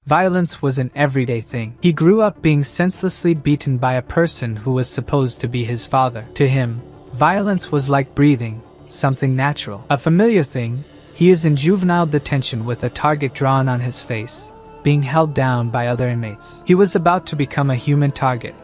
Violence was an everyday thing. He grew up being senselessly beaten by a person who was supposed to be his father. To him, violence was like breathing, something natural, a familiar thing. He is in juvenile detention with a target drawn on his face, being held down by other inmates. He was about to become a human target.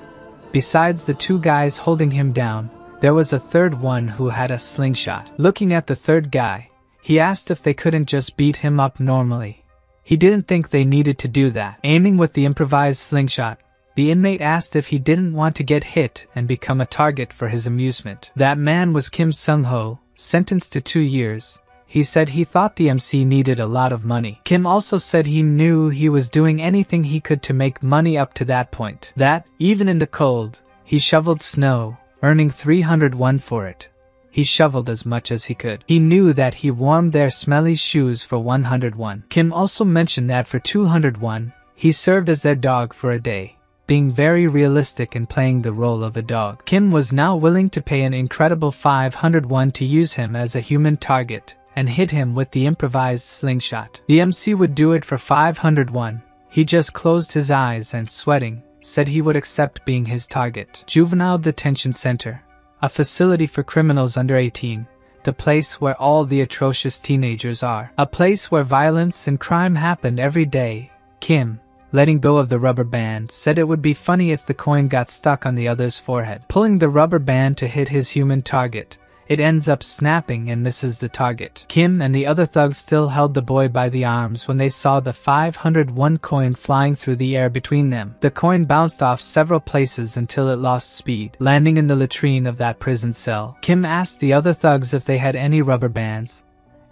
Besides the two guys holding him down, there was a third one who had a slingshot. Looking at the third guy, he asked if they couldn't just beat him up normally. He didn't think they needed to do that. Aiming with the improvised slingshot, the inmate asked if he didn't want to get hit and become a target for his amusement. That man was Kim Sung-ho, sentenced to 2 years. He said he thought the MC needed a lot of money. Kim also said he knew he was doing anything he could to make money up to that point. That, even in the cold, he shoveled snow, earning 300 won for it. He shoveled as much as he could. He knew that he warmed their smelly shoes for 100 won. Kim also mentioned that for 200 won, he served as their dog for a day, being very realistic in playing the role of a dog. Kim was now willing to pay an incredible 500 won to use him as a human target and hit him with the improvised slingshot. The MC would do it for 500 won. He just closed his eyes and, sweating, said he would accept being his target. Juvenile Detention Center, a facility for criminals under 18, the place where all the atrocious teenagers are. A place where violence and crime happened every day. Kim, letting go of the rubber band, said it would be funny if the coin got stuck on the other's forehead. Pulling the rubber band to hit his human target, it ends up snapping and misses the target. Kim and the other thugs still held the boy by the arms when they saw the 501 coin flying through the air between them. The coin bounced off several places until it lost speed, landing in the latrine of that prison cell. Kim asked the other thugs if they had any rubber bands,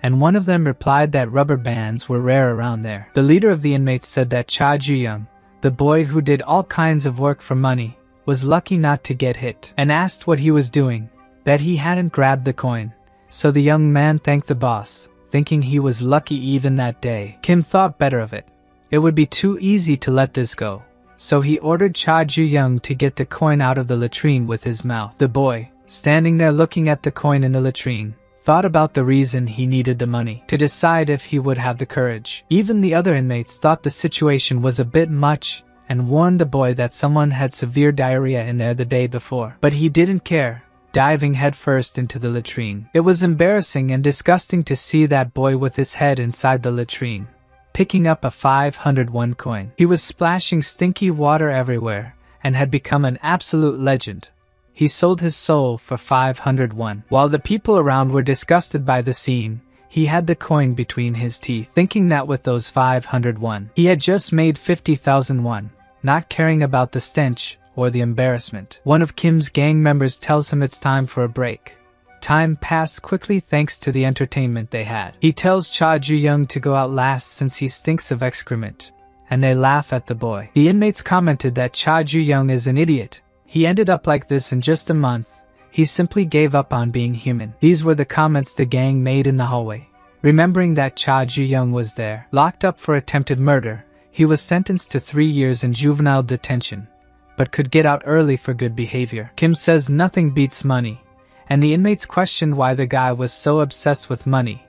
and one of them replied that rubber bands were rare around there. The leader of the inmates said that Cha Ju-young, the boy who did all kinds of work for money, was lucky not to get hit, and asked what he was doing, that he hadn't grabbed the coin. So the young man thanked the boss, thinking he was lucky even that day. Kim thought better of it. It would be too easy to let this go. So he ordered Cha Ju-young to get the coin out of the latrine with his mouth. The boy, standing there looking at the coin in the latrine, thought about the reason he needed the money, to decide if he would have the courage. Even the other inmates thought the situation was a bit much and warned the boy that someone had severe diarrhea in there the day before. But he didn't care, diving headfirst into the latrine. It was embarrassing and disgusting to see that boy with his head inside the latrine, picking up a 501 coin. He was splashing stinky water everywhere and had become an absolute legend. He sold his soul for 501. While the people around were disgusted by the scene, he had the coin between his teeth, thinking that with those 501, he had just made 50,000 won, not caring about the stench or the embarrassment. One of Kim's gang members tells him it's time for a break. Time passed quickly thanks to the entertainment they had. He tells Cha Ju-young to go out last since he stinks of excrement, and they laugh at the boy. The inmates commented that Cha Ju-young is an idiot. He ended up like this in just a month. He simply gave up on being human. These were the comments the gang made in the hallway. Remembering that Cha Ju-young was there, locked up for attempted murder, he was sentenced to 3 years in juvenile detention, but could get out early for good behavior. Kim says nothing beats money, and the inmates questioned why the guy was so obsessed with money.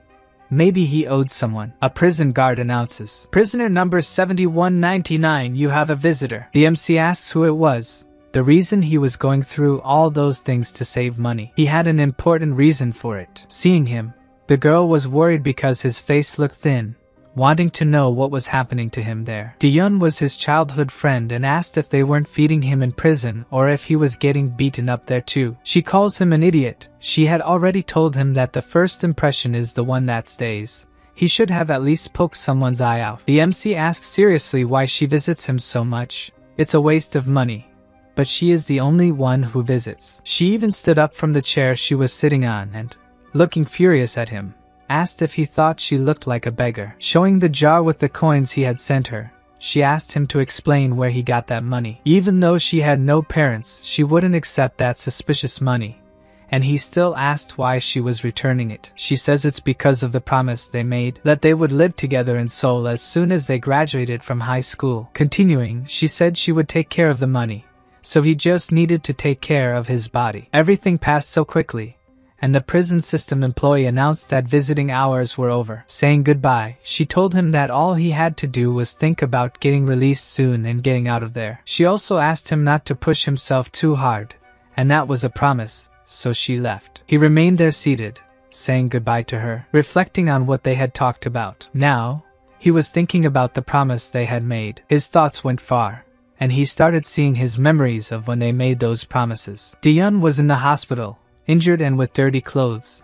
Maybe he owed someone. A prison guard announces, "Prisoner number 7199, you have a visitor." The MC asks who it was. The reason he was going through all those things to save money. He had an important reason for it. Seeing him, the girl was worried because his face looked thin, wanting to know what was happening to him there. Diyun was his childhood friend and asked if they weren't feeding him in prison or if he was getting beaten up there too. She calls him an idiot. She had already told him that the first impression is the one that stays. He should have at least poked someone's eye out. The MC asks seriously why she visits him so much. It's a waste of money. But she is the only one who visits. She even stood up from the chair she was sitting on and, looking furious at him, asked if he thought she looked like a beggar. Showing the jar with the coins he had sent her, she asked him to explain where he got that money. Even though she had no parents, she wouldn't accept that suspicious money, and he still asked why she was returning it. She says it's because of the promise they made, that they would live together in Seoul as soon as they graduated from high school. Continuing, she said she would take care of the money, so he just needed to take care of his body. Everything passed so quickly, and the prison system employee announced that visiting hours were over. Saying goodbye, she told him that all he had to do was think about getting released soon and getting out of there. She also asked him not to push himself too hard, and that was a promise, so she left. He remained there seated, saying goodbye to her, reflecting on what they had talked about. Now, he was thinking about the promise they had made. His thoughts went far, and he started seeing his memories of when they made those promises. Diyun was in the hospital, injured and with dirty clothes.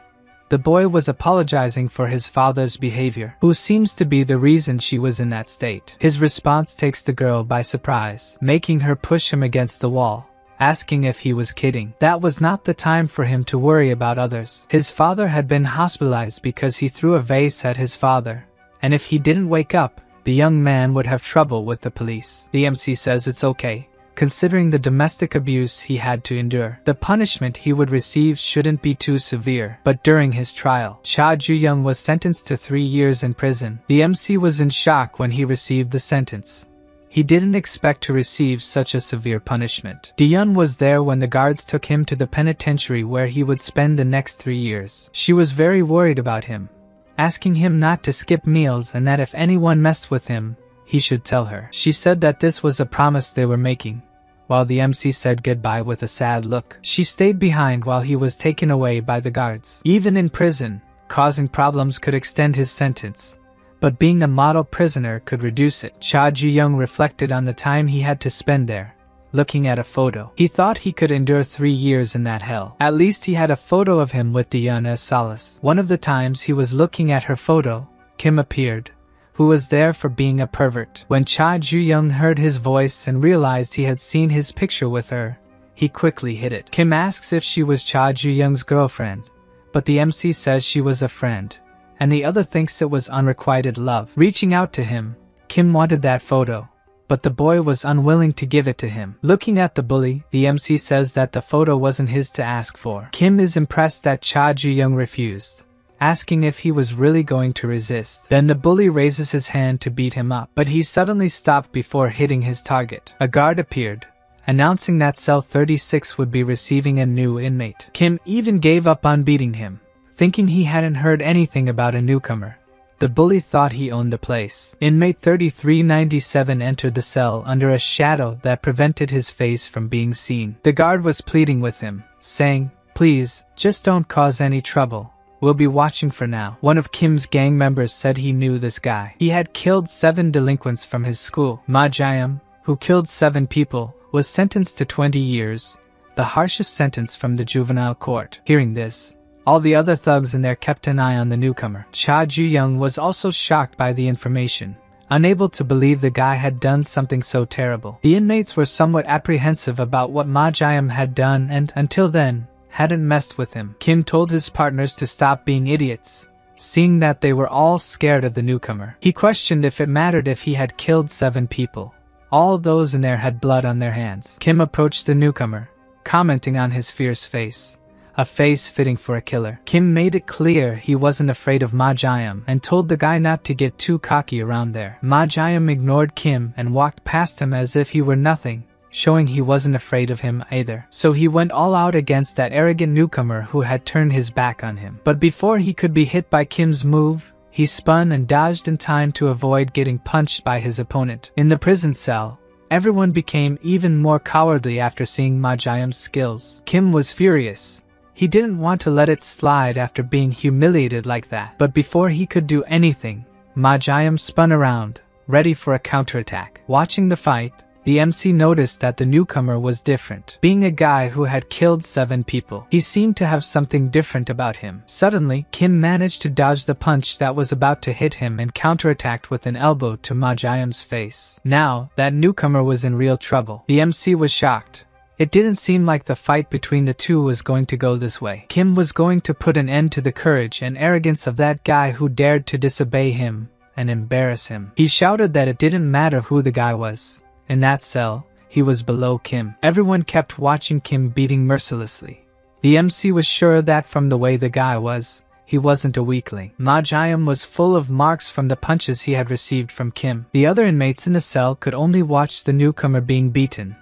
The boy was apologizing for his father's behavior, who seems to be the reason she was in that state. His response takes the girl by surprise, making her push him against the wall, asking if he was kidding. That was not the time for him to worry about others. His father had been hospitalized because he threw a vase at his father, and if he didn't wake up, the young man would have trouble with the police. The MC says it's okay, considering the domestic abuse he had to endure. The punishment he would receive shouldn't be too severe. But during his trial, Cha Ju-young was sentenced to 3 years in prison. The MC was in shock when he received the sentence. He didn't expect to receive such a severe punishment. Diyun was there when the guards took him to the penitentiary where he would spend the next 3 years. She was very worried about him, asking him not to skip meals and that if anyone messed with him, he should tell her. She said that this was a promise they were making, while the MC said goodbye with a sad look. She stayed behind while he was taken away by the guards. Even in prison, causing problems could extend his sentence, but being a model prisoner could reduce it. Cha Ju-young reflected on the time he had to spend there, looking at a photo. He thought he could endure 3 years in that hell. At least he had a photo of him with Diyun as solace. One of the times he was looking at her photo, Kim appeared, who was there for being a pervert. When Cha Ju-young heard his voice and realized he had seen his picture with her, he quickly hid it. Kim asks if she was Cha Ju-young's girlfriend, but the MC says she was a friend, and the other thinks it was unrequited love. Reaching out to him, Kim wanted that photo, but the boy was unwilling to give it to him. Looking at the bully, the MC says that the photo wasn't his to ask for. Kim is impressed that Cha Ju-young refused, asking if he was really going to resist. Then the bully raises his hand to beat him up, but he suddenly stopped before hitting his target. A guard appeared, announcing that cell 36 would be receiving a new inmate. Kim even gave up on beating him, thinking he hadn't heard anything about a newcomer. The bully thought he owned the place. Inmate 3397 entered the cell under a shadow that prevented his face from being seen. The guard was pleading with him, saying, "Please, just don't cause any trouble. We'll be watching for now." One of Kim's gang members said he knew this guy. He had killed 7 delinquents from his school. Ma Jae-am, who killed 7 people, was sentenced to 20 years, the harshest sentence from the juvenile court. Hearing this, all the other thugs in there kept an eye on the newcomer. Cha Ju-young was also shocked by the information, unable to believe the guy had done something so terrible. The inmates were somewhat apprehensive about what Ma Jae-am had done and, until then, hadn't messed with him. Kim told his partners to stop being idiots, seeing that they were all scared of the newcomer. He questioned if it mattered if he had killed 7 people. All those in there had blood on their hands. Kim approached the newcomer, commenting on his fierce face, a face fitting for a killer. Kim made it clear he wasn't afraid of Ma Jae-am and told the guy not to get too cocky around there. Ma Jae-am ignored Kim and walked past him as if he were nothing, showing he wasn't afraid of him either. So he went all out against that arrogant newcomer who had turned his back on him. But before he could be hit by Kim's move, he spun and dodged in time to avoid getting punched by his opponent. In the prison cell, everyone became even more cowardly after seeing Ma Jae-am's skills. Kim was furious. He didn't want to let it slide after being humiliated like that. But before he could do anything, Ma Jae-am spun around, ready for a counterattack. Watching the fight, the MC noticed that the newcomer was different. Being a guy who had killed 7 people, he seemed to have something different about him. Suddenly, Kim managed to dodge the punch that was about to hit him and counterattacked with an elbow to Ma Jae-am's face. Now, that newcomer was in real trouble. The MC was shocked. It didn't seem like the fight between the two was going to go this way. Kim was going to put an end to the courage and arrogance of that guy who dared to disobey him and embarrass him. He shouted that it didn't matter who the guy was. In that cell, he was below Kim. Everyone kept watching Kim beating mercilessly. The MC was sure that from the way the guy was, he wasn't a weakling. Ma Jae-am was full of marks from the punches he had received from Kim. The other inmates in the cell could only watch the newcomer being beaten,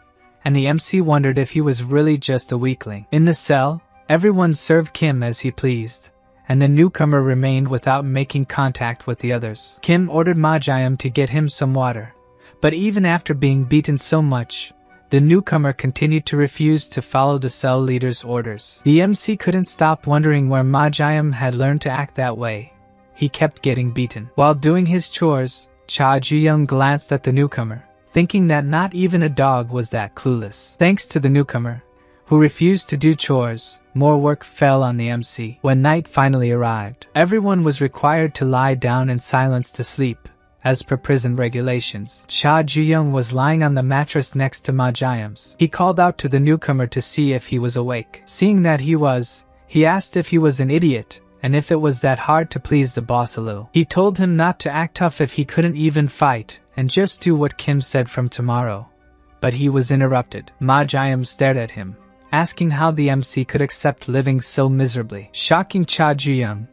and the MC wondered if he was really just a weakling. In the cell, Everyone served Kim as he pleased, and the newcomer remained without making contact with the others. Kim ordered Ma-Jiam to get him some water, but even after being beaten so much, the newcomer continued to refuse to follow the cell leader's orders. The MC couldn't stop wondering where Ma-Jiam had learned to act that way. He kept getting beaten. While doing his chores, Cha Ju-young glanced at the newcomer, thinking that not even a dog was that clueless. Thanks to the newcomer, who refused to do chores, more work fell on the MC. When night finally arrived, everyone was required to lie down in silence to sleep, as per prison regulations. Cha Ju-young was lying on the mattress next to Ma-Jiam's. He called out to the newcomer to see if he was awake. Seeing that he was, he asked if he was an idiot, and if it was that hard to please the boss a little. He told him not to act tough if he couldn't even fight, and just do what Kim said from tomorrow. But he was interrupted. Ma-Jiam stared at him, asking how the MC could accept living so miserably, shocking Cha Ju-young,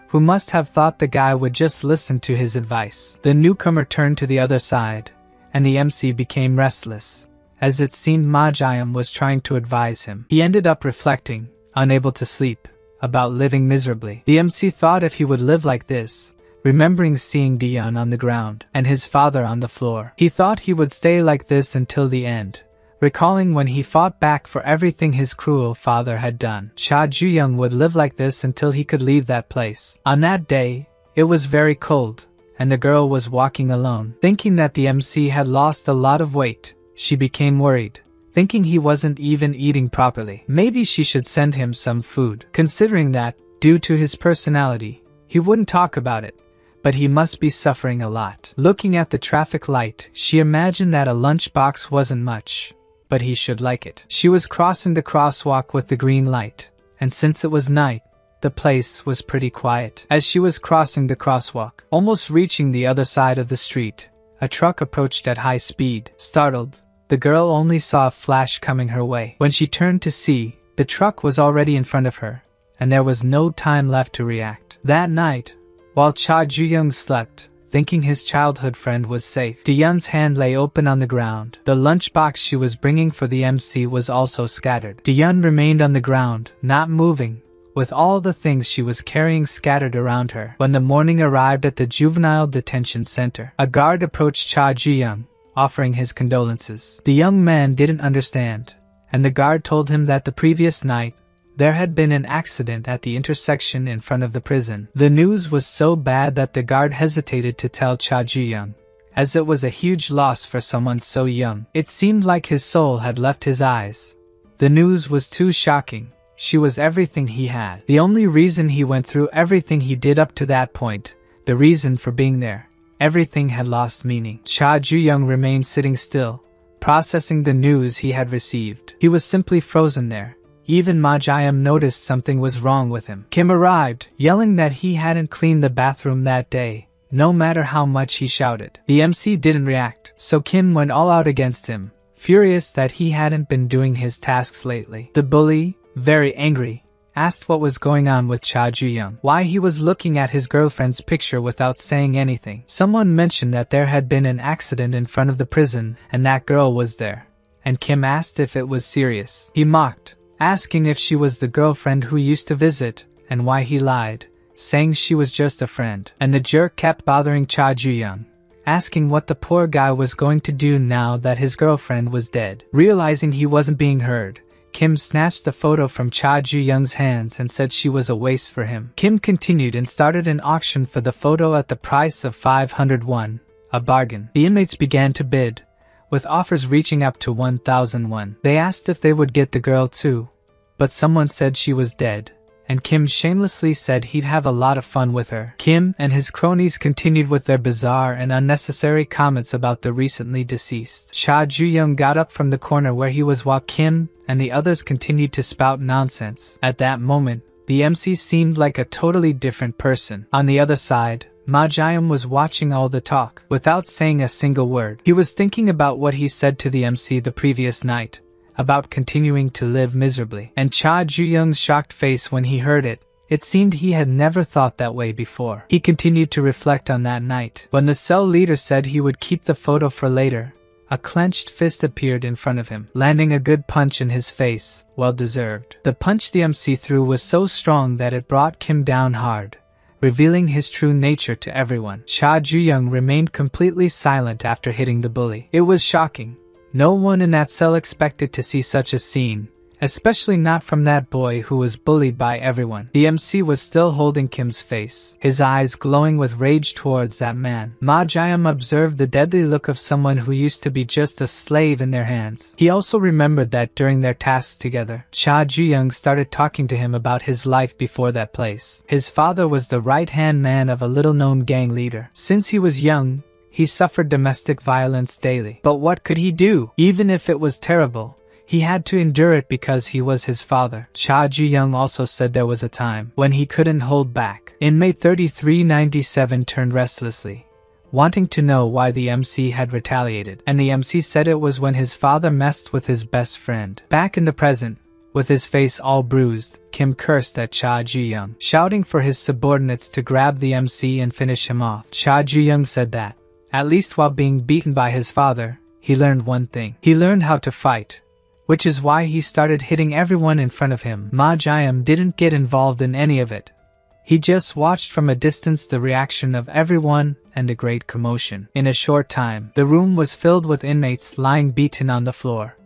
who must have thought the guy would just listen to his advice. The newcomer turned to the other side, and the MC became restless, as it seemed Ma-Jiam was trying to advise him. He ended up reflecting, unable to sleep, about living miserably. The MC thought if he would live like this, remembering seeing Dion on the ground and his father on the floor, he thought he would stay like this until the end, recalling when he fought back for everything his cruel father had done. Cha Ju-young would live like this until he could leave that place. On that day, it was very cold, and the girl was walking alone. Thinking that the MC had lost a lot of weight, she became worried, thinking he wasn't even eating properly. Maybe she should send him some food, considering that, due to his personality, he wouldn't talk about it, but he must be suffering a lot. Looking at the traffic light, she imagined that a lunchbox wasn't much, but he should like it. She was crossing the crosswalk with the green light, and since it was night, the place was pretty quiet. As she was crossing the crosswalk, almost reaching the other side of the street, a truck approached at high speed. Startled, the girl only saw a flash coming her way. When she turned to see, the truck was already in front of her, and there was no time left to react. That night, while Cha Ju-young slept, thinking his childhood friend was safe, Diyun's hand lay open on the ground. The lunchbox she was bringing for the MC was also scattered. Diyun remained on the ground, not moving, with all the things she was carrying scattered around her. When the morning arrived at the juvenile detention center, a guard approached Cha Ju-young, offering his condolences. The young man didn't understand, and the guard told him that the previous night, there had been an accident at the intersection in front of the prison. The news was so bad that the guard hesitated to tell Cha Ju-young, as it was a huge loss for someone so young. It seemed like his soul had left his eyes. The news was too shocking. She was everything he had. The only reason he went through everything he did up to that point, the reason for being there, everything had lost meaning. Cha Ju-young remained sitting still, processing the news he had received. He was simply frozen there. Even Ma-Jiam noticed something was wrong with him. Kim arrived, yelling that he hadn't cleaned the bathroom that day, no matter how much he shouted. The MC didn't react, so Kim went all out against him, furious that he hadn't been doing his tasks lately. The bully, very angry, asked what was going on with Cha Ju-young, why he was looking at his girlfriend's picture without saying anything. Someone mentioned that there had been an accident in front of the prison and that girl was there, and Kim asked if it was serious. He mocked, asking if she was the girlfriend who used to visit, and why he lied, saying she was just a friend. And the jerk kept bothering Cha Ju-young, asking what the poor guy was going to do now that his girlfriend was dead. Realizing he wasn't being heard, Kim snatched the photo from Cha Ju-young's hands and said she was a waste for him. Kim continued and started an auction for the photo at the price of 500 won, a bargain. The inmates began to bid, with offers reaching up to 1,000 won. They asked if they would get the girl too, but someone said she was dead, and Kim shamelessly said he'd have a lot of fun with her. Kim and his cronies continued with their bizarre and unnecessary comments about the recently deceased. Cha Ju-young got up from the corner where he was while Kim and the others continued to spout nonsense. At that moment, the MC seemed like a totally different person. On the other side, Ma-Jiam was watching all the talk, without saying a single word. He was thinking about what he said to the MC the previous night, about continuing to live miserably. And Cha Ju-young's shocked face when he heard it, it seemed he had never thought that way before. He continued to reflect on that night. When the cell leader said he would keep the photo for later, A clenched fist appeared in front of him, landing a good punch in his face, well deserved. The punch the MC threw was so strong that it brought Kim down hard, revealing his true nature to everyone. Cha Ju-young remained completely silent after hitting the bully. It was shocking. No one in that cell expected to see such a scene, especially not from that boy who was bullied by everyone. The MC was still holding Kim's face, his eyes glowing with rage towards that man. Ma Jiam observed the deadly look of someone who used to be just a slave in their hands. He also remembered that during their tasks together, Cha Ju-young started talking to him about his life before that place. His father was the right-hand man of a little-known gang leader. Since he was young, he suffered domestic violence daily. But what could he do? Even if it was terrible, he had to endure it because he was his father. Cha Ju-young also said there was a time when he couldn't hold back. Inmate 3397 turned restlessly, wanting to know why the MC had retaliated, and the MC said it was when his father messed with his best friend. Back in the present, with his face all bruised, Kim cursed at Cha Ju-young, shouting for his subordinates to grab the MC and finish him off. Cha Ju-young said that, at least while being beaten by his father, he learned one thing. He learned how to fight, which is why he started hitting everyone in front of him. Ma Jiam didn't get involved in any of it. He just watched from a distance the reaction of everyone and a great commotion. In a short time, the room was filled with inmates lying beaten on the floor.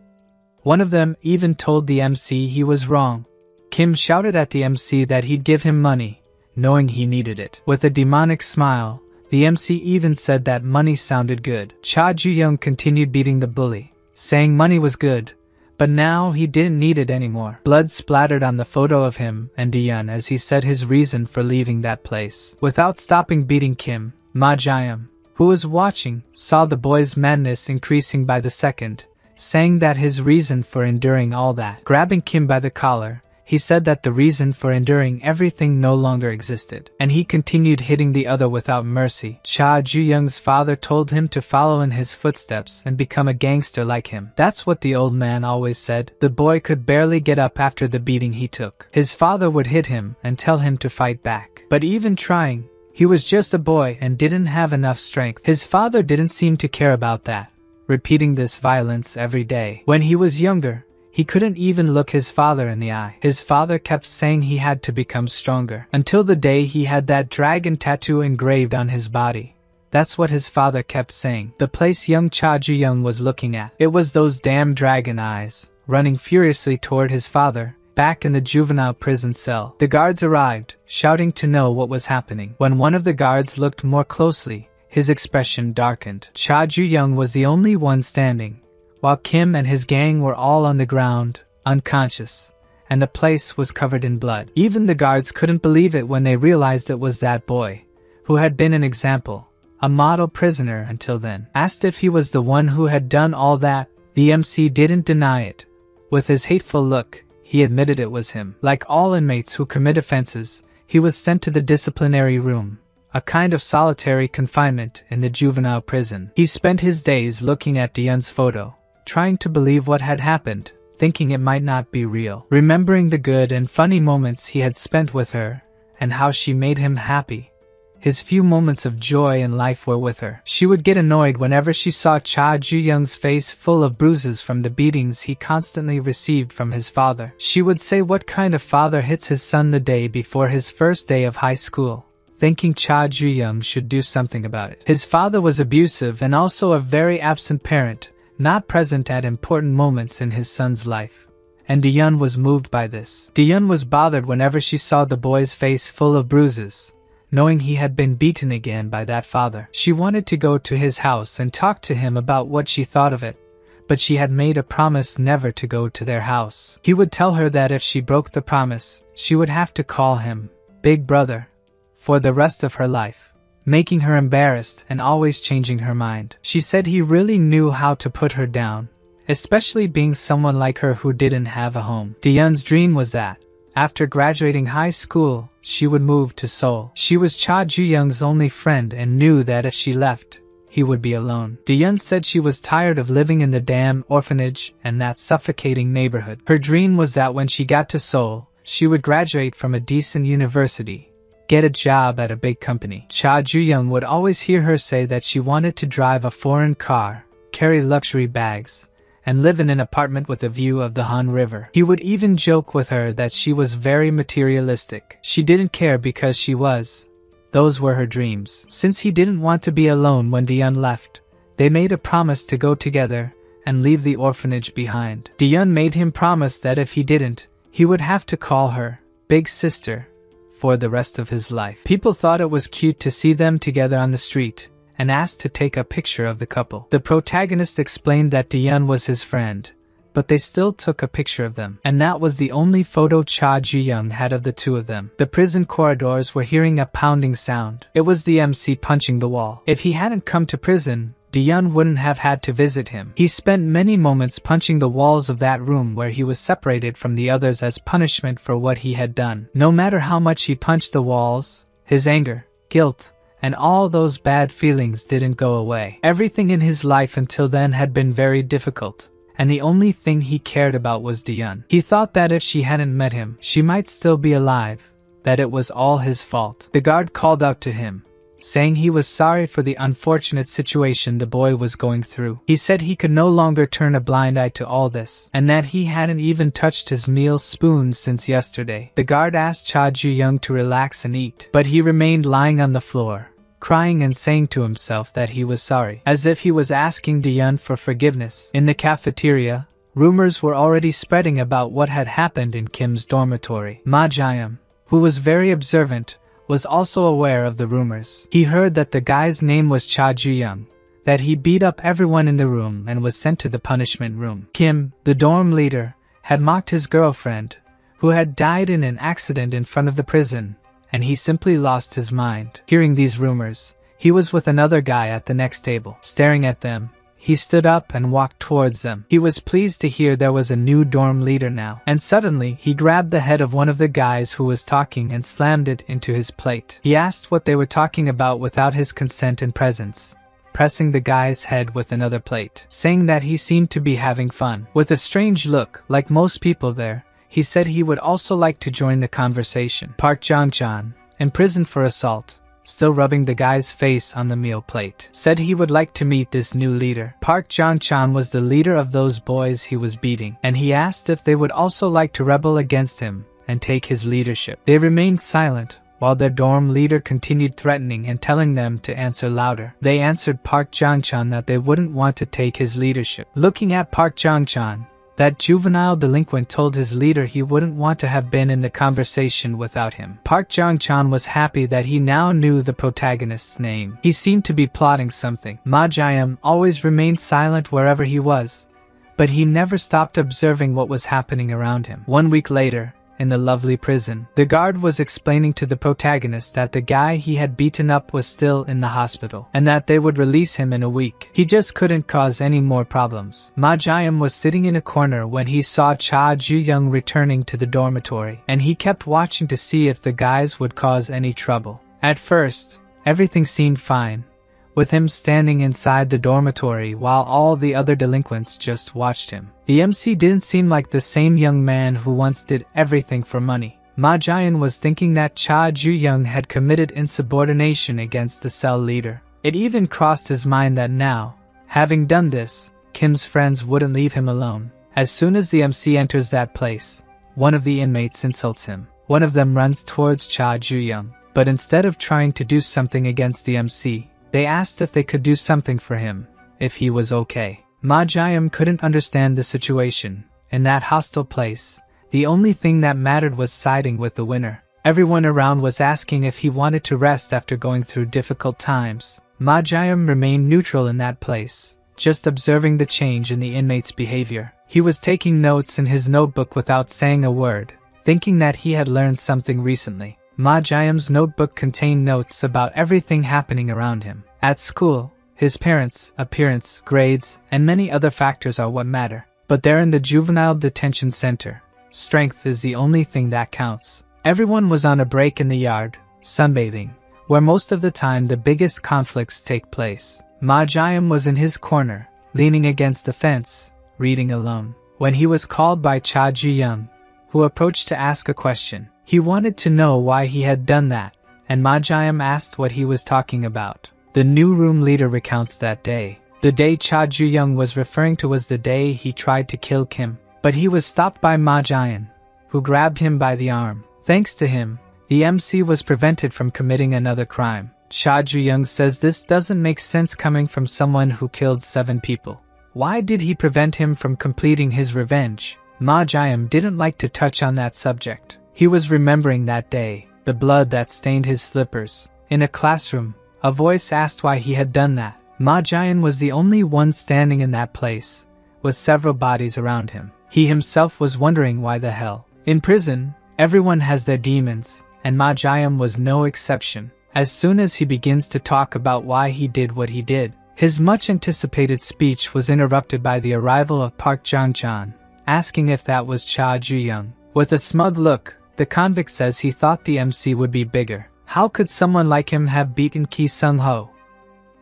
One of them even told the MC he was wrong. Kim shouted at the MC that he'd give him money, knowing he needed it. With a demonic smile, the MC even said that money sounded good. Cha Ju-young continued beating the bully, saying money was good, but now he didn't need it anymore. Blood splattered on the photo of him and Diyun as he said his reason for leaving that place. Without stopping beating Kim, Ma Jiam, who was watching, saw the boy's madness increasing by the second, saying that his reason for enduring all that. Grabbing Kim by the collar, he said that the reason for enduring everything no longer existed, and he continued hitting the other without mercy. Cha Ju-young's father told him to follow in his footsteps and become a gangster like him. That's what the old man always said. The boy could barely get up after the beating he took. His father would hit him and tell him to fight back. But even trying, he was just a boy and didn't have enough strength. His father didn't seem to care about that, repeating this violence every day. When he was younger, he couldn't even look his father in the eye. His father kept saying he had to become stronger, until the day he had that dragon tattoo engraved on his body. That's what his father kept saying. The place young Cha Ju-young was looking at, it was those damn dragon eyes, running furiously toward his father, back in the juvenile prison cell. The guards arrived, shouting to know what was happening. When one of the guards looked more closely, his expression darkened. Cha Ju-young was the only one standing, while Kim and his gang were all on the ground, unconscious, and the place was covered in blood. Even the guards couldn't believe it when they realized it was that boy, who had been an example, a model prisoner until then. Asked if he was the one who had done all that, the MC didn't deny it. With his hateful look, he admitted it was him. Like all inmates who commit offenses, he was sent to the disciplinary room, a kind of solitary confinement in the juvenile prison. He spent his days looking at Diyun's photo, trying to believe what had happened, thinking it might not be real, remembering the good and funny moments he had spent with her, and how she made him happy. His few moments of joy in life were with her. She would get annoyed whenever she saw Cha Ju-young's face full of bruises from the beatings he constantly received from his father. She would say, what kind of father hits his son the day before his first day of high school, thinking Cha Ju-young should do something about it. His father was abusive and also a very absent parent, not present at important moments in his son's life, and Diyun was moved by this. Diyun was bothered whenever she saw the boy's face full of bruises, knowing he had been beaten again by that father. She wanted to go to his house and talk to him about what she thought of it, but she had made a promise never to go to their house. He would tell her that if she broke the promise, she would have to call him Big Brother for the rest of her life, making her embarrassed and always changing her mind. She said he really knew how to put her down, especially being someone like her who didn't have a home. Diyun's dream was that, after graduating high school, she would move to Seoul. She was Cha Ju-young's only friend and knew that if she left, he would be alone. Diyun said she was tired of living in the damn orphanage and that suffocating neighborhood. Her dream was that when she got to Seoul, she would graduate from a decent university, get a job at a big company. Cha Ju-young would always hear her say that she wanted to drive a foreign car, carry luxury bags, and live in an apartment with a view of the Han River. He would even joke with her that she was very materialistic. She didn't care because she was. Those were her dreams. Since he didn't want to be alone when Dion left, they made a promise to go together and leave the orphanage behind. Dion made him promise that if he didn't, he would have to call her Big Sister for the rest of his life. People thought it was cute to see them together on the street, and asked to take a picture of the couple. The protagonist explained that Dion was his friend, but they still took a picture of them, and that was the only photo Cha Ji-young had of the two of them. The prison corridors were hearing a pounding sound. It was the MC punching the wall. If he hadn't come to prison, Dion wouldn't have had to visit him. He spent many moments punching the walls of that room where he was separated from the others as punishment for what he had done. No matter how much he punched the walls, his anger, guilt, and all those bad feelings didn't go away. Everything in his life until then had been very difficult, and the only thing he cared about was Dion. He thought that if she hadn't met him, she might still be alive, that it was all his fault. The guard called out to him, saying he was sorry for the unfortunate situation the boy was going through. He said he could no longer turn a blind eye to all this, and that he hadn't even touched his meal spoon since yesterday. The guard asked Cha Ji-young to relax and eat, but he remained lying on the floor, crying and saying to himself that he was sorry, as if he was asking Dion for forgiveness. In the cafeteria, rumors were already spreading about what had happened in Kim's dormitory. Ma Ji-young, who was very observant, was also aware of the rumors. He heard that the guy's name was Cha Ji-young, that he beat up everyone in the room and was sent to the punishment room. Kim, the dorm leader, had mocked his girlfriend, who had died in an accident in front of the prison, and he simply lost his mind. Hearing these rumors, he was with another guy at the next table. Staring at them, he stood up and walked towards them. He was pleased to hear there was a new dorm leader now, and suddenly he grabbed the head of one of the guys who was talking and slammed it into his plate. He asked what they were talking about without his consent and presence, pressing the guy's head with another plate, saying that he seemed to be having fun. With a strange look, like most people there, he said he would also like to join the conversation. Park Jong-chan, imprisoned for assault, still rubbing the guy's face on the meal plate, said he would like to meet this new leader. Park Jong-chan was the leader of those boys he was beating, and he asked if they would also like to rebel against him and take his leadership. They remained silent, while their dorm leader continued threatening and telling them to answer louder. They answered Park Jong-chan that they wouldn't want to take his leadership. Looking at Park Jong-chan, that juvenile delinquent told his leader he wouldn't want to have been in the conversation without him. Park Jong-chan was happy that he now knew the protagonist's name. He seemed to be plotting something. Ma Ji-young always remained silent wherever he was, but he never stopped observing what was happening around him. 1 week later, in the lovely prison, the guard was explaining to the protagonist that the guy he had beaten up was still in the hospital, and that they would release him in a week. He just couldn't cause any more problems. Ma Ji-young was sitting in a corner when he saw Cha Ji-young returning to the dormitory, and he kept watching to see if the guys would cause any trouble. At first, everything seemed fine, with him standing inside the dormitory while all the other delinquents just watched him. The MC didn't seem like the same young man who once did everything for money. Ma Ji-young was thinking that Cha Ji-young had committed insubordination against the cell leader. It even crossed his mind that now, having done this, Kim's friends wouldn't leave him alone. As soon as the MC enters that place, one of the inmates insults him. One of them runs towards Cha Ji-young, but instead of trying to do something against the MC, they asked if they could do something for him, if he was okay. Ma Ji-young couldn't understand the situation. In that hostile place, the only thing that mattered was siding with the winner. Everyone around was asking if he wanted to rest after going through difficult times. Ma Ji-young remained neutral in that place, just observing the change in the inmate's behavior. He was taking notes in his notebook without saying a word, thinking that he had learned something recently. Ma Ji-young's notebook contained notes about everything happening around him. At school, his parents, appearance, grades, and many other factors are what matter. But there in the juvenile detention center, strength is the only thing that counts. Everyone was on a break in the yard, sunbathing, where most of the time the biggest conflicts take place. Ma Ji-young was in his corner, leaning against the fence, reading alone, when he was called by Cha Ji-young, who approached to ask a question. He wanted to know why he had done that, and Ma Ji-young asked what he was talking about. The new room leader recounts that day. The day Cha Ju-young was referring to was the day he tried to kill Kim, but he was stopped by Ma Jian, who grabbed him by the arm. Thanks to him, the MC was prevented from committing another crime. Cha Ju-young says this doesn't make sense coming from someone who killed 7 people. Why did he prevent him from completing his revenge? Ma Jian didn't like to touch on that subject. He was remembering that day, the blood that stained his slippers. In a classroom, a voice asked why he had done that. Ma Jian was the only one standing in that place, with several bodies around him. He himself was wondering why the hell. In prison, everyone has their demons, and Ma Jian was no exception. As soon as he begins to talk about why he did what he did, his much-anticipated speech was interrupted by the arrival of Park Jong-chan, asking if that was Cha Ju-young. With a smug look, the convict says he thought the MC would be bigger. How could someone like him have beaten Ki Sung-ho?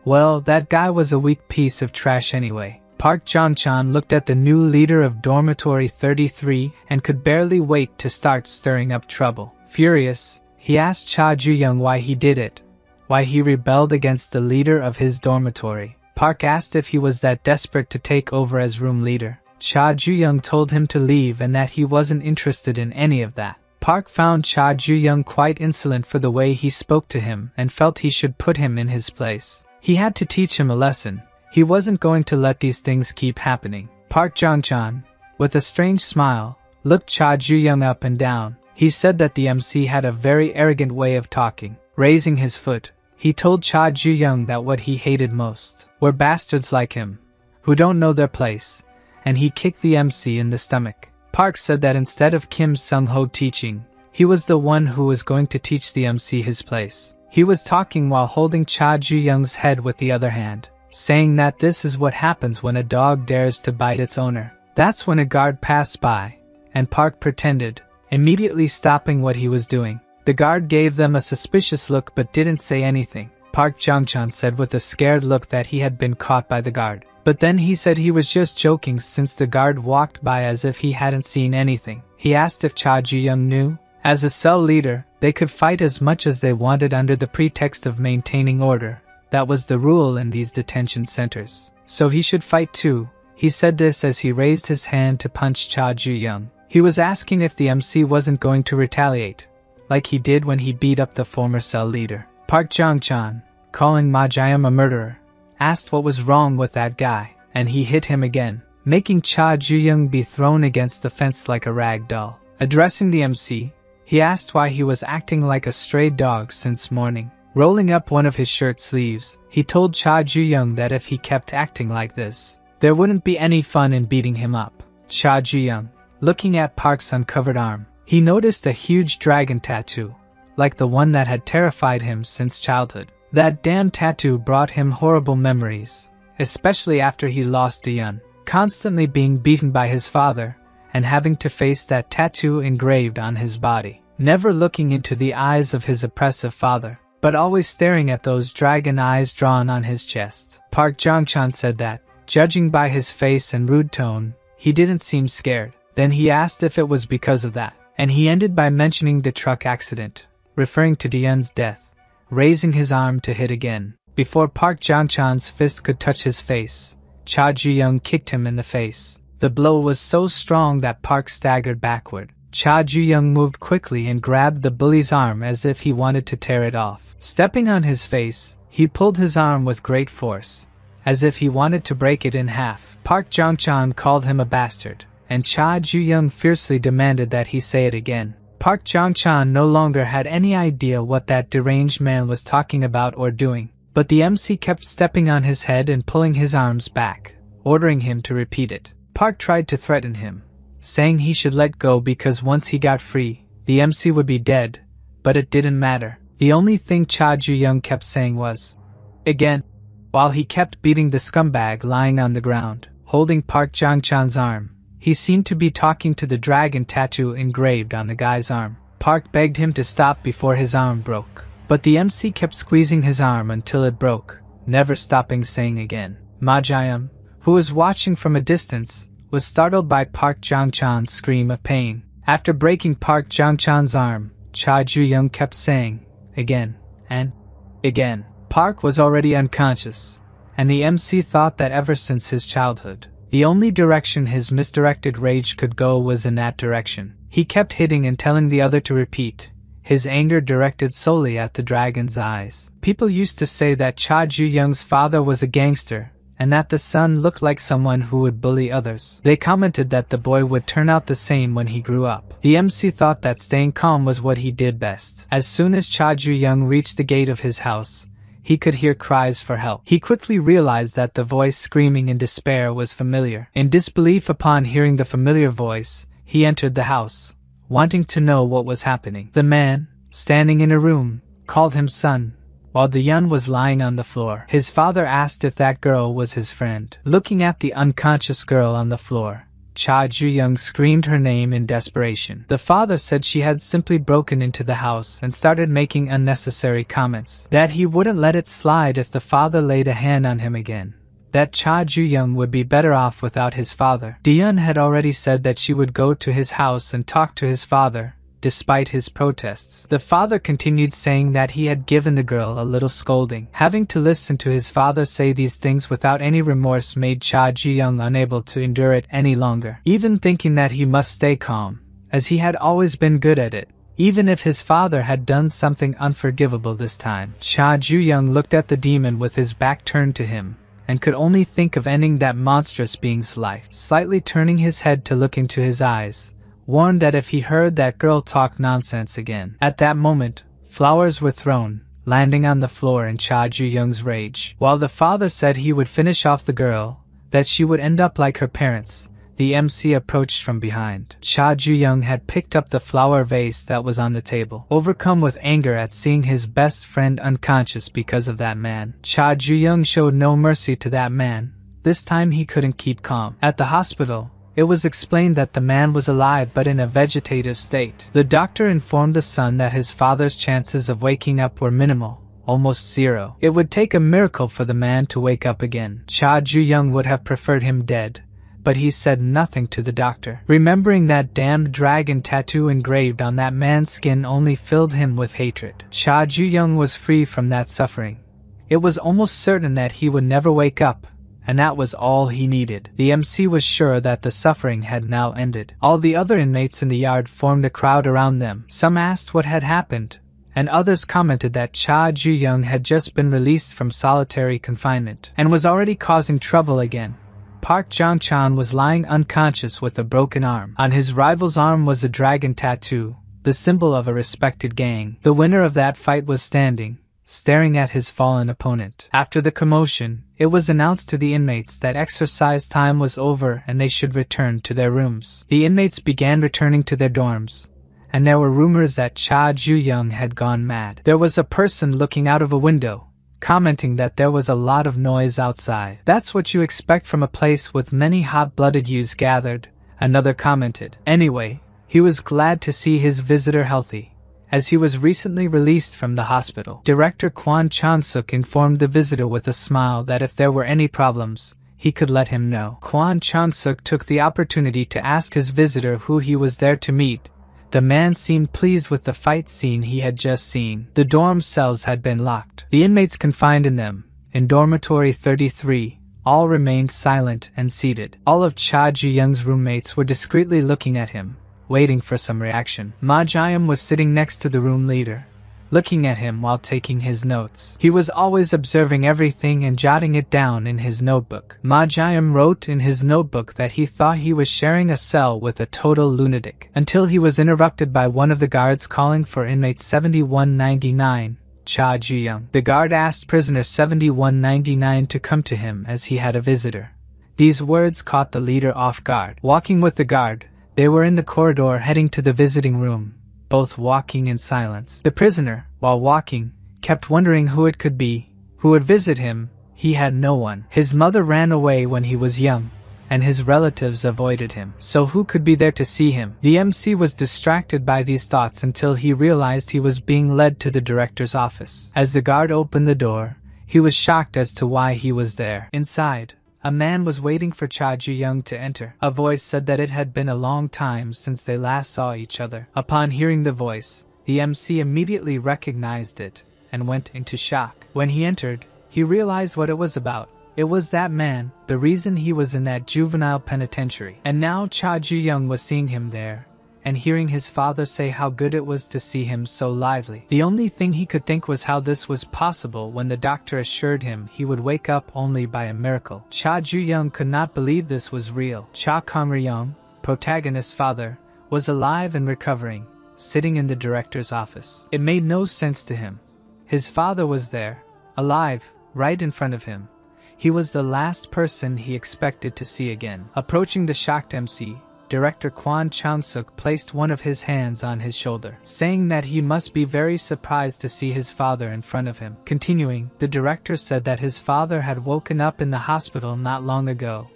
Well, that guy was a weak piece of trash anyway. Park Jong-chan looked at the new leader of Dormitory 33 and could barely wait to start stirring up trouble. Furious, he asked Cha Ju-young why he did it, why he rebelled against the leader of his dormitory. Park asked if he was that desperate to take over as room leader. Cha Ju-young told him to leave and that he wasn't interested in any of that. Park found Cha Ju-young quite insolent for the way he spoke to him and felt he should put him in his place. He had to teach him a lesson. He wasn't going to let these things keep happening. Park Jong-chan, with a strange smile, looked Cha Ju-young up and down. He said that the MC had a very arrogant way of talking. Raising his foot, he told Cha Ju-young that what he hated most were bastards like him, who don't know their place, and he kicked the MC in the stomach. Park said that instead of Kim Sung-ho teaching, he was the one who was going to teach the MC his place. He was talking while holding Cha Ju-young's head with the other hand, saying that this is what happens when a dog dares to bite its owner. That's when a guard passed by, and Park pretended, immediately stopping what he was doing. The guard gave them a suspicious look but didn't say anything. Park Jong-chan said with a scared look that he had been caught by the guard. But then he said he was just joking since the guard walked by as if he hadn't seen anything. He asked if Cha Ju-young knew. As a cell leader, they could fight as much as they wanted under the pretext of maintaining order. That was the rule in these detention centers. So he should fight too. He said this as he raised his hand to punch Cha Ju-young. He was asking if the MC wasn't going to retaliate, like he did when he beat up the former cell leader. Park Jong-chan, calling Ma Jian a murderer, asked what was wrong with that guy, and he hit him again, making Cha Ju-young be thrown against the fence like a rag doll. Addressing the MC, he asked why he was acting like a stray dog since morning. Rolling up one of his shirt sleeves, he told Cha Ju-young that if he kept acting like this, there wouldn't be any fun in beating him up. Cha Ju-young, looking at Park's uncovered arm, he noticed a huge dragon tattoo, like the one that had terrified him since childhood. That damn tattoo brought him horrible memories, especially after he lost Dion, constantly being beaten by his father, and having to face that tattoo engraved on his body. Never looking into the eyes of his oppressive father, but always staring at those dragon eyes drawn on his chest. Park Jong-chan said that, judging by his face and rude tone, he didn't seem scared. Then he asked if it was because of that, and he ended by mentioning the truck accident, referring to Dion's death, raising his arm to hit again. Before Park Jong-chan's fist could touch his face, Cha Ju-young kicked him in the face. The blow was so strong that Park staggered backward. Cha Ju-young moved quickly and grabbed the bully's arm as if he wanted to tear it off. Stepping on his face, he pulled his arm with great force, as if he wanted to break it in half. Park Jong-chan called him a bastard, and Cha Ju-young fiercely demanded that he say it again. Park Jong-chan no longer had any idea what that deranged man was talking about or doing, but the MC kept stepping on his head and pulling his arms back, ordering him to repeat it. Park tried to threaten him, saying he should let go because once he got free, the MC would be dead, but it didn't matter. The only thing Cha Ju-young kept saying was, again, while he kept beating the scumbag lying on the ground, holding Park Jong-chan's arm. He seemed to be talking to the dragon tattoo engraved on the guy's arm. Park begged him to stop before his arm broke, but the MC kept squeezing his arm until it broke, never stopping saying again. Ma Jian, who was watching from a distance, was startled by Park Jong-chan's scream of pain. After breaking Park Jong-chan's arm, Cha Ju-young kept saying, again, and again. Park was already unconscious, and the MC thought that ever since his childhood, the only direction his misdirected rage could go was in that direction. He kept hitting and telling the other to repeat, his anger directed solely at the dragon's eyes. People used to say that Cha Ju-young's father was a gangster, and that the son looked like someone who would bully others. They commented that the boy would turn out the same when he grew up. The MC thought that staying calm was what he did best. As soon as Cha Ju-young reached the gate of his house, he could hear cries for help. He quickly realized that the voice screaming in despair was familiar. In disbelief upon hearing the familiar voice, he entered the house, wanting to know what was happening. The man, standing in a room, called him son, while the young was lying on the floor. His father asked if that girl was his friend. Looking at the unconscious girl on the floor, Cha Ju-young screamed her name in desperation. The father said she had simply broken into the house and started making unnecessary comments, that he wouldn't let it slide if the father laid a hand on him again, that Cha Ju-young would be better off without his father. Dion had already said that she would go to his house and talk to his father, despite his protests. The father continued saying that he had given the girl a little scolding. Having to listen to his father say these things without any remorse made Cha Ju-young unable to endure it any longer. Even thinking that he must stay calm, as he had always been good at it, even if his father had done something unforgivable this time. Cha Ju-young looked at the demon with his back turned to him, and could only think of ending that monstrous being's life. Slightly turning his head to look into his eyes, warned that if he heard that girl talk nonsense again. At that moment, flowers were thrown, landing on the floor in Cha Ju-young's rage. While the father said he would finish off the girl, that she would end up like her parents, the MC approached from behind. Cha Ju-young had picked up the flower vase that was on the table. Overcome with anger at seeing his best friend unconscious because of that man, Cha Ju-young showed no mercy to that man. This time he couldn't keep calm. At the hospital, it was explained that the man was alive but in a vegetative state. The doctor informed the son that his father's chances of waking up were minimal, almost zero. It would take a miracle for the man to wake up again. Cha Ju-young would have preferred him dead, but he said nothing to the doctor. Remembering that damned dragon tattoo engraved on that man's skin only filled him with hatred. Cha Ju-young was free from that suffering. It was almost certain that he would never wake up, and that was all he needed. The MC was sure that the suffering had now ended. All the other inmates in the yard formed a crowd around them. Some asked what had happened, and others commented that Cha Ju-young had just been released from solitary confinement, and was already causing trouble again. Park Jong-chan was lying unconscious with a broken arm. On his rival's arm was a dragon tattoo, the symbol of a respected gang. The winner of that fight was standing, staring at his fallen opponent. After the commotion, it was announced to the inmates that exercise time was over and they should return to their rooms. The inmates began returning to their dorms, and there were rumors that Cha Ju-young had gone mad. There was a person looking out of a window, commenting that there was a lot of noise outside. That's what you expect from a place with many hot-blooded youths gathered, another commented. Anyway, he was glad to see his visitor healthy, as he was recently released from the hospital. Director Kwon Chang-suk informed the visitor with a smile that if there were any problems, he could let him know. Kwon Chang-suk took the opportunity to ask his visitor who he was there to meet. The man seemed pleased with the fight scene he had just seen. The dorm cells had been locked. The inmates confined in them, in dormitory 33, all remained silent and seated. All of Cha Ju-young's roommates were discreetly looking at him, waiting for some reaction. Ma Jae-yum was sitting next to the room leader, looking at him while taking his notes. He was always observing everything and jotting it down in his notebook. Ma Jae-yum wrote in his notebook that he thought he was sharing a cell with a total lunatic, until he was interrupted by one of the guards calling for inmate 7199, Cha Ju-young. The guard asked prisoner 7199 to come to him as he had a visitor. These words caught the leader off guard. Walking with the guard, they were in the corridor heading to the visiting room, both walking in silence. The prisoner, while walking, kept wondering who it could be, who would visit him. He had no one. His mother ran away when he was young, and his relatives avoided him. So who could be there to see him? The MC was distracted by these thoughts until he realized he was being led to the director's office. As the guard opened the door, he was shocked as to why he was there. Inside, a man was waiting for Cha Ju-young to enter. A voice said that it had been a long time since they last saw each other. Upon hearing the voice, the MC immediately recognized it and went into shock. When he entered, he realized what it was about. It was that man, the reason he was in that juvenile penitentiary. And now Cha Ju-young was seeing him there, and hearing his father say how good it was to see him so lively. The only thing he could think was how this was possible when the doctor assured him he would wake up only by a miracle. Cha Ju-young could not believe this was real. Cha Kong-ryung, Protagonist's father, was alive and recovering, sitting in the director's office. It made no sense to him. His father was there, alive, right in front of him. He was the last person he expected to see again. Approaching the shocked MC, director Kwon Chang-suk placed one of his hands on his shoulder, saying that he must be very surprised to see his father in front of him. Continuing, the director said that his father had woken up in the hospital not long ago,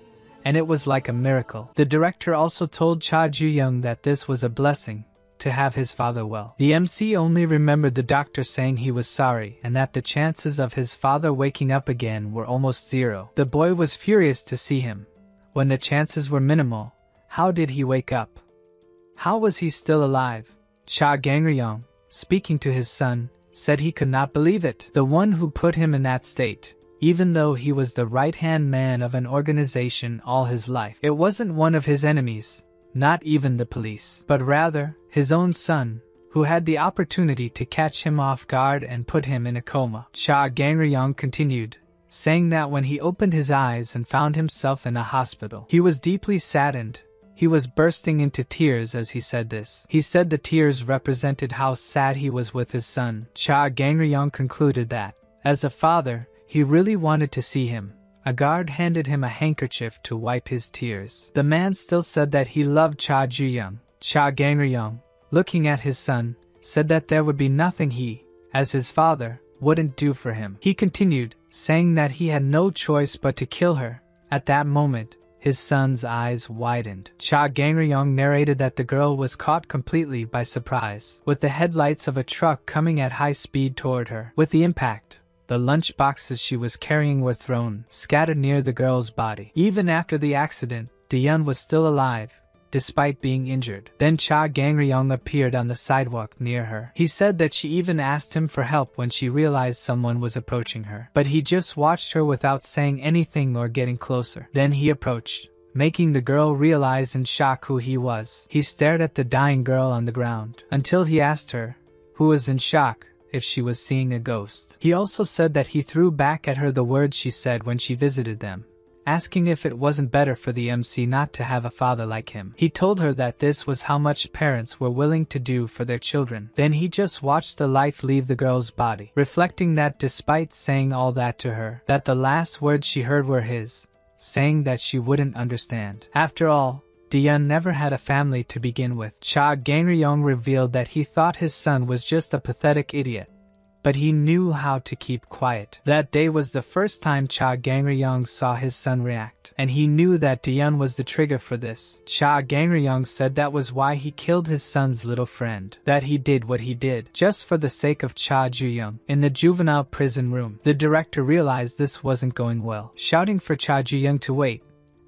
and it was like a miracle. The director also told Cha Ju-young that this was a blessing, to have his father well. The MC only remembered the doctor saying he was sorry and that the chances of his father waking up again were almost zero. The boy was furious to see him. When the chances were minimal, how did he wake up? How was he still alive? Cha Gang-ryung, speaking to his son, said he could not believe it. The one who put him in that state, even though he was the right-hand man of an organization all his life. It wasn't one of his enemies, not even the police, but rather his own son, who had the opportunity to catch him off guard and put him in a coma. Cha Gang-ryung continued, saying that when he opened his eyes and found himself in a hospital, he was deeply saddened. He was bursting into tears as he said this. He said the tears represented how sad he was with his son. Cha Gang-ryung concluded that, as a father, he really wanted to see him. A guard handed him a handkerchief to wipe his tears. The man still said that he loved Cha Ju-young. Cha Gang-ryung, looking at his son, said that there would be nothing he, as his father, wouldn't do for him. He continued, saying that he had no choice but to kill her. At that moment, his son's eyes widened. Cha Gang-ryung narrated that the girl was caught completely by surprise, with the headlights of a truck coming at high speed toward her. With the impact, the lunch boxes she was carrying were thrown, scattered near the girl's body. Even after the accident, Daeun was still alive, despite being injured. Then Cha Gang-ryung appeared on the sidewalk near her. He said that she even asked him for help when she realized someone was approaching her. But he just watched her without saying anything or getting closer. Then he approached, making the girl realize in shock who he was. He stared at the dying girl on the ground, until he asked her, who was in shock, if she was seeing a ghost. He also said that he threw back at her the words she said when she visited them, asking if it wasn't better for the MC not to have a father like him. He told her that this was how much parents were willing to do for their children. Then he just watched the life leave the girl's body, reflecting that despite saying all that to her, that the last words she heard were his, saying that she wouldn't understand. After all, Daeun never had a family to begin with. Cha Gang-ryung revealed that he thought his son was just a pathetic idiot, but he knew how to keep quiet. That day was the first time Cha Gang-ryung saw his son react, and he knew that Daeun was the trigger for this. Cha Gang-ryung said that was why he killed his son's little friend, that he did what he did just for the sake of Cha Ju-young. In the juvenile prison room, the director realized this wasn't going well, shouting for Cha Ju-young to wait,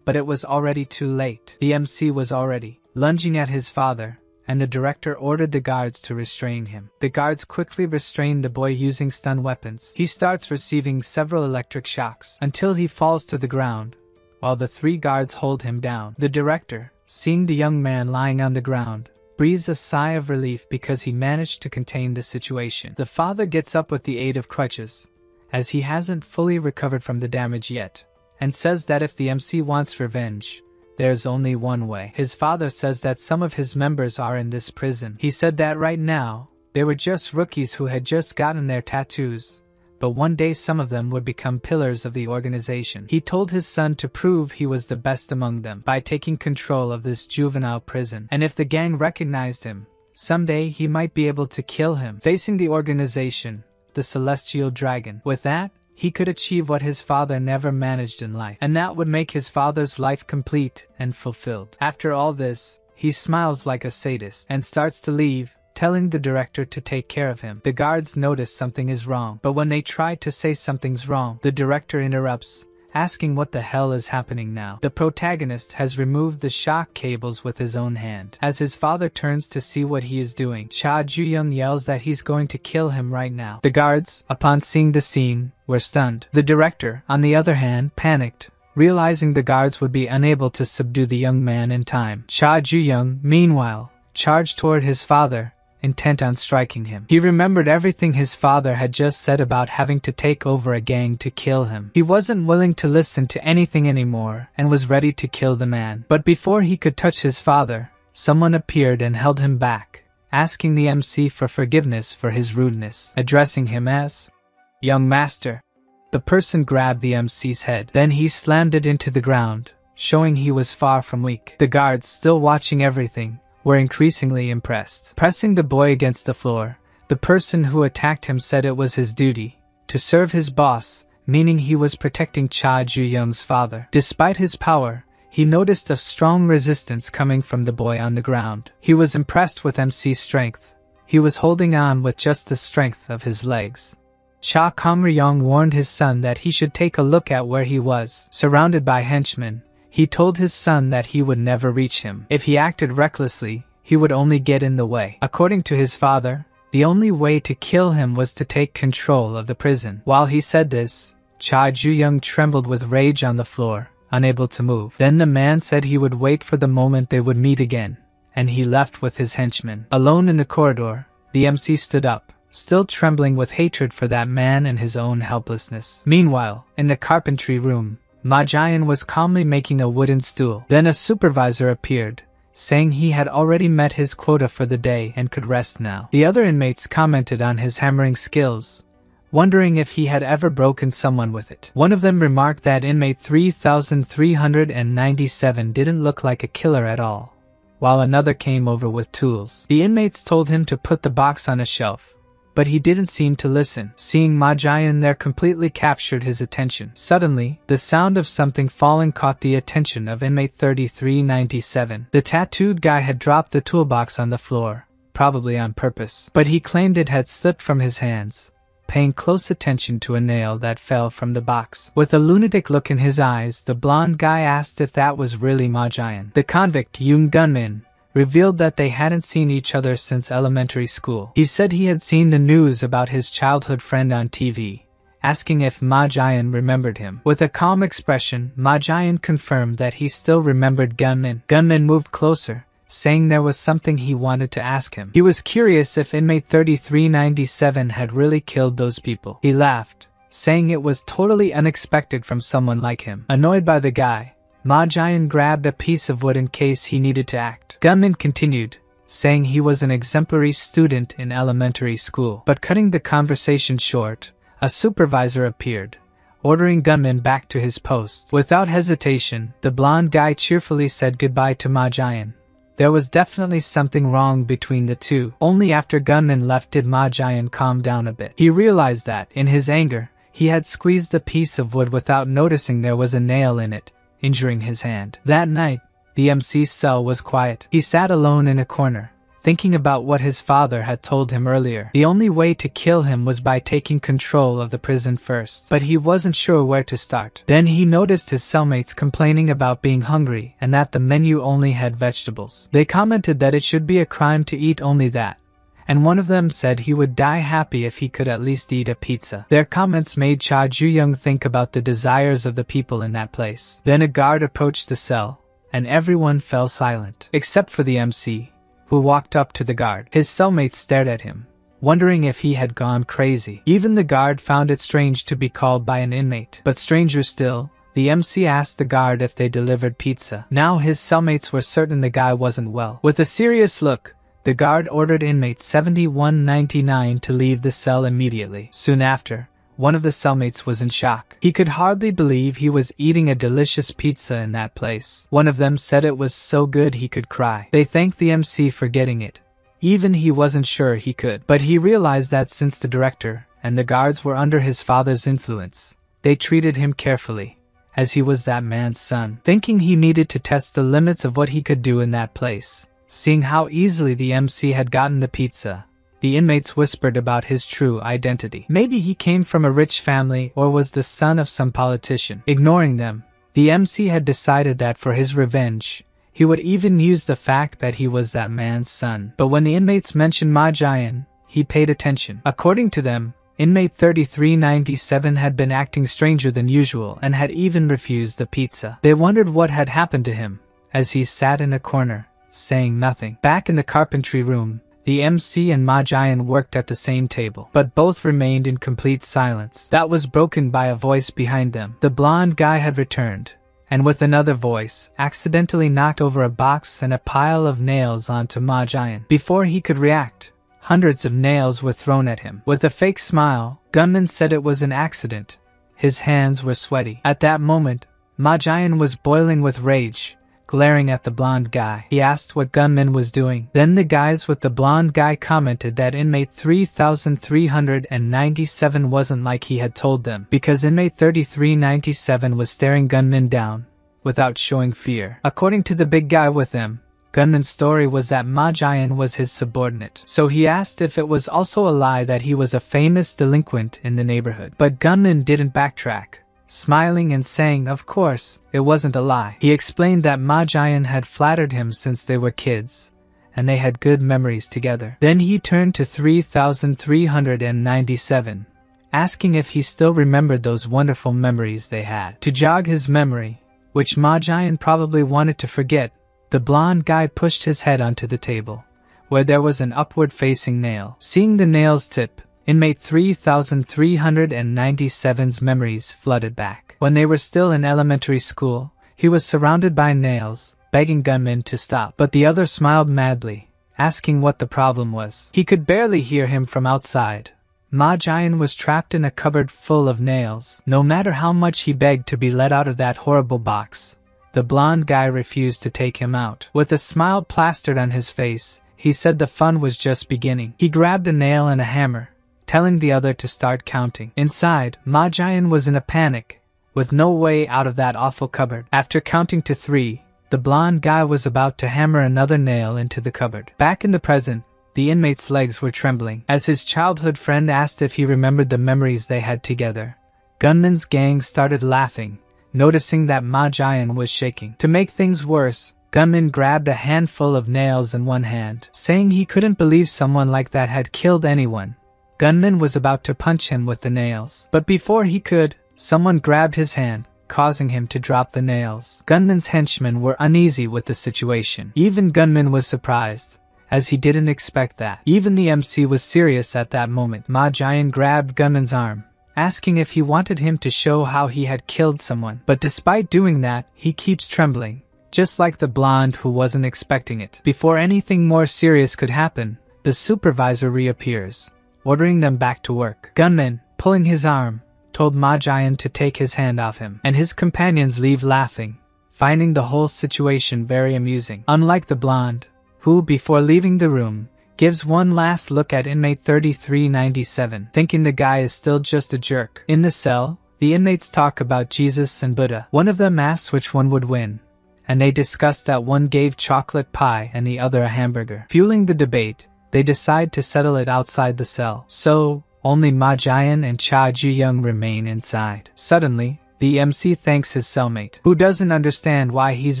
but it was already too late. The MC was already lunging at his father, and the director ordered the guards to restrain him. The guards quickly restrained the boy using stun weapons. He starts receiving several electric shocks until he falls to the ground, while the three guards hold him down. The director, seeing the young man lying on the ground, breathes a sigh of relief because he managed to contain the situation. The father gets up with the aid of crutches, as he hasn't fully recovered from the damage yet, and says that if the MC wants revenge, there's only one way. His father says that some of his members are in this prison. He said that right now, they were just rookies who had just gotten their tattoos, but one day some of them would become pillars of the organization. He told his son to prove he was the best among them by taking control of this juvenile prison, and if the gang recognized him, someday he might be able to kill him. Facing the organization, the Celestial Dragon. With that, he could achieve what his father never managed in life, and that would make his father's life complete and fulfilled. After all this, he smiles like a sadist and starts to leave, telling the director to take care of him. The guards notice something is wrong, but when they try to say something's wrong, the director interrupts asking what the hell is happening now. The protagonist has removed the shock cables with his own hand. As his father turns to see what he is doing, Cha Ju-young yells that he's going to kill him right now. The guards, upon seeing the scene, were stunned. The director, on the other hand, panicked, realizing the guards would be unable to subdue the young man in time. Cha Ju-young, meanwhile, charged toward his father, intent on striking him. He remembered everything his father had just said about having to take over a gang to kill him. He wasn't willing to listen to anything anymore and was ready to kill the man. But before he could touch his father, someone appeared and held him back, asking the MC for forgiveness for his rudeness, addressing him as "Young Master." The person grabbed the MC's head. Then he slammed it into the ground, showing he was far from weak. The guards, still watching everything, were increasingly impressed. Pressing the boy against the floor, the person who attacked him said it was his duty to serve his boss, meaning he was protecting Cha Ju-young's father. Despite his power, he noticed a strong resistance coming from the boy on the ground. He was impressed with MC's strength. He was holding on with just the strength of his legs. Cha Kang-ryong warned his son that he should take a look at where he was. Surrounded by henchmen, he told his son that he would never reach him. If he acted recklessly, he would only get in the way. According to his father, the only way to kill him was to take control of the prison. While he said this, Cha Ju-young trembled with rage on the floor, unable to move. Then the man said he would wait for the moment they would meet again, and he left with his henchmen. Alone in the corridor, the MC stood up, still trembling with hatred for that man and his own helplessness. Meanwhile, in the carpentry room, Ma Jian was calmly making a wooden stool. Then a supervisor appeared, saying he had already met his quota for the day and could rest now. The other inmates commented on his hammering skills, wondering if he had ever broken someone with it. One of them remarked that inmate 3397 didn't look like a killer at all, while another came over with tools. The inmates told him to put the box on a shelf, but he didn't seem to listen. Seeing Ma Jian there completely captured his attention. Suddenly, the sound of something falling caught the attention of inmate 3397. The tattooed guy had dropped the toolbox on the floor, probably on purpose, but he claimed it had slipped from his hands, paying close attention to a nail that fell from the box. With a lunatic look in his eyes, the blonde guy asked if that was really Ma Jian. The convict, Yoon Gunmin, revealed that they hadn't seen each other since elementary school. He said he had seen the news about his childhood friend on TV, asking if Ma Jian remembered him. With a calm expression, Ma Jian confirmed that he still remembered Gunmin. Gunmin moved closer, saying there was something he wanted to ask him. He was curious if inmate 3397 had really killed those people. He laughed, saying it was totally unexpected from someone like him. Annoyed by the guy, Ma Jian grabbed a piece of wood in case he needed to act. Gunmin continued, saying he was an exemplary student in elementary school. But cutting the conversation short, a supervisor appeared, ordering Gunmin back to his post. Without hesitation, the blonde guy cheerfully said goodbye to Ma Jian. There was definitely something wrong between the two. Only after Gunmin left did Ma Jian calm down a bit. He realized that, in his anger, he had squeezed a piece of wood without noticing there was a nail in it, injuring his hand. That night, the MC's cell was quiet. He sat alone in a corner, thinking about what his father had told him earlier. The only way to kill him was by taking control of the prison first, but he wasn't sure where to start. Then he noticed his cellmates complaining about being hungry and that the menu only had vegetables. They commented that it should be a crime to eat only that, and one of them said he would die happy if he could at least eat a pizza. Their comments made Cha Ju-young think about the desires of the people in that place. Then a guard approached the cell, and everyone fell silent, except for the MC, who walked up to the guard. His cellmates stared at him, wondering if he had gone crazy. Even the guard found it strange to be called by an inmate. But stranger still, the MC asked the guard if they delivered pizza. Now his cellmates were certain the guy wasn't well. With a serious look, the guard ordered inmate 7199 to leave the cell immediately. Soon after, one of the cellmates was in shock. He could hardly believe he was eating a delicious pizza in that place. One of them said it was so good he could cry. They thanked the MC for getting it. Even he wasn't sure he could. But he realized that since the director and the guards were under his father's influence, they treated him carefully, as he was that man's son. Thinking he needed to test the limits of what he could do in that place, seeing how easily the MC had gotten the pizza, the inmates whispered about his true identity. Maybe he came from a rich family or was the son of some politician. Ignoring them, the MC had decided that for his revenge, he would even use the fact that he was that man's son. But when the inmates mentioned Ma Jian, he paid attention. According to them, inmate 3397 had been acting stranger than usual and had even refused the pizza. They wondered what had happened to him, as he sat in a corner, saying nothing. Back in the carpentry room, the MC and Ma Jian worked at the same table, but both remained in complete silence. That was broken by a voice behind them. The blonde guy had returned, and with another voice, accidentally knocked over a box and a pile of nails onto Ma Jian. Before he could react, hundreds of nails were thrown at him. With a fake smile, Gunman said it was an accident. His hands were sweaty. At that moment, Ma Jian was boiling with rage, glaring at the blonde guy. He asked what Gunman was doing. Then the guys with the blonde guy commented that inmate 3397 wasn't like he had told them, because inmate 3397 was staring Gunman down, without showing fear. According to the big guy with them, Gunman's story was that Ma Jian was his subordinate. So he asked if it was also a lie that he was a famous delinquent in the neighborhood. But Gunman didn't backtrack, smiling and saying of course, it wasn't a lie. He explained that Ma Jian had flattered him since they were kids, and they had good memories together. Then he turned to 3397, asking if he still remembered those wonderful memories they had. To jog his memory, which Ma Jian probably wanted to forget, the blonde guy pushed his head onto the table, where there was an upward-facing nail. Seeing the nail's tip, inmate 3397's memories flooded back. When they were still in elementary school, he was surrounded by nails, begging Gunman to stop. But the other smiled madly, asking what the problem was. He could barely hear him from outside. Ma Jian was trapped in a cupboard full of nails. No matter how much he begged to be let out of that horrible box, the blonde guy refused to take him out. With a smile plastered on his face, he said the fun was just beginning. He grabbed a nail and a hammer, telling the other to start counting. Inside, Ma Jian was in a panic, with no way out of that awful cupboard. After counting to 3, the blonde guy was about to hammer another nail into the cupboard. Back in the present, the inmate's legs were trembling. As his childhood friend asked if he remembered the memories they had together, Gunman's gang started laughing, noticing that Ma Jian was shaking. To make things worse, Gunman grabbed a handful of nails in one hand, saying he couldn't believe someone like that had killed anyone. Gunman was about to punch him with the nails, but before he could, someone grabbed his hand, causing him to drop the nails. Gunman's henchmen were uneasy with the situation. Even Gunman was surprised, as he didn't expect that. Even the MC was serious at that moment. Ma Jian grabbed Gunman's arm, asking if he wanted him to show how he had killed someone. But despite doing that, he keeps trembling, just like the blonde who wasn't expecting it. Before anything more serious could happen, the supervisor reappears, ordering them back to work. Gunman, pulling his arm, told Ma Jian to take his hand off him, and his companions leave laughing, finding the whole situation very amusing. Unlike the blonde, who, before leaving the room, gives one last look at inmate 3397, thinking the guy is still just a jerk. In the cell, the inmates talk about Jesus and Buddha. One of them asks which one would win, and they discuss that one gave chocolate pie and the other a hamburger. Fueling the debate, they decide to settle it outside the cell. So, only Ma Jian and Cha Ji-young remain inside. Suddenly, the MC thanks his cellmate, who doesn't understand why he's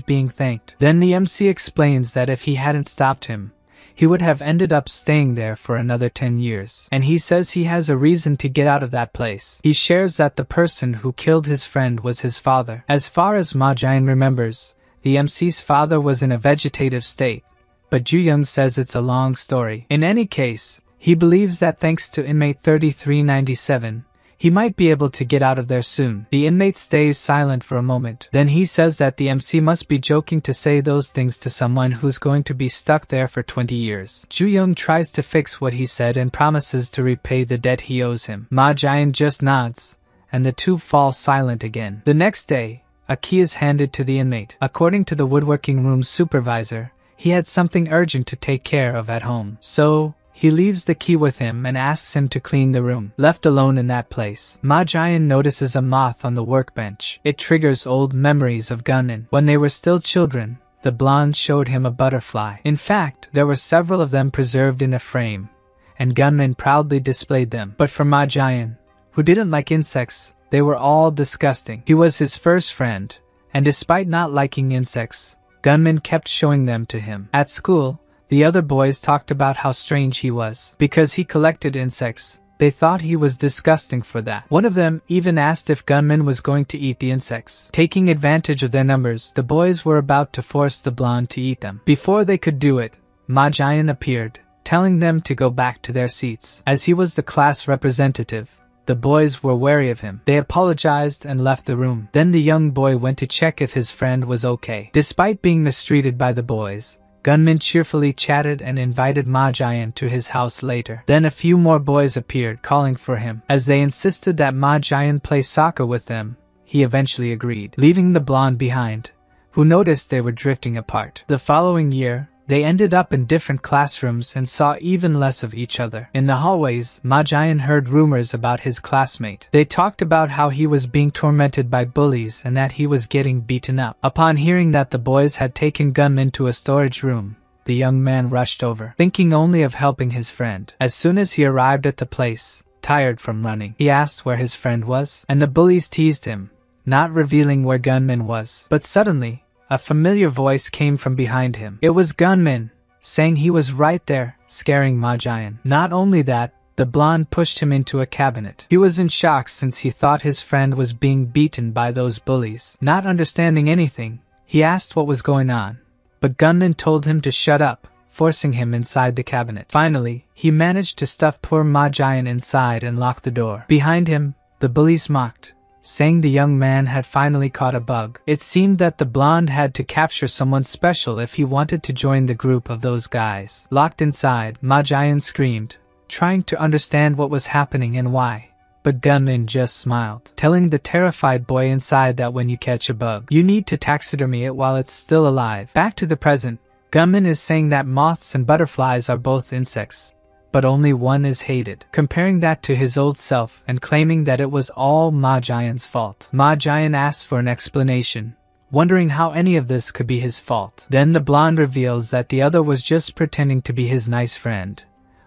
being thanked. Then the MC explains that if he hadn't stopped him, he would have ended up staying there for another 10 years. And he says he has a reason to get out of that place. He shares that the person who killed his friend was his father. As far as Ma Jian remembers, the MC's father was in a vegetative state, but Ju-young says it's a long story. In any case, he believes that thanks to inmate 3397, he might be able to get out of there soon. The inmate stays silent for a moment. Then he says that the MC must be joking to say those things to someone who's going to be stuck there for 20 years. Ju-young tries to fix what he said and promises to repay the debt he owes him. Ma Jian just nods, and the two fall silent again. The next day, a key is handed to the inmate. According to the woodworking room supervisor, he had something urgent to take care of at home. So, he leaves the key with him and asks him to clean the room. Left alone in that place, Ma Jian notices a moth on the workbench. It triggers old memories of Gunman. When they were still children, the blonde showed him a butterfly. In fact, there were several of them preserved in a frame, and gunmen proudly displayed them. But for Ma Jian, who didn't like insects, they were all disgusting. He was his first friend, and despite not liking insects, gunmen kept showing them to him. At school, the other boys talked about how strange he was. Because he collected insects, they thought he was disgusting for that. One of them even asked if gunman was going to eat the insects. Taking advantage of their numbers, the boys were about to force the blonde to eat them. Before they could do it, Ma Jian appeared, telling them to go back to their seats. As he was the class representative, the boys were wary of him. They apologized and left the room. Then the young boy went to check if his friend was okay. Despite being mistreated by the boys, gunman cheerfully chatted and invited Ma Jian to his house later. Then a few more boys appeared, calling for him. As they insisted that Ma Jian play soccer with them, he eventually agreed, leaving the blonde behind, who noticed they were drifting apart. The following year, they ended up in different classrooms and saw even less of each other. In the hallways, Ma Jian heard rumors about his classmate. They talked about how he was being tormented by bullies and that he was getting beaten up. Upon hearing that the boys had taken gunmen to a storage room, the young man rushed over, thinking only of helping his friend. As soon as he arrived at the place, tired from running, he asked where his friend was, and the bullies teased him, not revealing where gunman was. But suddenly, a familiar voice came from behind him. It was gunman, saying he was right there, scaring Ma Jian. Not only that, the blonde pushed him into a cabinet. He was in shock since he thought his friend was being beaten by those bullies. Not understanding anything, he asked what was going on, but gunman told him to shut up, forcing him inside the cabinet. Finally, he managed to stuff poor Ma Jian inside and lock the door. Behind him, the bullies mocked, saying the young man had finally caught a bug. It seemed that the blonde had to capture someone special if he wanted to join the group of those guys. Locked inside, Ma Jian screamed, trying to understand what was happening and why. But gunman just smiled, telling the terrified boy inside that when you catch a bug, you need to taxidermy it while it's still alive. Back to the present, gunman is saying that moths and butterflies are both insects, but only one is hated, comparing that to his old self and claiming that it was all Ma Jian's fault. Ma Jian asked for an explanation, wondering how any of this could be his fault. Then the blonde reveals that the other was just pretending to be his nice friend,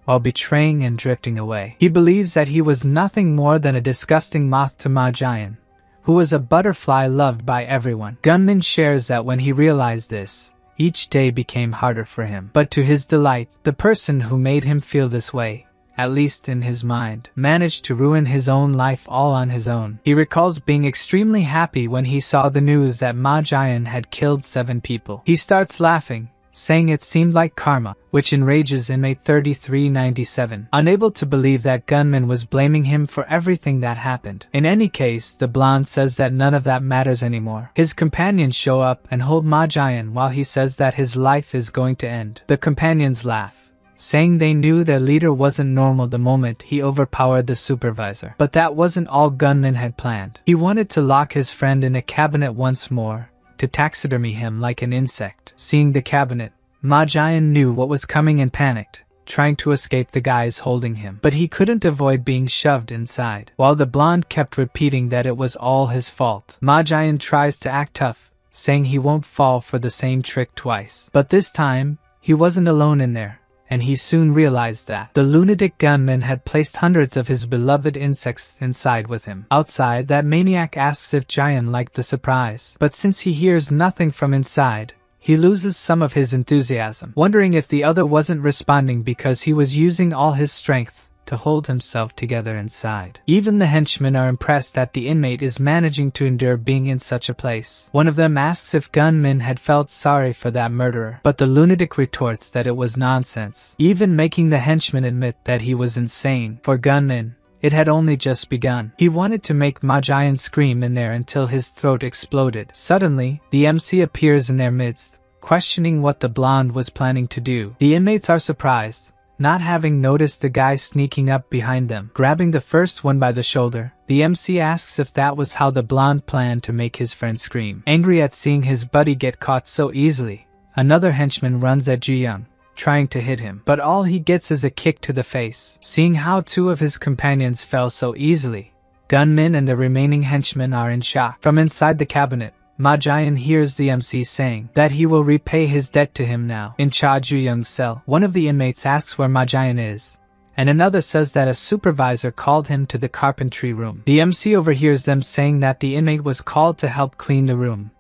while betraying and drifting away. He believes that he was nothing more than a disgusting moth to Ma Jian, who was a butterfly loved by everyone. Gunman shares that when he realized this, each day became harder for him. But to his delight, the person who made him feel this way, at least in his mind, managed to ruin his own life all on his own. He recalls being extremely happy when he saw the news that Ma Jian had killed 7 people. He starts laughing, saying it seemed like karma, which enrages inmate 3397, unable to believe that gunman was blaming him for everything that happened. In any case, the blonde says that none of that matters anymore. His companions show up and hold Ma Jian while he says that his life is going to end. The companions laugh, saying they knew their leader wasn't normal the moment he overpowered the supervisor. But that wasn't all gunman had planned. He wanted to lock his friend in a cabinet once more, to taxidermy him like an insect. Seeing the cabinet, Ma Jian knew what was coming and panicked, trying to escape the guys holding him. But he couldn't avoid being shoved inside. While the blonde kept repeating that it was all his fault, Ma Jian tries to act tough, saying he won't fall for the same trick twice. But this time, he wasn't alone in there, and he soon realized that the lunatic gunman had placed hundreds of his beloved insects inside with him. Outside, that maniac asks if Jian liked the surprise, but since he hears nothing from inside, he loses some of his enthusiasm, wondering if the other wasn't responding because he was using all his strength to hold himself together inside. Even the henchmen are impressed that the inmate is managing to endure being in such a place. One of them asks if gunman had felt sorry for that murderer, but the lunatic retorts that it was nonsense, even making the henchman admit that he was insane. For gunman, it had only just begun. He wanted to make Ma Jian scream in there until his throat exploded. Suddenly, the MC appears in their midst, questioning what the blonde was planning to do. The inmates are surprised, not having noticed the guy sneaking up behind them. Grabbing the first one by the shoulder, the MC asks if that was how the blonde planned to make his friend scream. Angry at seeing his buddy get caught so easily, another henchman runs at Ji-young, trying to hit him, but all he gets is a kick to the face. Seeing how 2 of his companions fell so easily, gunman and the remaining henchmen are in shock. From inside the cabinet, Ma Jian hears the MC saying that he will repay his debt to him now. In Cha Ju-young's cell, one of the inmates asks where Ma Jian is, and another says that a supervisor called him to the carpentry room. The MC overhears them saying that the inmate was called to help clean the room,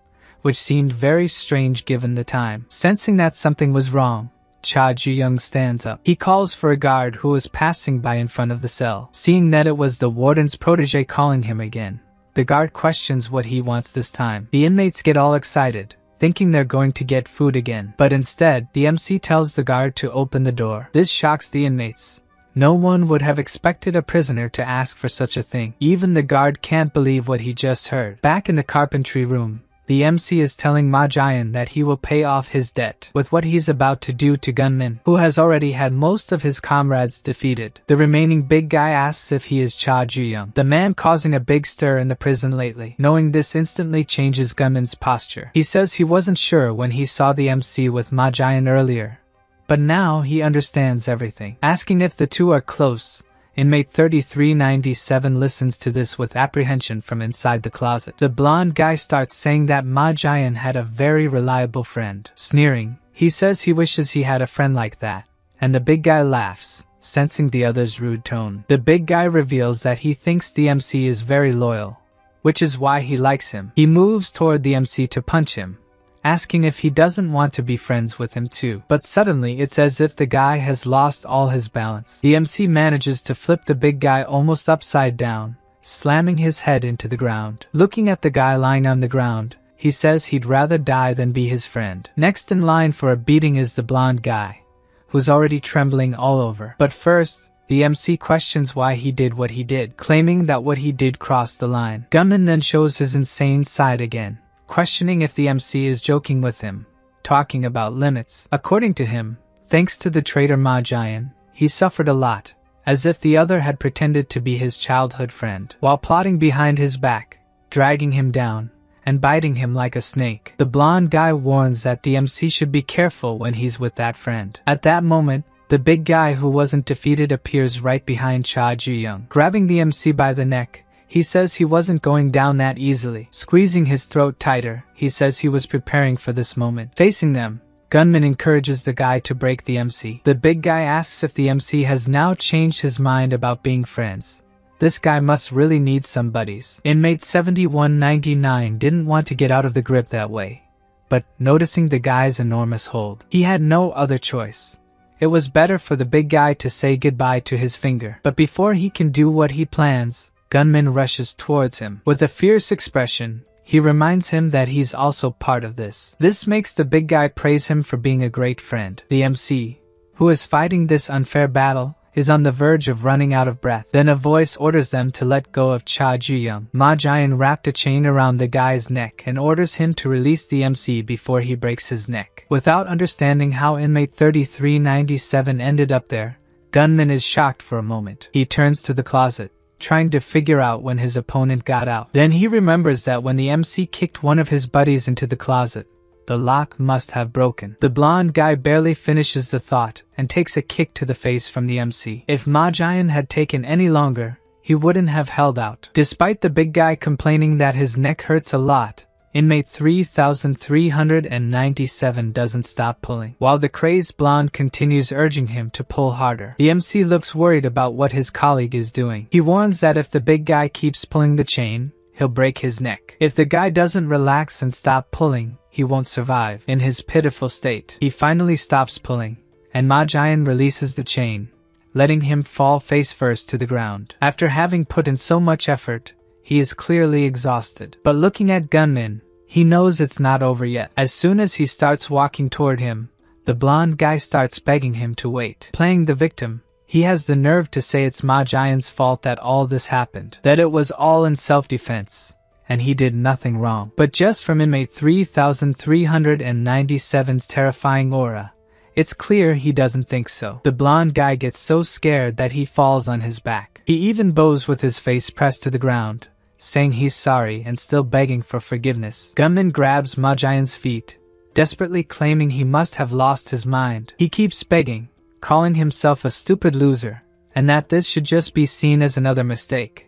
which seemed very strange given the time. Sensing that something was wrong, Cha Ji-young stands up. He calls for a guard who was passing by in front of the cell. Seeing that it was the warden's protege calling him again, the guard questions what he wants this time. The inmates get all excited, thinking they're going to get food again. But instead, the MC tells the guard to open the door. This shocks the inmates. No one would have expected a prisoner to ask for such a thing. Even the guard can't believe what he just heard. Back in the carpentry room, the MC is telling Ma Jian that he will pay off his debt with what he's about to do to Gunman, who has already had most of his comrades defeated. The remaining big guy asks if he is Cha Ji-young, the man causing a big stir in the prison lately. Knowing this instantly changes Gunman's posture. He says he wasn't sure when he saw the MC with Ma Jian earlier, but now he understands everything. Asking if the two are close, Inmate 3397 listens to this with apprehension from inside the closet. The blonde guy starts saying that Ma Jian had a very reliable friend. Sneering, he says he wishes he had a friend like that, and the big guy laughs, sensing the other's rude tone. The big guy reveals that he thinks the MC is very loyal, which is why he likes him. He moves toward the MC to punch him, asking if he doesn't want to be friends with him too. But suddenly it's as if the guy has lost all his balance. The MC manages to flip the big guy almost upside down, slamming his head into the ground. Looking at the guy lying on the ground, he says he'd rather die than be his friend. Next in line for a beating is the blonde guy, who's already trembling all over. But first, the MC questions why he did what he did, claiming that what he did crossed the line. Gunman then shows his insane side again, questioning if the MC is joking with him, talking about limits. According to him, thanks to the traitor Ma Jian, he suffered a lot, as if the other had pretended to be his childhood friend, while plotting behind his back, dragging him down, and biting him like a snake. The blonde guy warns that the MC should be careful when he's with that friend. At that moment, the big guy who wasn't defeated appears right behind Cha Ji-young. Grabbing the MC by the neck, he says he wasn't going down that easily. Squeezing his throat tighter, he says he was preparing for this moment. Facing them, Gunman encourages the guy to break the MC. The big guy asks if the MC has now changed his mind about being friends. This guy must really need some buddies. Inmate 7199 didn't want to get out of the grip that way, but noticing the guy's enormous hold, he had no other choice. It was better for the big guy to say goodbye to his finger. But before he can do what he plans, Gunman rushes towards him. With a fierce expression, he reminds him that he's also part of this. This makes the big guy praise him for being a great friend. The MC, who is fighting this unfair battle, is on the verge of running out of breath. Then a voice orders them to let go of Cha Ji-young. Ma Jian wrapped a chain around the guy's neck and orders him to release the MC before he breaks his neck. Without understanding how inmate 3397 ended up there, Gunman is shocked for a moment. He turns to the closet, trying to figure out when his opponent got out. Then he remembers that when the MC kicked one of his buddies into the closet, the lock must have broken. The blonde guy barely finishes the thought and takes a kick to the face from the MC. If Ma Jian had taken any longer, he wouldn't have held out. Despite the big guy complaining that his neck hurts a lot, inmate 3397 doesn't stop pulling, while the crazed blonde continues urging him to pull harder. The MC looks worried about what his colleague is doing. He warns that if the big guy keeps pulling the chain, he'll break his neck. If the guy doesn't relax and stop pulling, he won't survive. In his pitiful state, he finally stops pulling, and Ma Jian releases the chain, letting him fall face first to the ground. After having put in so much effort, he is clearly exhausted. But looking at Gunman, he knows it's not over yet. As soon as he starts walking toward him, the blonde guy starts begging him to wait. Playing the victim, he has the nerve to say it's Ma Jian's fault that all this happened, that it was all in self-defense, and he did nothing wrong. But just from inmate 3397's terrifying aura, it's clear he doesn't think so. The blonde guy gets so scared that he falls on his back. He even bows with his face pressed to the ground, saying he's sorry and still begging for forgiveness. Gunman grabs Ma Jian's feet, desperately claiming he must have lost his mind. He keeps begging, calling himself a stupid loser, and that this should just be seen as another mistake.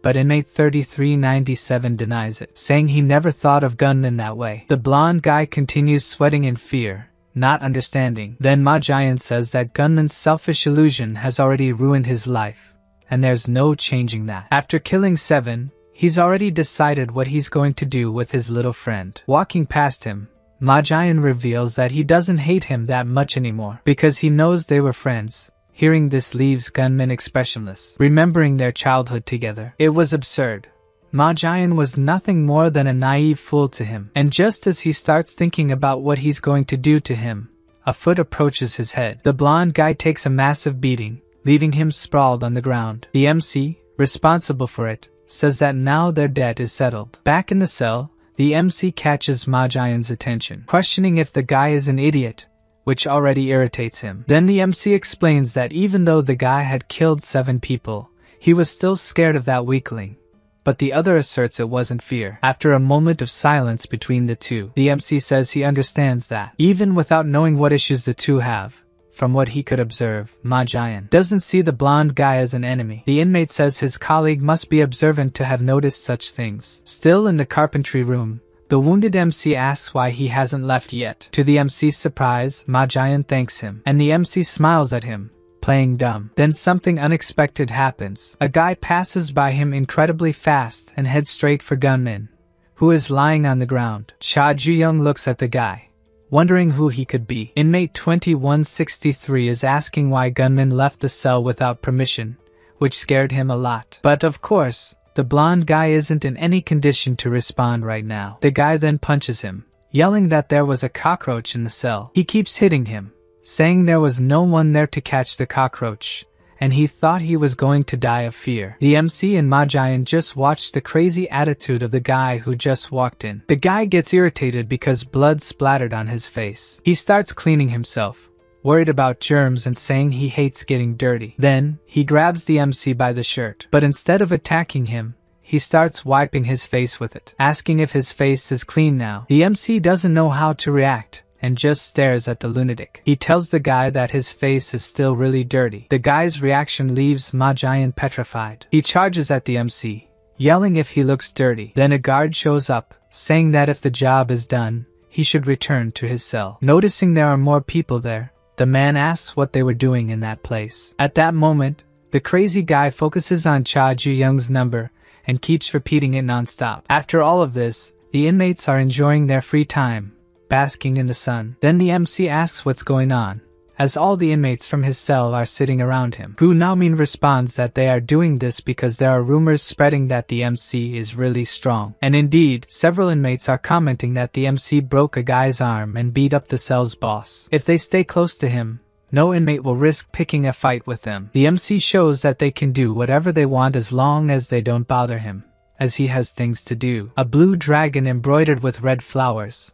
But inmate 3397 denies it, saying he never thought of Gunman that way. The blonde guy continues sweating in fear, not understanding. Then Ma Giant says that Gunman's selfish illusion has already ruined his life, and there's no changing that. After killing 7, he's already decided what he's going to do with his little friend. Walking past him, Ma Giant reveals that he doesn't hate him that much anymore, because he knows they were friends. Hearing this leaves Gunman expressionless, remembering their childhood together. It was absurd. Ma Giant was nothing more than a naive fool to him, and just as he starts thinking about what he's going to do to him, a foot approaches his head. The blonde guy takes a massive beating, leaving him sprawled on the ground. The MC, responsible for it, says that now their debt is settled. Back in the cell, the MC catches Ma Giant's attention, questioning if the guy is an idiot, which already irritates him. Then the MC explains that even though the guy had killed 7 people, he was still scared of that weakling. But the other asserts it wasn't fear. After a moment of silence between the two, the MC says he understands that, even without knowing what issues the two have, from what he could observe, Ma Giant doesn't see the blonde guy as an enemy. The inmate says his colleague must be observant to have noticed such things. Still in the carpentry room, the wounded MC asks why he hasn't left yet. To the MC's surprise, Ma Giant thanks him, and the MC smiles at him, playing dumb. Then something unexpected happens. A guy passes by him incredibly fast and heads straight for Gunman, who is lying on the ground. Cha Ju-young looks at the guy, wondering who he could be. Inmate 2163 is asking why Gunman left the cell without permission, which scared him a lot. But of course, the blonde guy isn't in any condition to respond right now. The guy then punches him, yelling that there was a cockroach in the cell. He keeps hitting him, saying there was no one there to catch the cockroach, and he thought he was going to die of fear. The MC and Ma Giant just watched the crazy attitude of the guy who just walked in. The guy gets irritated because blood splattered on his face. He starts cleaning himself, worried about germs and saying he hates getting dirty. Then, he grabs the MC by the shirt, but instead of attacking him, he starts wiping his face with it, asking if his face is clean now. The MC doesn't know how to react, and just stares at the lunatic. He tells the guy that his face is still really dirty. The guy's reaction leaves Ma Giant petrified. He charges at the MC, yelling if he looks dirty. Then a guard shows up, saying that if the job is done, he should return to his cell. Noticing there are more people there, the man asks what they were doing in that place. At that moment, the crazy guy focuses on Cha Ju-young's number and keeps repeating it non-stop. After all of this, the inmates are enjoying their free time, basking in the sun. Then the MC asks what's going on, as all the inmates from his cell are sitting around him. Gu Naomin responds that they are doing this because there are rumors spreading that the MC is really strong. And indeed, several inmates are commenting that the MC broke a guy's arm and beat up the cell's boss. If they stay close to him, no inmate will risk picking a fight with them. The MC shows that they can do whatever they want as long as they don't bother him, as he has things to do. A blue dragon embroidered with red flowers,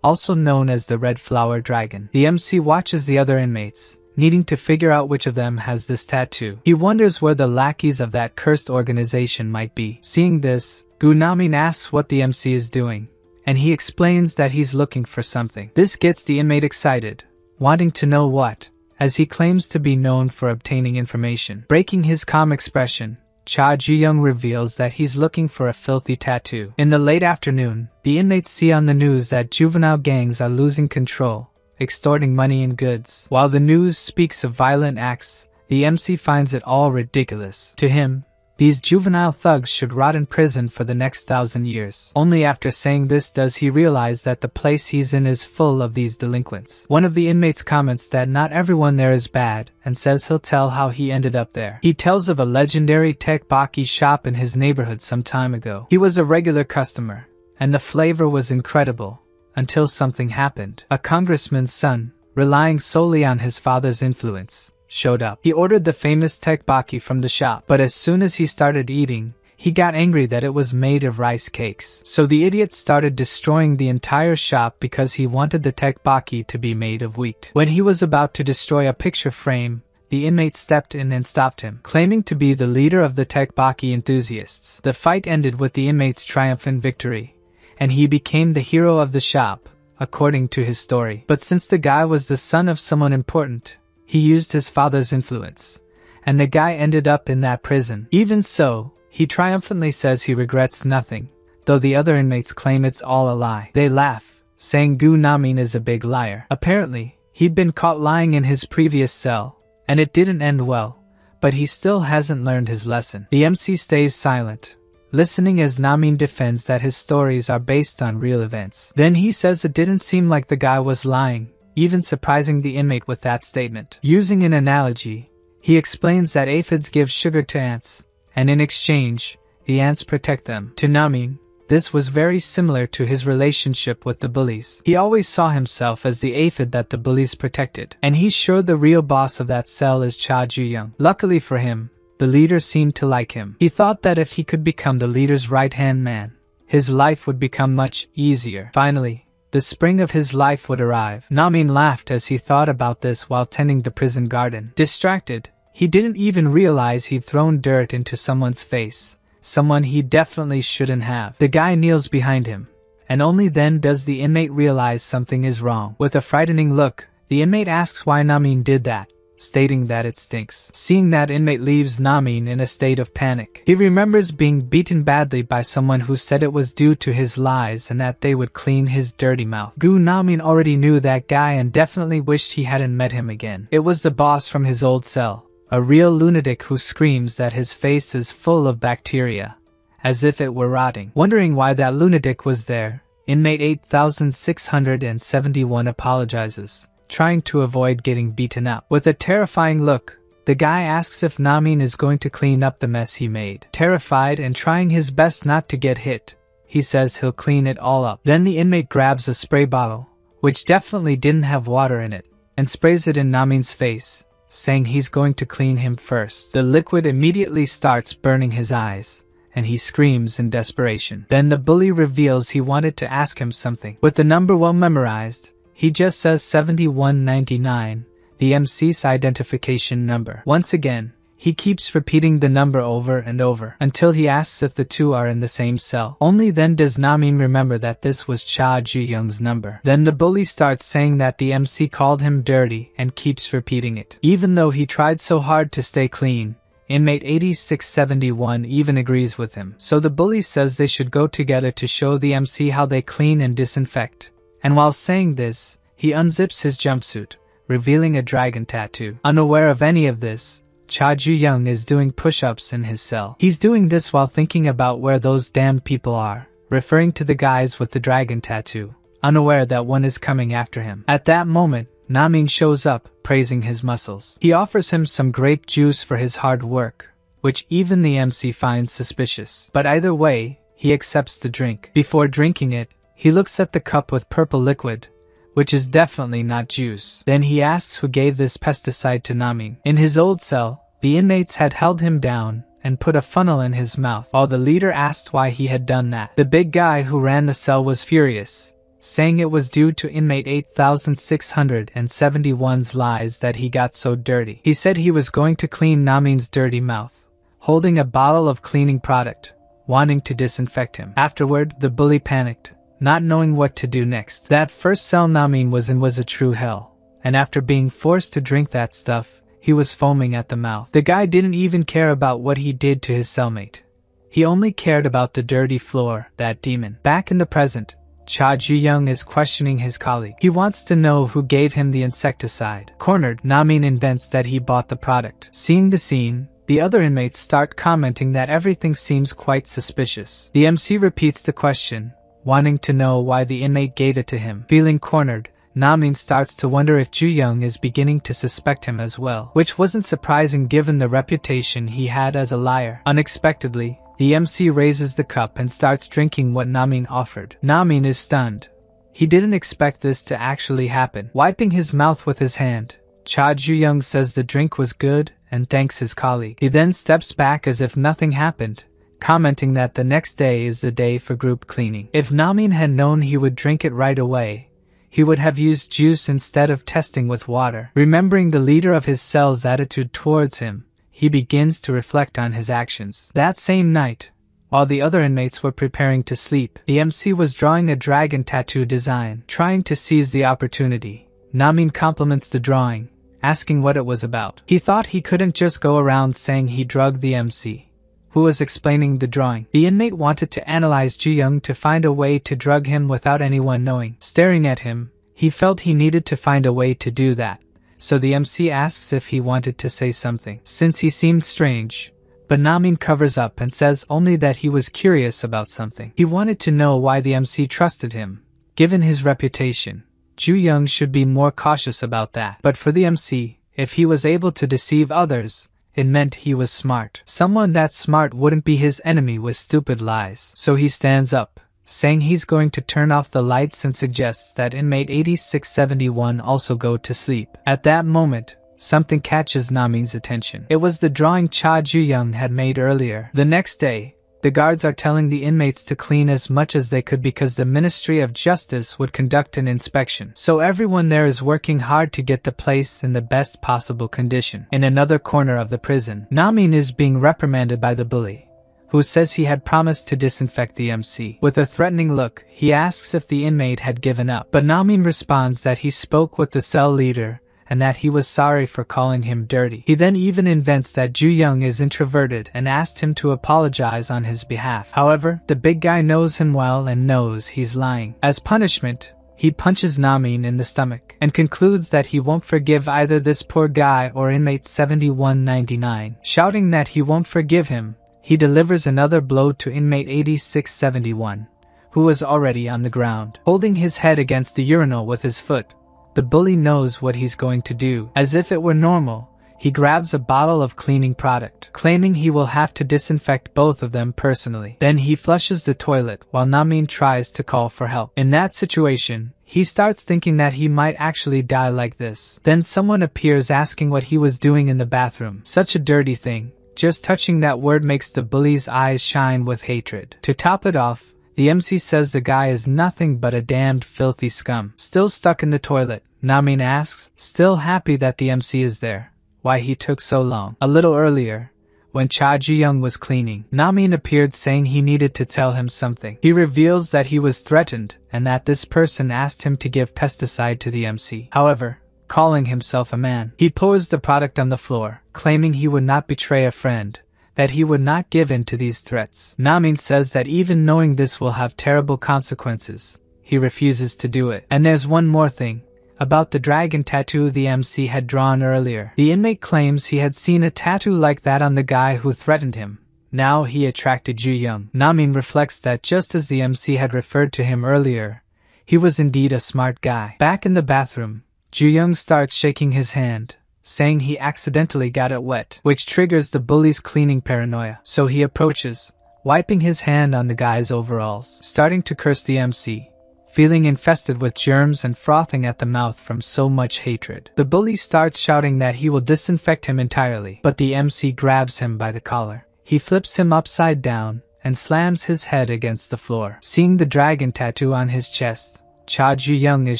also known as the Red Flower Dragon. The MC watches the other inmates, needing to figure out which of them has this tattoo. He wonders where the lackeys of that cursed organization might be. Seeing this, Gu Naomin asks what the MC is doing, and he explains that he's looking for something. This gets the inmate excited, wanting to know what, as he claims to be known for obtaining information. Breaking his calm expression, Cha Ju-young reveals that he's looking for a filthy tattoo. In the late afternoon, the inmates see on the news that juvenile gangs are losing control, extorting money and goods. While the news speaks of violent acts, the MC finds it all ridiculous. To him, these juvenile thugs should rot in prison for the next 1,000 years. Only after saying this does he realize that the place he's in is full of these delinquents. One of the inmates comments that not everyone there is bad, and says he'll tell how he ended up there. He tells of a legendary tekkbokki shop in his neighborhood some time ago. He was a regular customer, and the flavor was incredible, until something happened. A congressman's son, relying solely on his father's influence, showed up. He ordered the famous tekkbokki from the shop, but as soon as he started eating, he got angry that it was made of rice cakes. So the idiot started destroying the entire shop because he wanted the tekkbokki to be made of wheat. When he was about to destroy a picture frame, the inmate stepped in and stopped him, claiming to be the leader of the tekkbokki enthusiasts. The fight ended with the inmate's triumphant victory, and he became the hero of the shop, according to his story. But since the guy was the son of someone important, he used his father's influence, and the guy ended up in that prison. Even so, he triumphantly says he regrets nothing, though the other inmates claim it's all a lie. They laugh, saying Gu Namin is a big liar. Apparently, he'd been caught lying in his previous cell, and it didn't end well, but he still hasn't learned his lesson. The MC stays silent, listening as Namin defends that his stories are based on real events. Then he says it didn't seem like the guy was lying, even surprising the inmate with that statement. Using an analogy, he explains that aphids give sugar to ants, and in exchange, the ants protect them. To Namin, this was very similar to his relationship with the bullies. He always saw himself as the aphid that the bullies protected, and he's sure the real boss of that cell is Cha Ju-young. Luckily for him, the leader seemed to like him. He thought that if he could become the leader's right-hand man, his life would become much easier. Finally, the spring of his life would arrive. Namin laughed as he thought about this while tending the prison garden. Distracted, he didn't even realize he'd thrown dirt into someone's face. Someone he definitely shouldn't have. The guy kneels behind him, and only then does the inmate realize something is wrong. With a frightening look, the inmate asks why Namin did that, stating that it stinks. Seeing that inmate leaves Namin in a state of panic. He remembers being beaten badly by someone who said it was due to his lies and that they would clean his dirty mouth. Gu Namin already knew that guy and definitely wished he hadn't met him again. It was the boss from his old cell. A real lunatic who screams that his face is full of bacteria, as if it were rotting. Wondering why that lunatic was there, inmate 8671 apologizes, trying to avoid getting beaten up. With a terrifying look, the guy asks if Namin is going to clean up the mess he made. Terrified and trying his best not to get hit, he says he'll clean it all up. Then the inmate grabs a spray bottle, which definitely didn't have water in it, and sprays it in Namin's face, saying he's going to clean him first. The liquid immediately starts burning his eyes, and he screams in desperation. Then the bully reveals he wanted to ask him something. With the number well memorized, he just says 7199, the MC's identification number. Once again, he keeps repeating the number over and over, until he asks if the two are in the same cell. Only then does Namin remember that this was Cha Ju-young's number. Then the bully starts saying that the MC called him dirty and keeps repeating it. Even though he tried so hard to stay clean, inmate 8671 even agrees with him. So the bully says they should go together to show the MC how they clean and disinfect. And while saying this, he unzips his jumpsuit, revealing a dragon tattoo. Unaware of any of this, Cha Ju-young is doing push-ups in his cell. He's doing this while thinking about where those damned people are, referring to the guys with the dragon tattoo, unaware that one is coming after him. At that moment, Namin shows up, praising his muscles. He offers him some grape juice for his hard work, which even the MC finds suspicious. But either way, he accepts the drink. Before drinking it, he looks at the cup with purple liquid, which is definitely not juice. Then he asks who gave this pesticide to Namin. In his old cell, the inmates had held him down and put a funnel in his mouth, while the leader asked why he had done that. The big guy who ran the cell was furious, saying it was due to inmate 8671's lies that he got so dirty. He said he was going to clean Namin's dirty mouth, holding a bottle of cleaning product, wanting to disinfect him. Afterward, the bully panicked, not knowing what to do next. That first cell Namin was in was a true hell, and after being forced to drink that stuff, he was foaming at the mouth. The guy didn't even care about what he did to his cellmate. He only cared about the dirty floor, that demon. Back in the present, Cha Ju-young is questioning his colleague. He wants to know who gave him the insecticide. Cornered, Namin invents that he bought the product. Seeing the scene, the other inmates start commenting that everything seems quite suspicious. The MC repeats the question, wanting to know why the inmate gave it to him. Feeling cornered, Namin starts to wonder if Ju-young is beginning to suspect him as well, which wasn't surprising given the reputation he had as a liar. Unexpectedly, the MC raises the cup and starts drinking what Namin offered. Namin is stunned. He didn't expect this to actually happen. Wiping his mouth with his hand, Cha Ju-young says the drink was good and thanks his colleague. He then steps back as if nothing happened, commenting that the next day is the day for group cleaning. If Namin had known he would drink it right away, he would have used juice instead of testing with water. Remembering the leader of his cell's attitude towards him, he begins to reflect on his actions. That same night, while the other inmates were preparing to sleep, the MC was drawing a dragon tattoo design. Trying to seize the opportunity, Namin compliments the drawing, asking what it was about. He thought he couldn't just go around saying he drugged the MC, who was explaining the drawing. The inmate wanted to analyze Ju-young to find a way to drug him without anyone knowing. Staring at him, he felt he needed to find a way to do that. So the MC asks if he wanted to say something, since he seemed strange. But Namin covers up and says only that he was curious about something. He wanted to know why the MC trusted him. Given his reputation, Ju-young should be more cautious about that. But for the MC, if he was able to deceive others, it meant he was smart. Someone that smart wouldn't be his enemy with stupid lies. So he stands up, saying he's going to turn off the lights and suggests that inmate 8671 also go to sleep. At that moment, something catches Namin's attention. It was the drawing Cha Ju-young had made earlier. The next day, the guards are telling the inmates to clean as much as they could because the Ministry of Justice would conduct an inspection. So everyone there is working hard to get the place in the best possible condition. In another corner of the prison, Namin is being reprimanded by the bully, who says he had promised to disinfect the MC. With a threatening look, he asks if the inmate had given up. But Namin responds that he spoke with the cell leader and that he was sorry for calling him dirty. He then even invents that Ju-young is introverted and asked him to apologize on his behalf. However, the big guy knows him well and knows he's lying. As punishment, he punches Namin in the stomach and concludes that he won't forgive either this poor guy or inmate 7199. Shouting that he won't forgive him, he delivers another blow to inmate 8671, who was already on the ground, holding his head against the urinal with his foot. The bully knows what he's going to do. As if it were normal, he grabs a bottle of cleaning product, claiming he will have to disinfect both of them personally. Then he flushes the toilet while Namin tries to call for help. In that situation, he starts thinking that he might actually die like this. Then someone appears asking what he was doing in the bathroom. Such a dirty thing. Just touching that word makes the bully's eyes shine with hatred. To top it off, the MC says the guy is nothing but a damned filthy scum. Still stuck in the toilet, Namin asks, still happy that the MC is there, why he took so long. A little earlier, when Cha Ju-young was cleaning, Namin appeared saying he needed to tell him something. He reveals that he was threatened and that this person asked him to give pesticide to the MC. However, calling himself a man, he pours the product on the floor, claiming he would not betray a friend, that he would not give in to these threats. Namin says that even knowing this will have terrible consequences, he refuses to do it. And there's one more thing, about the dragon tattoo the MC had drawn earlier. The inmate claims he had seen a tattoo like that on the guy who threatened him. Now he attracted Ju-young. Namin reflects that just as the MC had referred to him earlier, he was indeed a smart guy. Back in the bathroom, Ju-young starts shaking his hand, saying he accidentally got it wet, which triggers the bully's cleaning paranoia. So he approaches, wiping his hand on the guy's overalls, starting to curse the MC, feeling infested with germs and frothing at the mouth from so much hatred. The bully starts shouting that he will disinfect him entirely, but the MC grabs him by the collar. He flips him upside down and slams his head against the floor. Seeing the dragon tattoo on his chest, Cha Ju-young is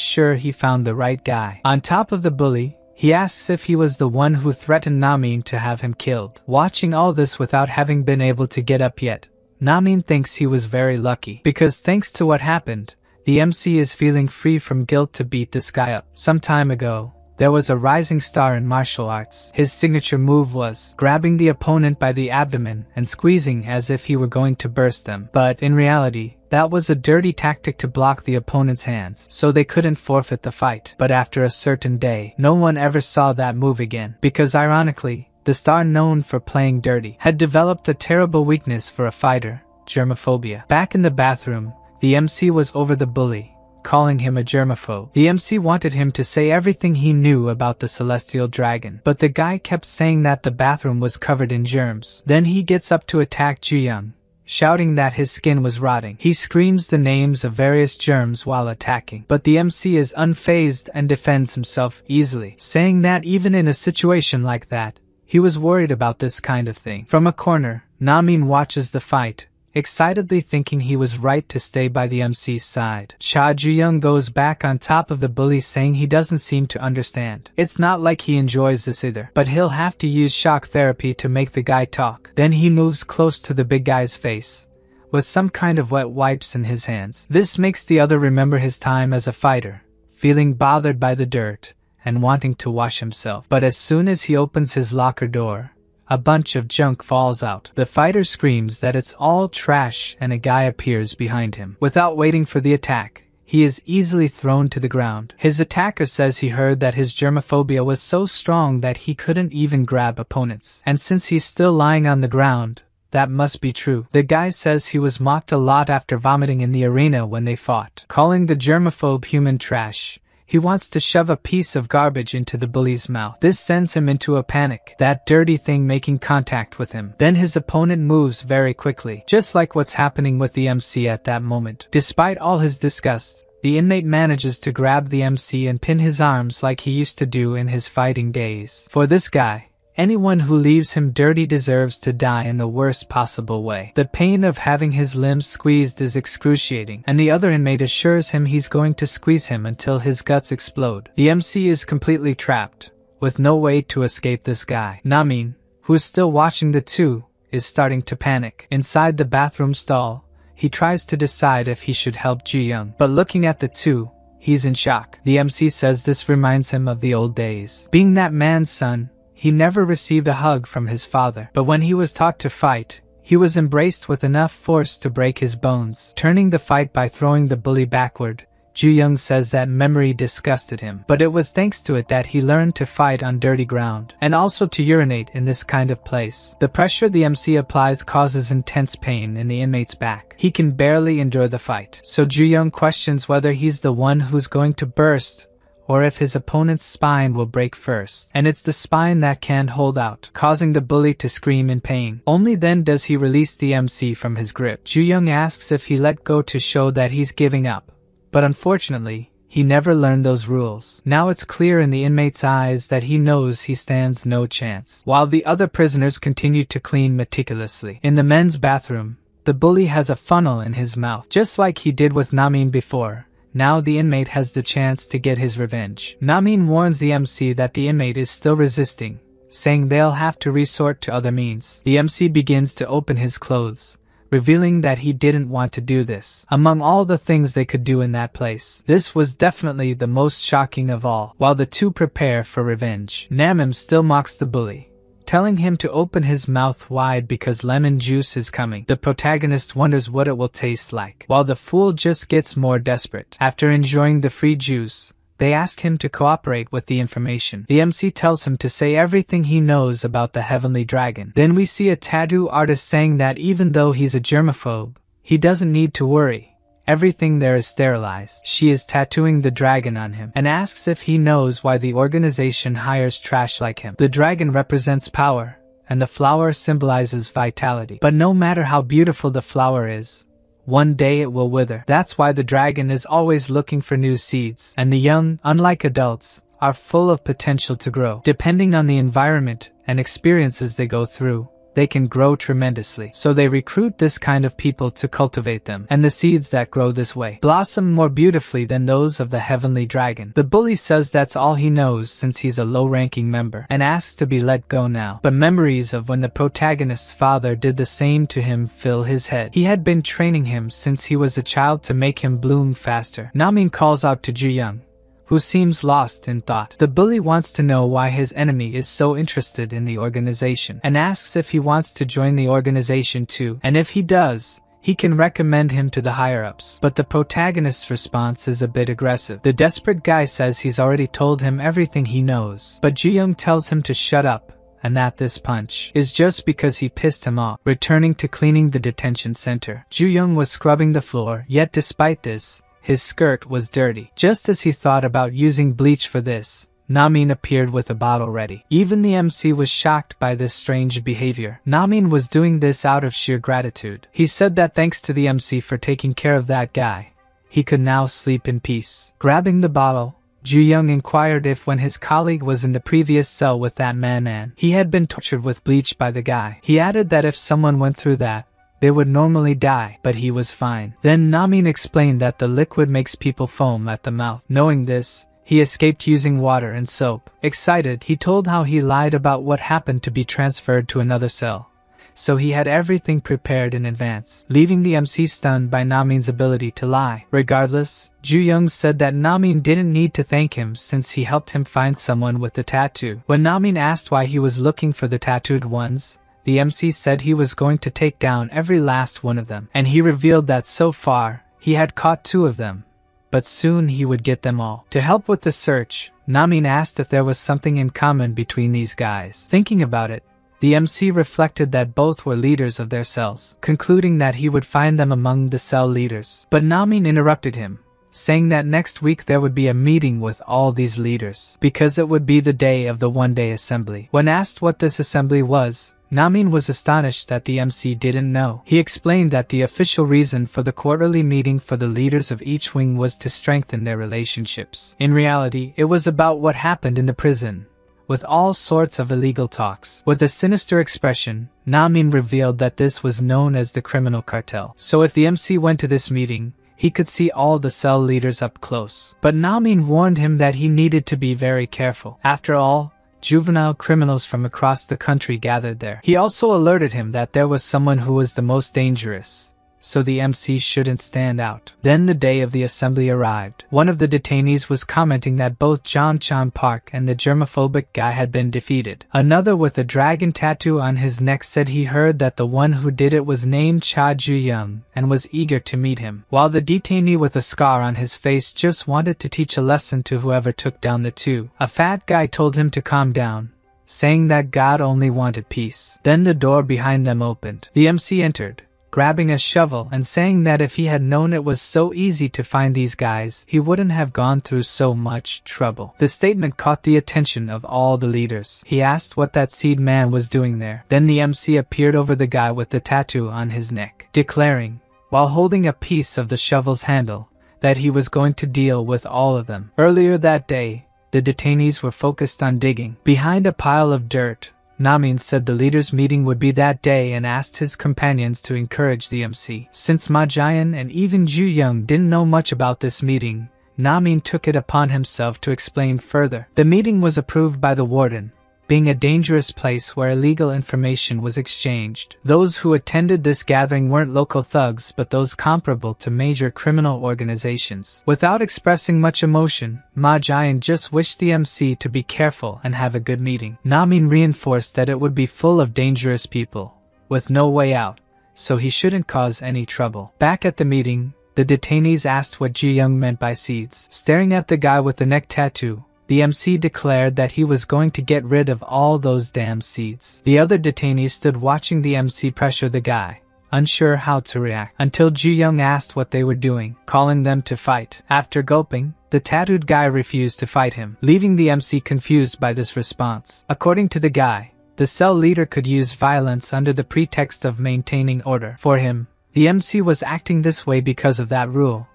sure he found the right guy. On top of the bully, he asks if he was the one who threatened Namin to have him killed. Watching all this without having been able to get up yet, Namin thinks he was very lucky, because thanks to what happened, the MC is feeling free from guilt to beat this guy up. Some time ago, there was a rising star in martial arts. His signature move was grabbing the opponent by the abdomen and squeezing as if he were going to burst them. But in reality, that was a dirty tactic to block the opponent's hands, so they couldn't forfeit the fight. But after a certain day, no one ever saw that move again, because ironically, the star known for playing dirty had developed a terrible weakness for a fighter, germophobia. Back in the bathroom, the MC was over the bully, calling him a germaphobe. The MC wanted him to say everything he knew about the celestial dragon, but the guy kept saying that the bathroom was covered in germs. Then he gets up to attack Ju-young, shouting that his skin was rotting. He screams the names of various germs while attacking, but the MC is unfazed and defends himself easily, saying that even in a situation like that, he was worried about this kind of thing. From a corner, Namin watches the fight, excitedly thinking he was right to stay by the MC's side. Cha Ju-young goes back on top of the bully, saying he doesn't seem to understand. It's not like he enjoys this either, but he'll have to use shock therapy to make the guy talk. Then he moves close to the big guy's face, with some kind of wet wipes in his hands. This makes the other remember his time as a fighter, feeling bothered by the dirt and wanting to wash himself. But as soon as he opens his locker door, a bunch of junk falls out. The fighter screams that it's all trash and a guy appears behind him. Without waiting for the attack, he is easily thrown to the ground. His attacker says he heard that his germophobia was so strong that he couldn't even grab opponents. And since he's still lying on the ground, that must be true. The guy says he was mocked a lot after vomiting in the arena when they fought, calling the germaphobe human trash. He wants to shove a piece of garbage into the bully's mouth. This sends him into a panic, that dirty thing making contact with him. Then his opponent moves very quickly, just like what's happening with the MC at that moment. Despite all his disgust, the inmate manages to grab the MC and pin his arms like he used to do in his fighting days. For this guy, anyone who leaves him dirty deserves to die in the worst possible way. The pain of having his limbs squeezed is excruciating, and the other inmate assures him he's going to squeeze him until his guts explode. The MC is completely trapped, with no way to escape this guy. Namin, who's still watching the two, is starting to panic. Inside the bathroom stall, he tries to decide if he should help Ji-young, but looking at the two, he's in shock. The MC says this reminds him of the old days. Being that man's son, he never received a hug from his father, but when he was taught to fight, he was embraced with enough force to break his bones. Turning the fight by throwing the bully backward, Ju-young says that memory disgusted him, but it was thanks to it that he learned to fight on dirty ground, and also to urinate in this kind of place. The pressure the MC applies causes intense pain in the inmate's back. He can barely endure the fight, so Ju-young questions whether he's the one who's going to burst, or if his opponent's spine will break first. And it's the spine that can't hold out, causing the bully to scream in pain. Only then does he release the MC from his grip. Ju-young asks if he let go to show that he's giving up, but unfortunately, he never learned those rules. Now it's clear in the inmate's eyes that he knows he stands no chance. While the other prisoners continue to clean meticulously. In the men's bathroom, the bully has a funnel in his mouth, just like he did with Namin before. Now the inmate has the chance to get his revenge. Namin warns the MC that the inmate is still resisting, saying they'll have to resort to other means. The MC begins to open his clothes, revealing that he didn't want to do this. Among all the things they could do in that place, this was definitely the most shocking of all. While the two prepare for revenge, Namim still mocks the bully, telling him to open his mouth wide because lemon juice is coming. The protagonist wonders what it will taste like, while the fool just gets more desperate. After enjoying the free juice, they ask him to cooperate with the information. The MC tells him to say everything he knows about the heavenly dragon. Then we see a tattoo artist saying that even though he's a germaphobe, he doesn't need to worry. Everything there is sterilized. She is tattooing the dragon on him and asks if he knows why the organization hires trash like him. The dragon represents power, and the flower symbolizes vitality. But no matter how beautiful the flower is, one day it will wither. That's why the dragon is always looking for new seeds, and the young, unlike adults, are full of potential to grow. Depending on the environment and experiences they go through, they can grow tremendously. So they recruit this kind of people to cultivate them, and the seeds that grow this way blossom more beautifully than those of the heavenly dragon. The bully says that's all he knows since he's a low-ranking member, and asks to be let go now. But memories of when the protagonist's father did the same to him fill his head. He had been training him since he was a child to make him bloom faster. Namin calls out to Ju-young, who seems lost in thought. The bully wants to know why his enemy is so interested in the organization, and asks if he wants to join the organization too, and if he does, he can recommend him to the higher-ups. But the protagonist's response is a bit aggressive. The desperate guy says he's already told him everything he knows, but Ju-young tells him to shut up, and that this punch is just because he pissed him off. Returning to cleaning the detention center, Ju-young was scrubbing the floor, yet despite this, his skirt was dirty. Just as he thought about using bleach for this, Namin appeared with a bottle ready. Even the MC was shocked by this strange behavior. Namin was doing this out of sheer gratitude. He said that thanks to the MC for taking care of that guy, he could now sleep in peace. Grabbing the bottle, Ju-young inquired if when his colleague was in the previous cell with that man, he had been tortured with bleach by the guy. He added that if someone went through that, they would normally die, but he was fine. Then Namin explained that the liquid makes people foam at the mouth. Knowing this, he escaped using water and soap. Excited, he told how he lied about what happened to be transferred to another cell, so he had everything prepared in advance, leaving the MC stunned by Namin's ability to lie. Regardless, Ju-young said that Namin didn't need to thank him since he helped him find someone with the tattoo. When Namin asked why he was looking for the tattooed ones, the MC said he was going to take down every last one of them, and he revealed that so far, he had caught 2 of them, but soon he would get them all. To help with the search, Namin asked if there was something in common between these guys. Thinking about it, the MC reflected that both were leaders of their cells, concluding that he would find them among the cell leaders. But Namin interrupted him, saying that next week there would be a meeting with all these leaders, because it would be the day of the one-day assembly. When asked what this assembly was, Namin was astonished that the MC didn't know. He explained that the official reason for the quarterly meeting for the leaders of each wing was to strengthen their relationships. In reality, it was about what happened in the prison, with all sorts of illegal talks. With a sinister expression, Namin revealed that this was known as the criminal cartel. So if the MC went to this meeting, he could see all the cell leaders up close. But Namin warned him that he needed to be very careful. After all, juvenile criminals from across the country gathered there. He also alerted him that there was someone who was the most dangerous, so the MC shouldn't stand out. Then the day of the assembly arrived. One of the detainees was commenting that both John Park and the germophobic guy had been defeated. Another with a dragon tattoo on his neck said he heard that the one who did it was named Cha Ju-young and was eager to meet him, while the detainee with a scar on his face just wanted to teach a lesson to whoever took down the 2. A fat guy told him to calm down, saying that God only wanted peace. Then the door behind them opened. The MC entered, grabbing a shovel and saying that if he had known it was so easy to find these guys, he wouldn't have gone through so much trouble. The statement caught the attention of all the leaders. He asked what that seed man was doing there. Then the MC appeared over the guy with the tattoo on his neck, declaring, while holding a piece of the shovel's handle, that he was going to deal with all of them. Earlier that day, the detainees were focused on digging. Behind a pile of dirt, Namin said the leaders' meeting would be that day and asked his companions to encourage the MC. Since Ma Jian and even Ju-young didn't know much about this meeting, Namin took it upon himself to explain further. The meeting was approved by the warden, being a dangerous place where illegal information was exchanged. Those who attended this gathering weren't local thugs but those comparable to major criminal organizations. Without expressing much emotion, Ma Jian just wished the MC to be careful and have a good meeting. Namin reinforced that it would be full of dangerous people, with no way out, so he shouldn't cause any trouble. Back at the meeting, the detainees asked what Ji-young meant by seeds. Staring at the guy with the neck tattoo, the MC declared that he was going to get rid of all those damn seeds. The other detainees stood watching the MC pressure the guy, unsure how to react, until Ju-young asked what they were doing, calling them to fight. After gulping, the tattooed guy refused to fight him, leaving the MC confused by this response. According to the guy, the cell leader could use violence under the pretext of maintaining order. For him, the MC was acting this way because of that rule.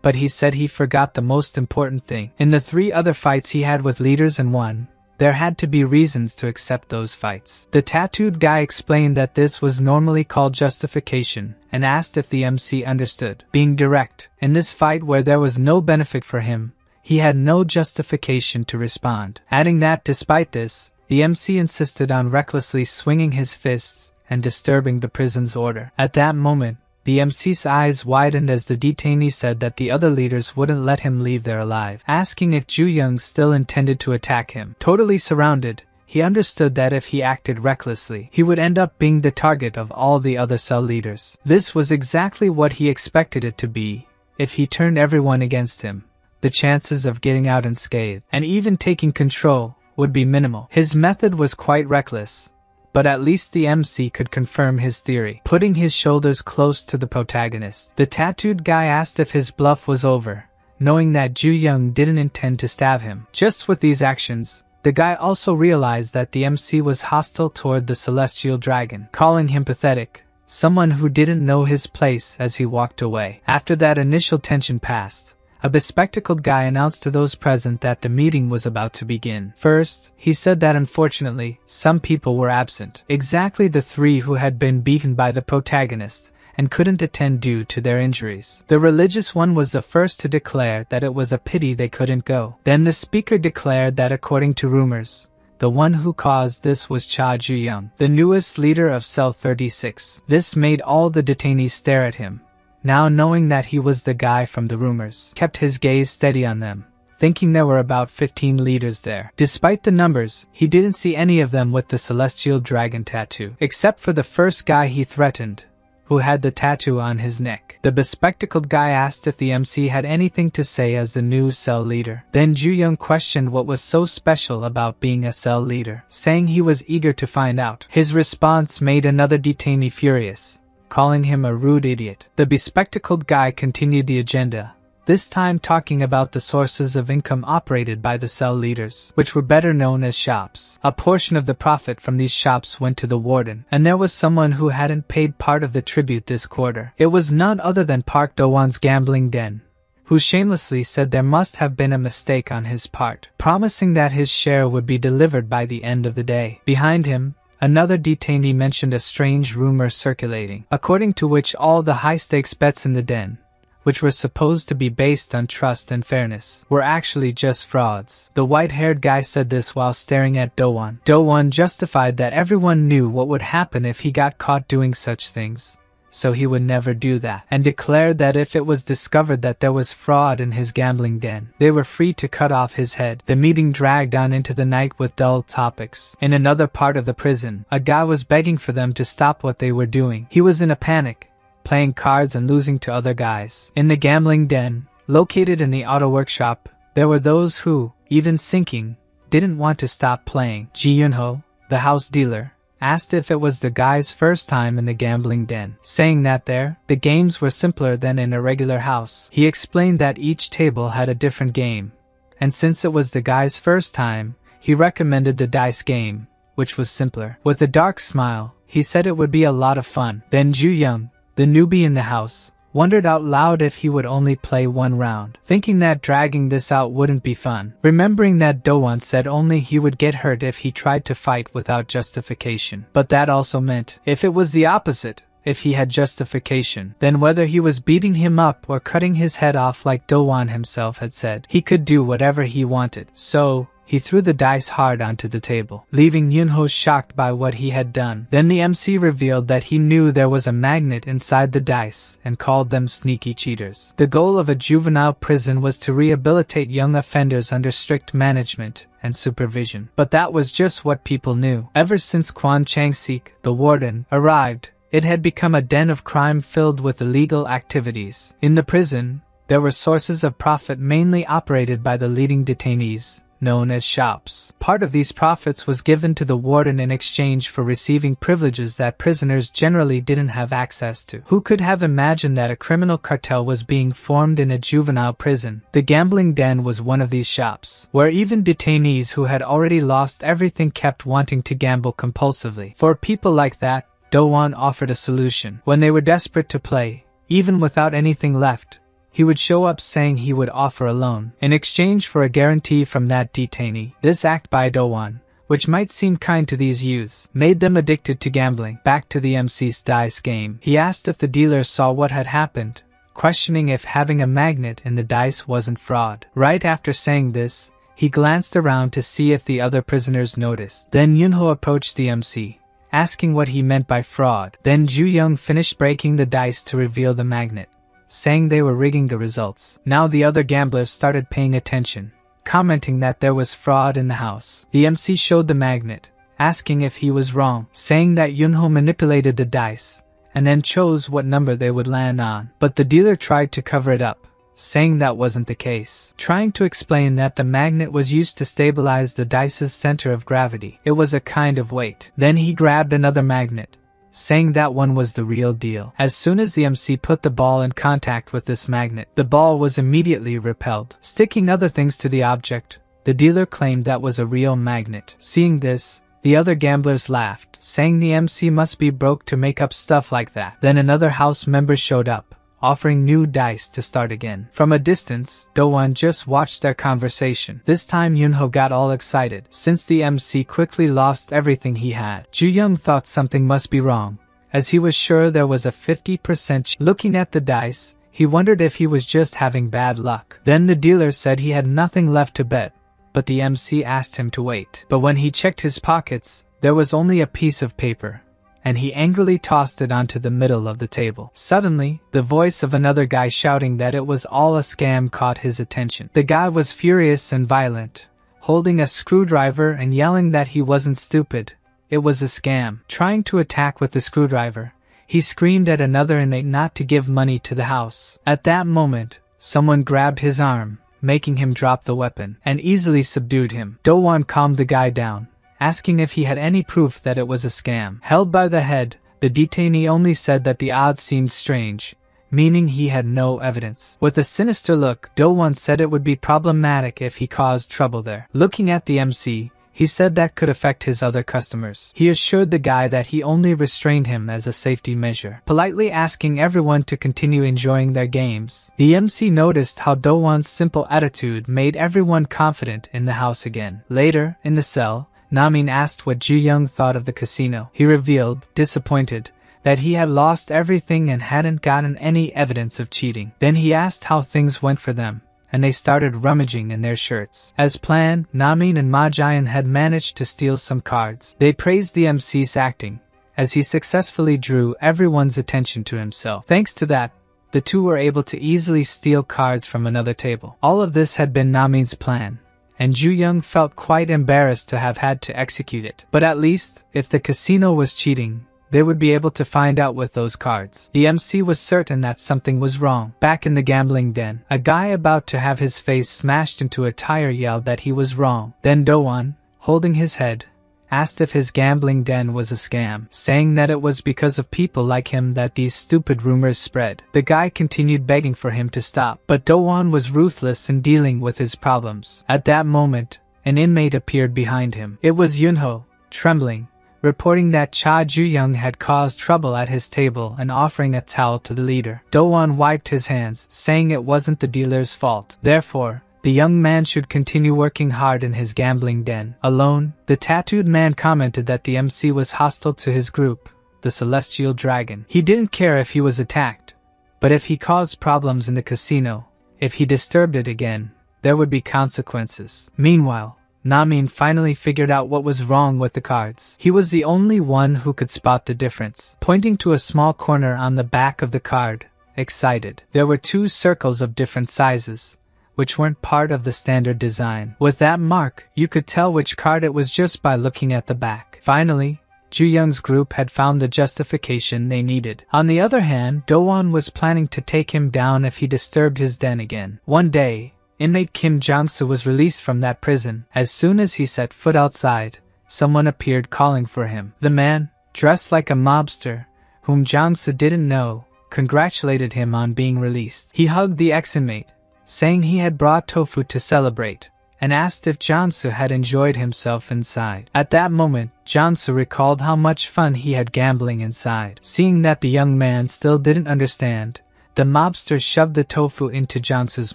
But he said he forgot the most important thing. In the 3 other fights he had with leaders and won, there had to be reasons to accept those fights. The tattooed guy explained that this was normally called justification and asked if the MC understood. Being direct, in this fight where there was no benefit for him, he had no justification to respond. Adding that despite this, the MC insisted on recklessly swinging his fists and disturbing the prison's order. At that moment, the MC's eyes widened as the detainee said that the other leaders wouldn't let him leave there alive, asking if Ju-young still intended to attack him. Totally surrounded, he understood that if he acted recklessly, he would end up being the target of all the other cell leaders. This was exactly what he expected it to be. If he turned everyone against him, the chances of getting out unscathed, and even taking control, would be minimal. His method was quite reckless, but at least the MC could confirm his theory. Putting his shoulders close to the protagonist, the tattooed guy asked if his bluff was over, knowing that Ju-young didn't intend to stab him. Just with these actions, the guy also realized that the MC was hostile toward the celestial dragon, calling him pathetic, someone who didn't know his place as he walked away. After that initial tension passed, a bespectacled guy announced to those present that the meeting was about to begin. First, he said that unfortunately, some people were absent. Exactly the 3 who had been beaten by the protagonist and couldn't attend due to their injuries. The religious one was the first to declare that it was a pity they couldn't go. Then the speaker declared that according to rumors, The one who caused this was Cha Ju-young, the newest leader of Cell 36. This made all the detainees stare at him. Now knowing that he was the guy from the rumors, kept his gaze steady on them, thinking there were about 15 leaders there. Despite the numbers, he didn't see any of them with the celestial dragon tattoo, except for the first guy he threatened, who had the tattoo on his neck. The bespectacled guy asked if the MC had anything to say as the new cell leader. Then Ju-young questioned what was so special about being a cell leader, saying he was eager to find out. His response made another detainee furious, calling him a rude idiot. The bespectacled guy continued the agenda, this time talking about the sources of income operated by the cell leaders, which were better known as shops. A portion of the profit from these shops went to the warden, and there was someone who hadn't paid part of the tribute this quarter. It was none other than Park Do-won's gambling den, who shamelessly said there must have been a mistake on his part, promising that his share would be delivered by the end of the day. Behind him, another detainee mentioned a strange rumor circulating, according to which all the high-stakes bets in the den, which were supposed to be based on trust and fairness, were actually just frauds. The white-haired guy said this while staring at Do-won. Do-won justified that everyone knew what would happen if he got caught doing such things, so he would never do that, and declared that if it was discovered that there was fraud in his gambling den, they were free to cut off his head. The meeting dragged on into the night with dull topics. In another part of the prison, a guy was begging for them to stop what they were doing. He was in a panic, playing cards and losing to other guys. In the gambling den, located in the auto workshop, there were those who, even sinking, didn't want to stop playing. Ji Yun-ho, the house dealer, asked if it was the guy's first time in the gambling den, saying that there, the games were simpler than in a regular house. He explained that each table had a different game, and since it was the guy's first time, he recommended the dice game, which was simpler. With a dark smile, he said it would be a lot of fun. Then Ju-young, the newbie in the house, wondered out loud if he would only play one round, thinking that dragging this out wouldn't be fun, remembering that Do-won said only he would get hurt if he tried to fight without justification. But that also meant, if it was the opposite, if he had justification, then whether he was beating him up or cutting his head off like Do-won himself had said, he could do whatever he wanted. So, he threw the dice hard onto the table, leaving Yun-ho shocked by what he had done. Then the MC revealed that he knew there was a magnet inside the dice and called them sneaky cheaters. The goal of a juvenile prison was to rehabilitate young offenders under strict management and supervision. But that was just what people knew. Ever since Kwon Chang-sik, the warden, arrived, it had become a den of crime filled with illegal activities. In the prison, there were sources of profit mainly operated by the leading detainees, known as shops. Part of these profits was given to the warden in exchange for receiving privileges that prisoners generally didn't have access to. Who could have imagined that a criminal cartel was being formed in a juvenile prison? The gambling den was one of these shops, where even detainees who had already lost everything kept wanting to gamble compulsively. For people like that, Do-won offered a solution. When they were desperate to play, even without anything left, he would show up saying he would offer a loan in exchange for a guarantee from that detainee. This act by Do-won, which might seem kind to these youths, made them addicted to gambling. Back to the MC's dice game. He asked if the dealer saw what had happened, questioning if having a magnet in the dice wasn't fraud. Right after saying this, he glanced around to see if the other prisoners noticed. Then Yun-ho approached the MC, asking what he meant by fraud. Then Ju-young finished breaking the dice to reveal the magnet, saying they were rigging the results. Now the other gamblers started paying attention, commenting that there was fraud in the house. The MC showed the magnet, asking if he was wrong, saying that Yun-ho manipulated the dice, and then chose what number they would land on. But the dealer tried to cover it up, saying that wasn't the case, trying to explain that the magnet was used to stabilize the dice's center of gravity. It was a kind of weight. Then he grabbed another magnet, saying that one was the real deal. As soon as the MC put the ball in contact with this magnet, the ball was immediately repelled, sticking other things to the object. The dealer claimed that was a real magnet. Seeing this, the other gamblers laughed, saying the MC must be broke to make up stuff like that. Then another house member showed up, offering new dice to start again. From a distance, Do-won just watched their conversation. This time Yun-ho got all excited, since the MC quickly lost everything he had. Ju-young thought something must be wrong, as he was sure there was a 50% Looking at the dice, he wondered if he was just having bad luck. Then the dealer said he had nothing left to bet, but the MC asked him to wait. But when he checked his pockets, there was only a piece of paper, and he angrily tossed it onto the middle of the table. Suddenly, the voice of another guy shouting that it was all a scam caught his attention. The guy was furious and violent, holding a screwdriver and yelling that he wasn't stupid. It was a scam. Trying to attack with the screwdriver, he screamed at another inmate not to give money to the house. At that moment, someone grabbed his arm, making him drop the weapon, and easily subdued him. Do-won calmed the guy down, asking if he had any proof that it was a scam. Held by the head, the detainee only said that the odds seemed strange, meaning he had no evidence. With a sinister look, Do-won said it would be problematic if he caused trouble there. Looking at the MC, he said that could affect his other customers. He assured the guy that he only restrained him as a safety measure, politely asking everyone to continue enjoying their games. The MC noticed how Do-won's simple attitude made everyone confident in the house again. Later, in the cell, Namin asked what Ju-young thought of the casino. He revealed, disappointed, that he had lost everything and hadn't gotten any evidence of cheating. Then he asked how things went for them, and they started rummaging in their shirts. As planned, Namin and Ma-jaeon had managed to steal some cards. They praised the MC's acting, as he successfully drew everyone's attention to himself. Thanks to that, the two were able to easily steal cards from another table. All of this had been Namin's plan, and Ju-young felt quite embarrassed to have had to execute it. But at least, if the casino was cheating, they would be able to find out with those cards. The MC was certain that something was wrong. Back in the gambling den, a guy about to have his face smashed into a tire yelled that he was wrong. Then Do-won, holding his head, asked if his gambling den was a scam, saying that it was because of people like him that these stupid rumors spread. The guy continued begging for him to stop, but Do-won was ruthless in dealing with his problems. At that moment, an inmate appeared behind him. It was Yunho, trembling, reporting that Cha Ju-young had caused trouble at his table and offering a towel to the leader. Do-won wiped his hands, saying it wasn't the dealer's fault. Therefore, the young man should continue working hard in his gambling den. Alone, the tattooed man commented that the MC was hostile to his group, the Celestial Dragon. He didn't care if he was attacked, but if he caused problems in the casino, if he disturbed it again, there would be consequences. Meanwhile, Namin finally figured out what was wrong with the cards. He was the only one who could spot the difference. Pointing to a small corner on the back of the card, excited, there were 2 circles of different sizes, which weren't part of the standard design. With that mark, you could tell which card it was just by looking at the back. Finally, Ju-young's group had found the justification they needed. On the other hand, Do-won was planning to take him down if he disturbed his den again. One day, inmate Kim Jang-soo was released from that prison. As soon as he set foot outside, someone appeared calling for him. The man, dressed like a mobster, whom Jang-soo didn't know, congratulated him on being released. He hugged the ex-inmate, saying he had brought tofu to celebrate, and asked if Jang-soo had enjoyed himself inside. At that moment, Jang-soo recalled how much fun he had gambling inside. Seeing that the young man still didn't understand, the mobster shoved the tofu into Jang-soo's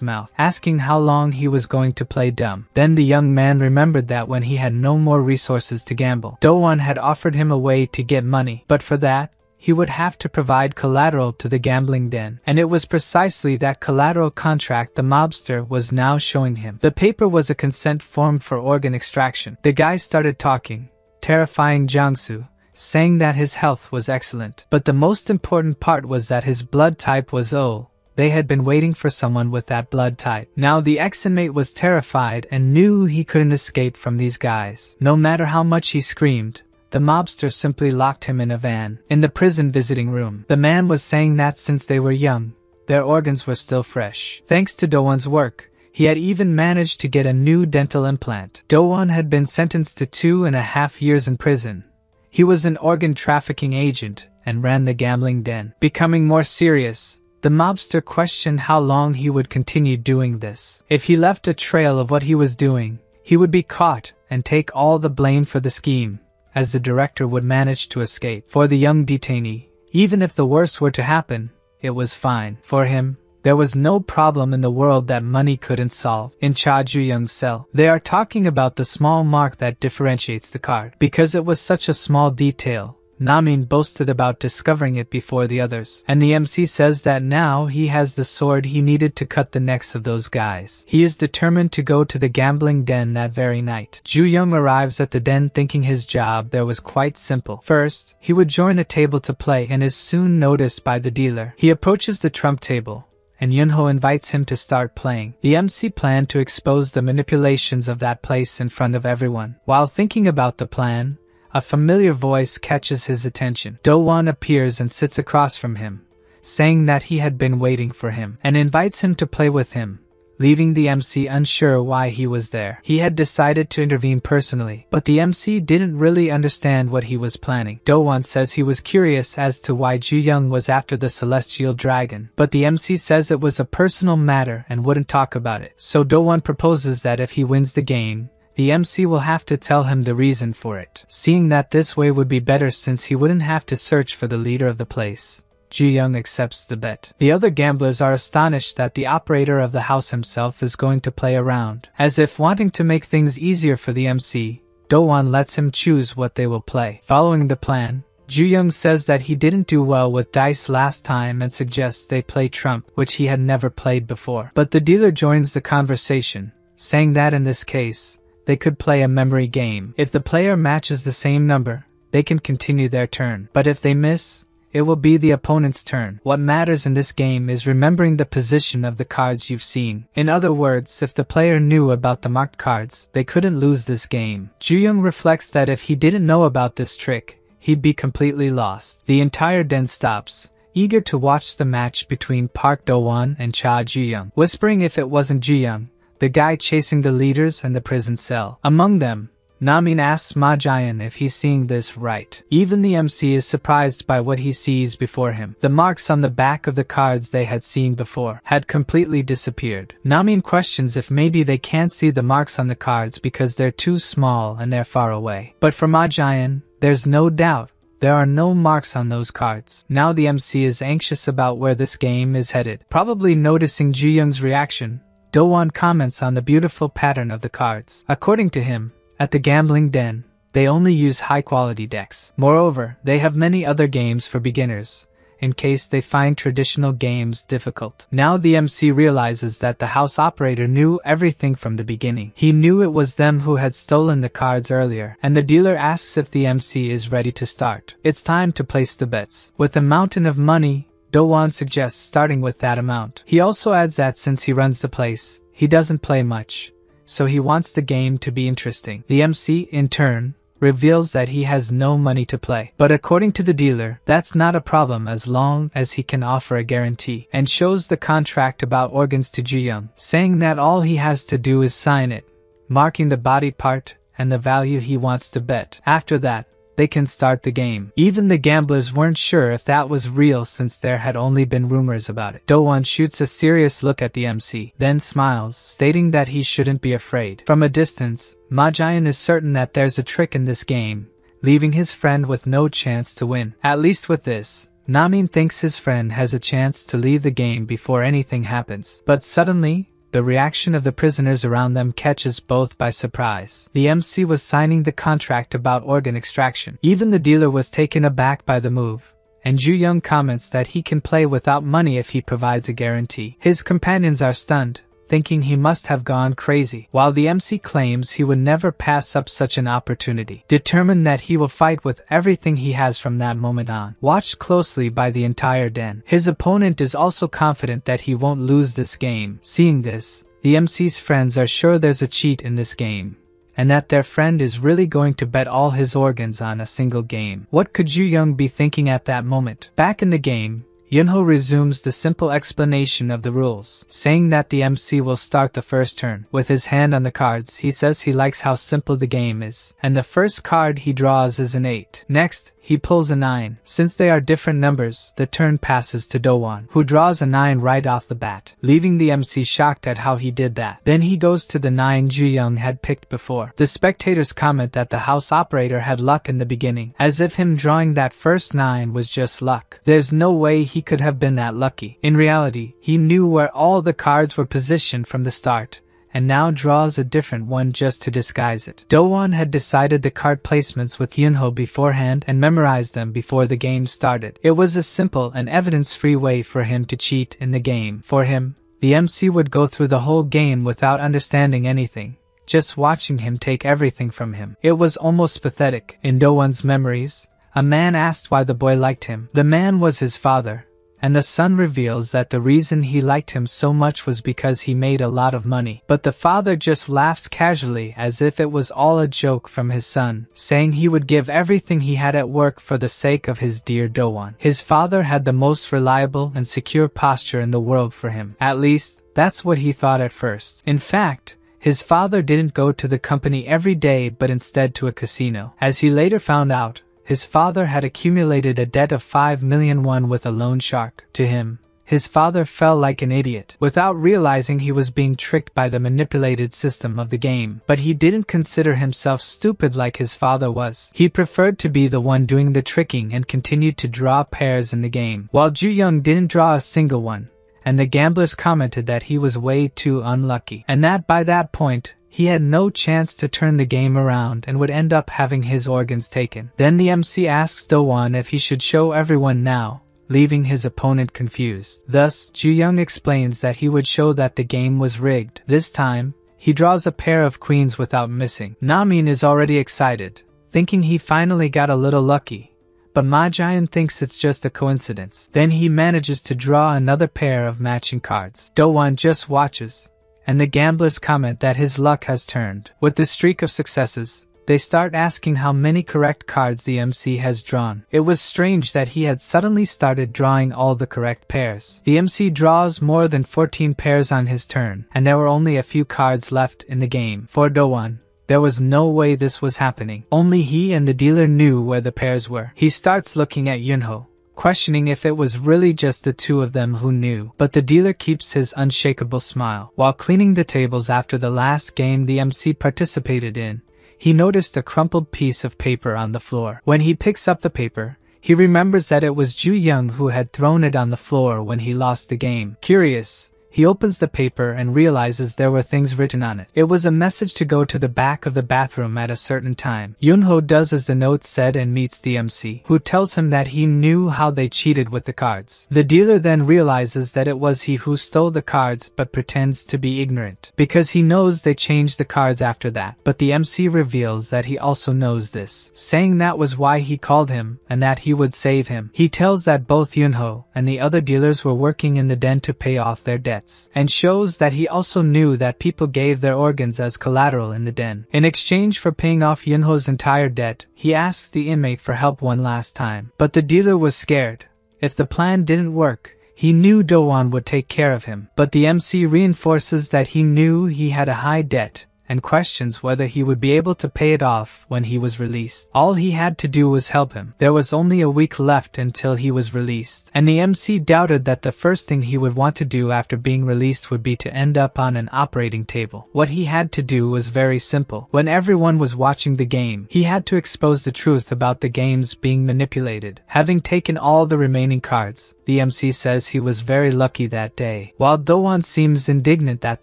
mouth, asking how long he was going to play dumb. Then the young man remembered that when he had no more resources to gamble, Do-won had offered him a way to get money, but for that, he would have to provide collateral to the gambling den. And it was precisely that collateral contract the mobster was now showing him. The paper was a consent form for organ extraction. The guy started talking, terrifying Jang-soo, saying that his health was excellent. But the most important part was that his blood type was O. They had been waiting for someone with that blood type. Now the ex-inmate was terrified and knew he couldn't escape from these guys. No matter how much he screamed, the mobster simply locked him in a van. In the prison visiting room, the man was saying that since they were young, their organs were still fresh. Thanks to Do-won's work, he had even managed to get a new dental implant. Do-won had been sentenced to 2.5 years in prison. He was an organ trafficking agent and ran the gambling den. Becoming more serious, the mobster questioned how long he would continue doing this. If he left a trail of what he was doing, he would be caught and take all the blame for the scheme, as the director would manage to escape. For the young detainee, even if the worst were to happen, it was fine. For him, there was no problem in the world that money couldn't solve. In Cha Ju-young's cell, they are talking about the small mark that differentiates the card. Because it was such a small detail, Namin boasted about discovering it before the others, and the MC says that now he has the sword he needed to cut the necks of those guys. He is determined to go to the gambling den that very night. Ju-young arrives at the den thinking his job there was quite simple. First, he would join a table to play and is soon noticed by the dealer. He approaches the trump table, and Yunho invites him to start playing. The MC planned to expose the manipulations of that place in front of everyone. While thinking about the plan, a familiar voice catches his attention. Do-won appears and sits across from him, saying that he had been waiting for him, and invites him to play with him, leaving the MC unsure why he was there. He had decided to intervene personally, but the MC didn't really understand what he was planning. Do-won says he was curious as to why Ju-young was after the celestial dragon, but the MC says it was a personal matter and wouldn't talk about it. So Do-won proposes that if he wins the game, the MC will have to tell him the reason for it, seeing that this way would be better since he wouldn't have to search for the leader of the place. Ju-young accepts the bet. The other gamblers are astonished that the operator of the house himself is going to play around. As if wanting to make things easier for the MC, Do-won lets him choose what they will play. Following the plan, Ju-young says that he didn't do well with dice last time and suggests they play trump, which he had never played before. But the dealer joins the conversation, saying that in this case, they could play a memory game. If the player matches the same number, they can continue their turn. But if they miss, it will be the opponent's turn. What matters in this game is remembering the position of the cards you've seen. In other words, if the player knew about the marked cards, they couldn't lose this game. Ju-young reflects that if he didn't know about this trick, he'd be completely lost. The entire den stops, eager to watch the match between Park Do-won and Cha Ju-young, whispering if it wasn't Ju-young, the guy chasing the leaders and the prison cell. Among them, Namin asks Ma Jian if he's seeing this right. Even the MC is surprised by what he sees before him. The marks on the back of the cards they had seen before had completely disappeared. Namin questions if maybe they can't see the marks on the cards because they're too small and they're far away. But for Ma Jian, there's no doubt. There are no marks on those cards. Now the MC is anxious about where this game is headed. Probably noticing Ju-young's reaction, Do-won comments on the beautiful pattern of the cards. According to him, at the gambling den, they only use high-quality decks. Moreover, they have many other games for beginners, in case they find traditional games difficult. Now the MC realizes that the house operator knew everything from the beginning. He knew it was them who had stolen the cards earlier, and the dealer asks if the MC is ready to start. It's time to place the bets. With a mountain of money, Do-won suggests starting with that amount. He also adds that since he runs the place, he doesn't play much, so he wants the game to be interesting. The MC, in turn, reveals that he has no money to play. But according to the dealer, that's not a problem as long as he can offer a guarantee, and shows the contract about organs to Ju-young, saying that all he has to do is sign it, marking the body part and the value he wants to bet. After that, they can start the game. Even the gamblers weren't sure if that was real since there had only been rumors about it. Do-won shoots a serious look at the MC, then smiles, stating that he shouldn't be afraid. From a distance, Ma Jian is certain that there's a trick in this game, leaving his friend with no chance to win. At least with this, Namin thinks his friend has a chance to leave the game before anything happens. But suddenly, the reaction of the prisoners around them catches both by surprise. The MC was signing the contract about organ extraction. Even the dealer was taken aback by the move, and Ju-young comments that he can play without money if he provides a guarantee. His companions are stunned, thinking he must have gone crazy, while the MC claims he would never pass up such an opportunity, determined that he will fight with everything he has from that moment on. Watched closely by the entire den, his opponent is also confident that he won't lose this game. Seeing this, the MC's friends are sure there's a cheat in this game, and that their friend is really going to bet all his organs on a single game. What could Ju-young be thinking at that moment? Back in the game, Yunho resumes the simple explanation of the rules, saying that the MC will start the first turn. With his hand on the cards, he says he likes how simple the game is, and the first card he draws is an 8. Next, he pulls a 9. Since they are different numbers, the turn passes to Do-won, who draws a 9 right off the bat, leaving the MC shocked at how he did that. Then he goes to the 9 Ju-young had picked before. The spectators comment that the house operator had luck in the beginning, as if him drawing that first 9 was just luck. There's no way he could have been that lucky. In reality, he knew where all the cards were positioned from the start, and now draws a different one just to disguise it. Do-won had decided the card placements with Yunho beforehand and memorized them before the game started. It was a simple and evidence-free way for him to cheat in the game. For him, the MC would go through the whole game without understanding anything, just watching him take everything from him. It was almost pathetic. In Do-won's memories, a man asked why the boy liked him. The man was his father, and the son reveals that the reason he liked him so much was because he made a lot of money. But the father just laughs casually as if it was all a joke from his son, saying he would give everything he had at work for the sake of his dear Do-won. His father had the most reliable and secure posture in the world for him. At least, that's what he thought at first. In fact, his father didn't go to the company every day but instead to a casino. As he later found out, his father had accumulated a debt of 5 million won with a loan shark. To him, his father felt like an idiot, without realizing he was being tricked by the manipulated system of the game. But he didn't consider himself stupid like his father was. He preferred to be the one doing the tricking and continued to draw pairs in the game, while Ju-young didn't draw a single one, and the gamblers commented that he was way too unlucky, and that by that point, he had no chance to turn the game around and would end up having his organs taken. Then the MC asks Do-won if he should show everyone now, leaving his opponent confused. Thus, Ju-young explains that he would show that the game was rigged. This time, he draws a pair of queens without missing. Namin is already excited, thinking he finally got a little lucky, but Ma-jaeon thinks it's just a coincidence. Then he manages to draw another pair of matching cards. Do-won just watches, and the gamblers comment that his luck has turned. With the streak of successes, they start asking how many correct cards the MC has drawn. It was strange that he had suddenly started drawing all the correct pairs. The MC draws more than 14 pairs on his turn, and there were only a few cards left in the game. For Do-won, there was no way this was happening. Only he and the dealer knew where the pairs were. He starts looking at Yunho, questioning if it was really just the two of them who knew. But the dealer keeps his unshakable smile. While cleaning the tables after the last game the MC participated in, he noticed a crumpled piece of paper on the floor. When he picks up the paper, he remembers that it was Ju-young who had thrown it on the floor when he lost the game. Curious, he opens the paper and realizes there were things written on it. It was a message to go to the back of the bathroom at a certain time. Yunho does as the note said and meets the MC, who tells him that he knew how they cheated with the cards. The dealer then realizes that it was he who stole the cards but pretends to be ignorant, because he knows they changed the cards after that. But the MC reveals that he also knows this, saying that was why he called him and that he would save him. He tells that both Yunho and the other dealers were working in the den to pay off their debts, and shows that he also knew that people gave their organs as collateral in the den. In exchange for paying off Yunho's entire debt, he asks the inmate for help one last time. But the dealer was scared. If the plan didn't work, he knew Do-won would take care of him. But the MC reinforces that he knew he had a high debt, and questions whether he would be able to pay it off when he was released. All he had to do was help him. There was only a week left until he was released, and the MC doubted that the first thing he would want to do after being released would be to end up on an operating table. What he had to do was very simple. When everyone was watching the game, he had to expose the truth about the games being manipulated. Having taken all the remaining cards, the MC says he was very lucky that day. While Do-won seems indignant that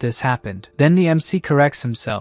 this happened, then the MC corrects himself.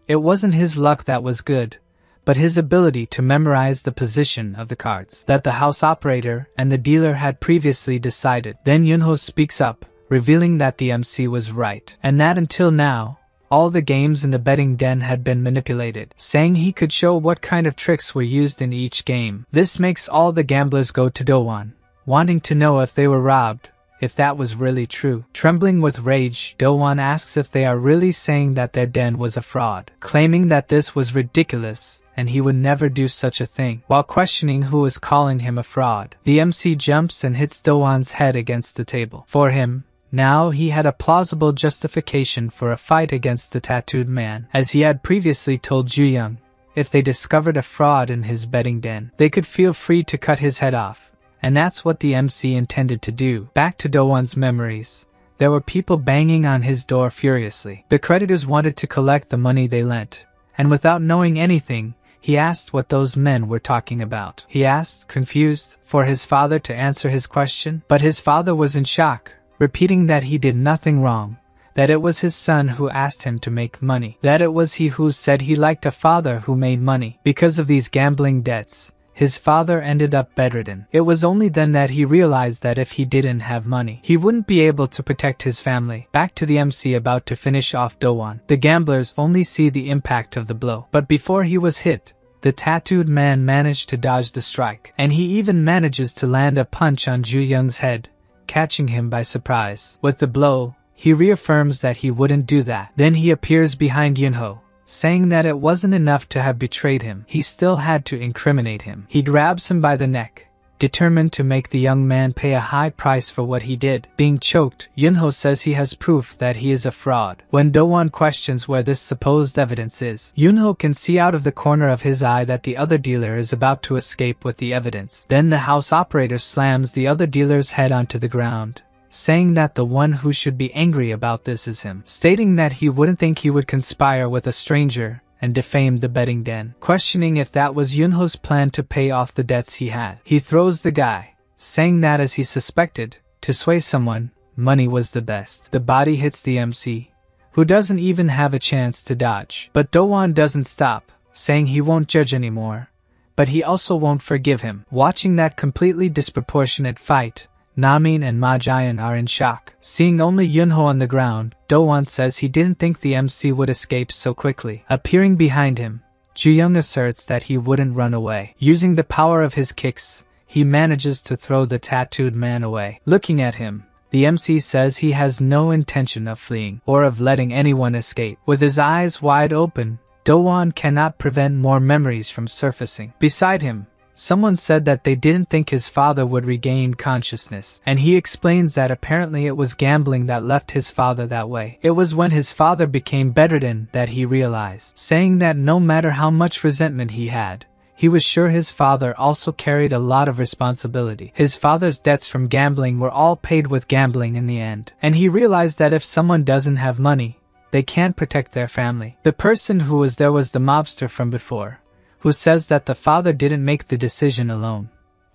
It wasn't his luck that was good, but his ability to memorize the position of the cards that the house operator and the dealer had previously decided. Then Yunho speaks up, revealing that the MC was right, and that until now, all the games in the betting den had been manipulated, saying he could show what kind of tricks were used in each game. This makes all the gamblers go to Do-won, wanting to know if they were robbed, if that was really true. Trembling with rage, Do-won asks if they are really saying that their den was a fraud, claiming that this was ridiculous and he would never do such a thing. While questioning who was calling him a fraud, the MC jumps and hits Do-won's head against the table. For him, now he had a plausible justification for a fight against the tattooed man, as he had previously told Ju-young, if they discovered a fraud in his betting den, they could feel free to cut his head off. And that's what the MC intended to do. Back to Do-won's memories. There were people banging on his door furiously. The creditors wanted to collect the money they lent, and without knowing anything, he asked what those men were talking about. He asked, confused, for his father to answer his question, but his father was in shock, repeating that he did nothing wrong, that it was his son who asked him to make money, that it was he who said he liked a father who made money. Because of these gambling debts, his father ended up bedridden. It was only then that he realized that if he didn't have money, he wouldn't be able to protect his family. Back to the MC about to finish off Do-won. The gamblers only see the impact of the blow, but before he was hit, the tattooed man managed to dodge the strike, and he even manages to land a punch on Ju-young's head, catching him by surprise. With the blow, he reaffirms that he wouldn't do that. Then he appears behind Yunho, saying that it wasn't enough to have betrayed him. He still had to incriminate him. He grabs him by the neck, determined to make the young man pay a high price for what he did. Being choked, Yunho says he has proof that he is a fraud. When Do-won questions where this supposed evidence is, Yunho can see out of the corner of his eye that the other dealer is about to escape with the evidence. Then the house operator slams the other dealer's head onto the ground, saying that the one who should be angry about this is him, stating that he wouldn't think he would conspire with a stranger and defamed the betting den, questioning if that was Yunho's plan to pay off the debts he had. He throws the guy, saying that as he suspected, to sway someone, money was the best. The body hits the MC, who doesn't even have a chance to dodge. But Do-won doesn't stop, saying he won't judge anymore, but he also won't forgive him. Watching that completely disproportionate fight, Namin and Ma Jian are in shock. Seeing only Yunho on the ground, Do-won says he didn't think the MC would escape so quickly. Appearing behind him, Ju-young asserts that he wouldn't run away. Using the power of his kicks, he manages to throw the tattooed man away. Looking at him, the MC says he has no intention of fleeing or of letting anyone escape. With his eyes wide open, Do-won cannot prevent more memories from surfacing. Beside him, someone said that they didn't think his father would regain consciousness, and he explains that apparently it was gambling that left his father that way. It was when his father became bedridden that he realized, saying that no matter how much resentment he had, he was sure his father also carried a lot of responsibility. His father's debts from gambling were all paid with gambling in the end, and he realized that if someone doesn't have money, they can't protect their family. The person who was there was the mobster from before, who says that the father didn't make the decision alone.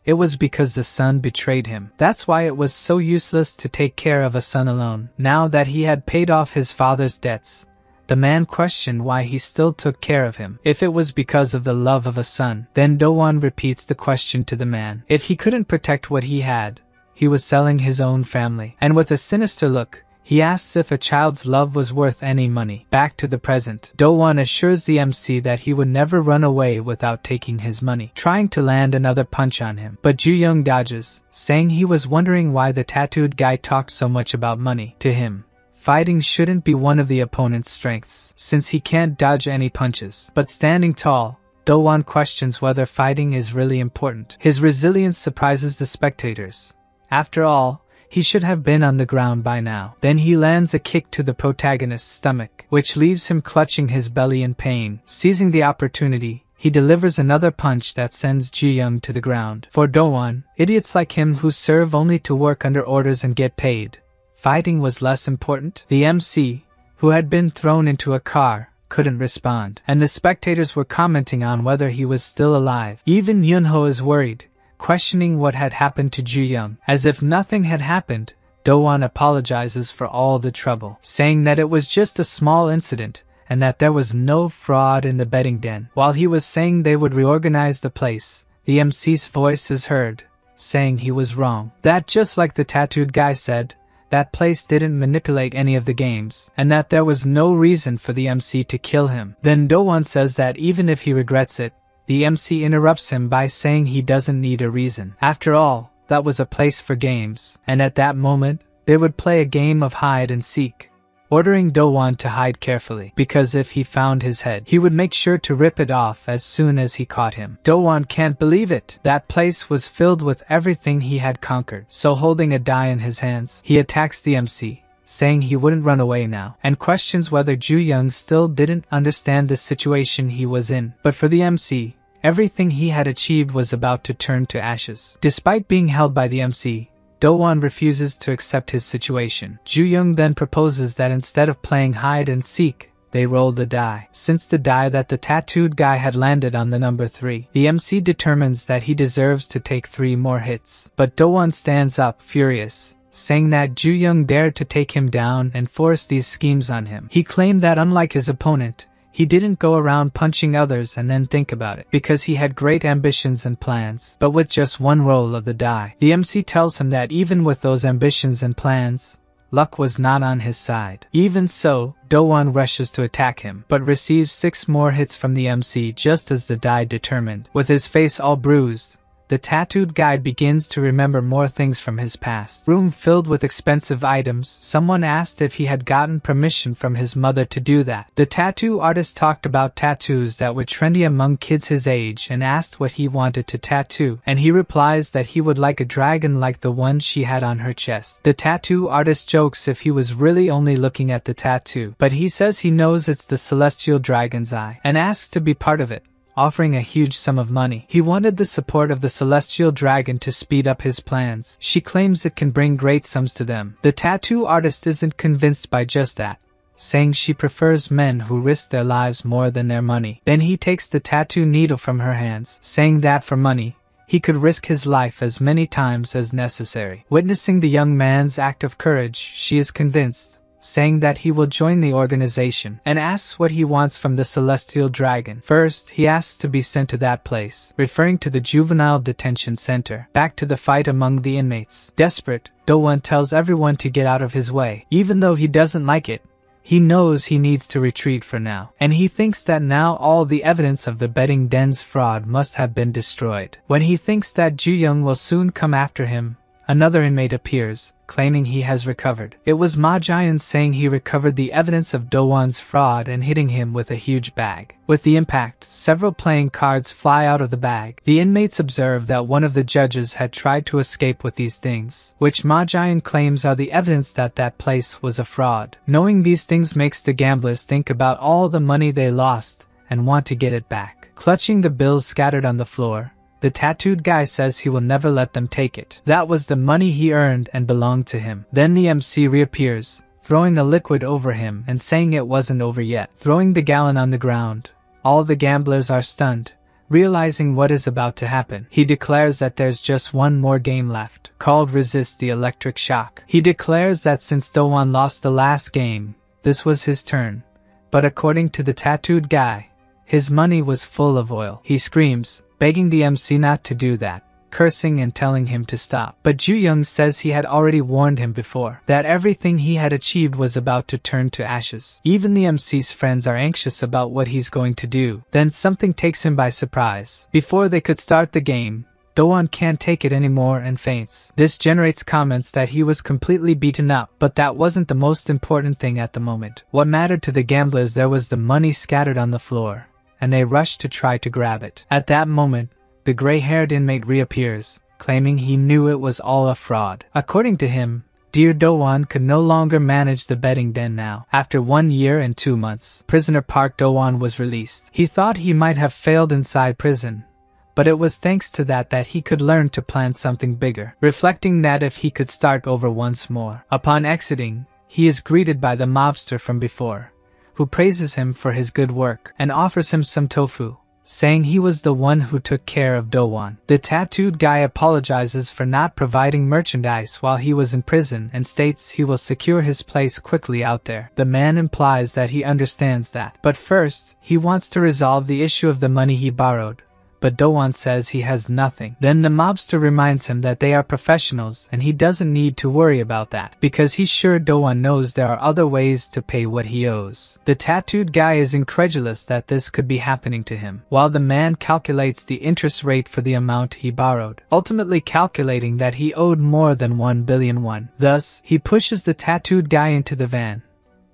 It was because the son betrayed him. That's why it was so useless to take care of a son alone. Now that he had paid off his father's debts, the man questioned why he still took care of him. If it was because of the love of a son, then Do-won repeats the question to the man. If he couldn't protect what he had, he was selling his own family. And with a sinister look, he asks if a child's love was worth any money. Back to the present, Do-won assures the MC that he would never run away without taking his money, trying to land another punch on him. But Ju-young dodges, saying he was wondering why the tattooed guy talked so much about money. To him, fighting shouldn't be one of the opponent's strengths, since he can't dodge any punches. But standing tall, Do-won questions whether fighting is really important. His resilience surprises the spectators. After all, he should have been on the ground by now. Then he lands a kick to the protagonist's stomach, which leaves him clutching his belly in pain. Seizing the opportunity, he delivers another punch that sends Ju-young to the ground. For Do-won, idiots like him who serve only to work under orders and get paid, fighting was less important. The MC, who had been thrown into a car, couldn't respond, and the spectators were commenting on whether he was still alive. Even Yunho is worried, questioning what had happened to Ju-young. As if nothing had happened, Do-won apologizes for all the trouble, saying that it was just a small incident and that there was no fraud in the betting den. While he was saying they would reorganize the place, the MC's voice is heard, saying he was wrong. That just like the tattooed guy said, that place didn't manipulate any of the games, and that there was no reason for the MC to kill him. Then Do-won says that even if he regrets it, the MC interrupts him by saying he doesn't need a reason. After all, that was a place for games, and at that moment, they would play a game of hide and seek, ordering Do-won to hide carefully, because if he found his head, he would make sure to rip it off as soon as he caught him. Do-won can't believe it. That place was filled with everything he had conquered. So holding a die in his hands, he attacks the MC, saying he wouldn't run away now, and questions whether Ju-young still didn't understand the situation he was in. But for the MC, everything he had achieved was about to turn to ashes. Despite being held by the MC, Do-won refuses to accept his situation. Ju-young then proposes that instead of playing hide and seek, they roll the die. Since the die that the tattooed guy had landed on the number 3, the MC determines that he deserves to take 3 more hits. But Do-won stands up, furious, saying that Ju Young dared to take him down and force these schemes on him. He claimed that unlike his opponent, he didn't go around punching others and then think about it, because he had great ambitions and plans, but with just one roll of the die. The MC tells him that even with those ambitions and plans, luck was not on his side. Even so, Do-won rushes to attack him, but receives 6 more hits from the MC just as the die determined. With his face all bruised, the tattooed guy begins to remember more things from his past. Room filled with expensive items, someone asked if he had gotten permission from his mother to do that. The tattoo artist talked about tattoos that were trendy among kids his age and asked what he wanted to tattoo, and he replies that he would like a dragon like the one she had on her chest. The tattoo artist jokes if he was really only looking at the tattoo, but he says he knows it's the celestial dragon's eye, and asks to be part of it, offering a huge sum of money. He wanted the support of the celestial dragon to speed up his plans. She claims it can bring great sums to them. The tattoo artist isn't convinced by just that, saying she prefers men who risk their lives more than their money. Then he takes the tattoo needle from her hands, saying that for money, he could risk his life as many times as necessary. Witnessing the young man's act of courage, she is convinced, saying that he will join the organization, and asks what he wants from the celestial dragon. First, he asks to be sent to that place, referring to the juvenile detention center. Back to the fight among the inmates. Desperate, Do-won tells everyone to get out of his way. Even though he doesn't like it, he knows he needs to retreat for now, and he thinks that now all the evidence of the betting den's fraud must have been destroyed. When he thinks that Ju Young will soon come after him, another inmate appears, claiming he has recovered. It was Ma Jian saying he recovered the evidence of Do-won's fraud and hitting him with a huge bag. With the impact, several playing cards fly out of the bag. The inmates observe that one of the judges had tried to escape with these things, which Ma Jian claims are the evidence that that place was a fraud. Knowing these things makes the gamblers think about all the money they lost and want to get it back. Clutching the bills scattered on the floor, the tattooed guy says he will never let them take it. That was the money he earned and belonged to him. Then the MC reappears, throwing a liquid over him and saying it wasn't over yet. Throwing the gallon on the ground, all the gamblers are stunned, realizing what is about to happen. He declares that there's just one more game left, called Resist the Electric Shock. He declares that since Do-won lost the last game, this was his turn. But according to the tattooed guy, his money was full of oil. He screams, begging the MC not to do that, cursing and telling him to stop. But Ju Young says he had already warned him before, that everything he had achieved was about to turn to ashes. Even the MC's friends are anxious about what he's going to do. Then something takes him by surprise. Before they could start the game, Do-won can't take it anymore and faints. This generates comments that he was completely beaten up, but that wasn't the most important thing at the moment. What mattered to the gamblers there was the money scattered on the floor, and they rushed to try to grab it. At that moment, the gray-haired inmate reappears, claiming he knew it was all a fraud. According to him, dear Do-won could no longer manage the betting den now. After 1 year and 2 months, prisoner Park Do-won was released. He thought he might have failed inside prison, but it was thanks to that he could learn to plan something bigger, reflecting that if he could start over once more. Upon exiting, he is greeted by the mobster from before, who praises him for his good work and offers him some tofu, saying he was the one who took care of Do-won. The tattooed guy apologizes for not providing merchandise while he was in prison and states he will secure his place quickly out there. The man implies that he understands that, but first, he wants to resolve the issue of the money he borrowed. But Do-won says he has nothing. Then the mobster reminds him that they are professionals and he doesn't need to worry about that, because he's sure Do-won knows there are other ways to pay what he owes. The tattooed guy is incredulous that this could be happening to him, while the man calculates the interest rate for the amount he borrowed, ultimately calculating that he owed more than 1 billion won. Thus, he pushes the tattooed guy into the van.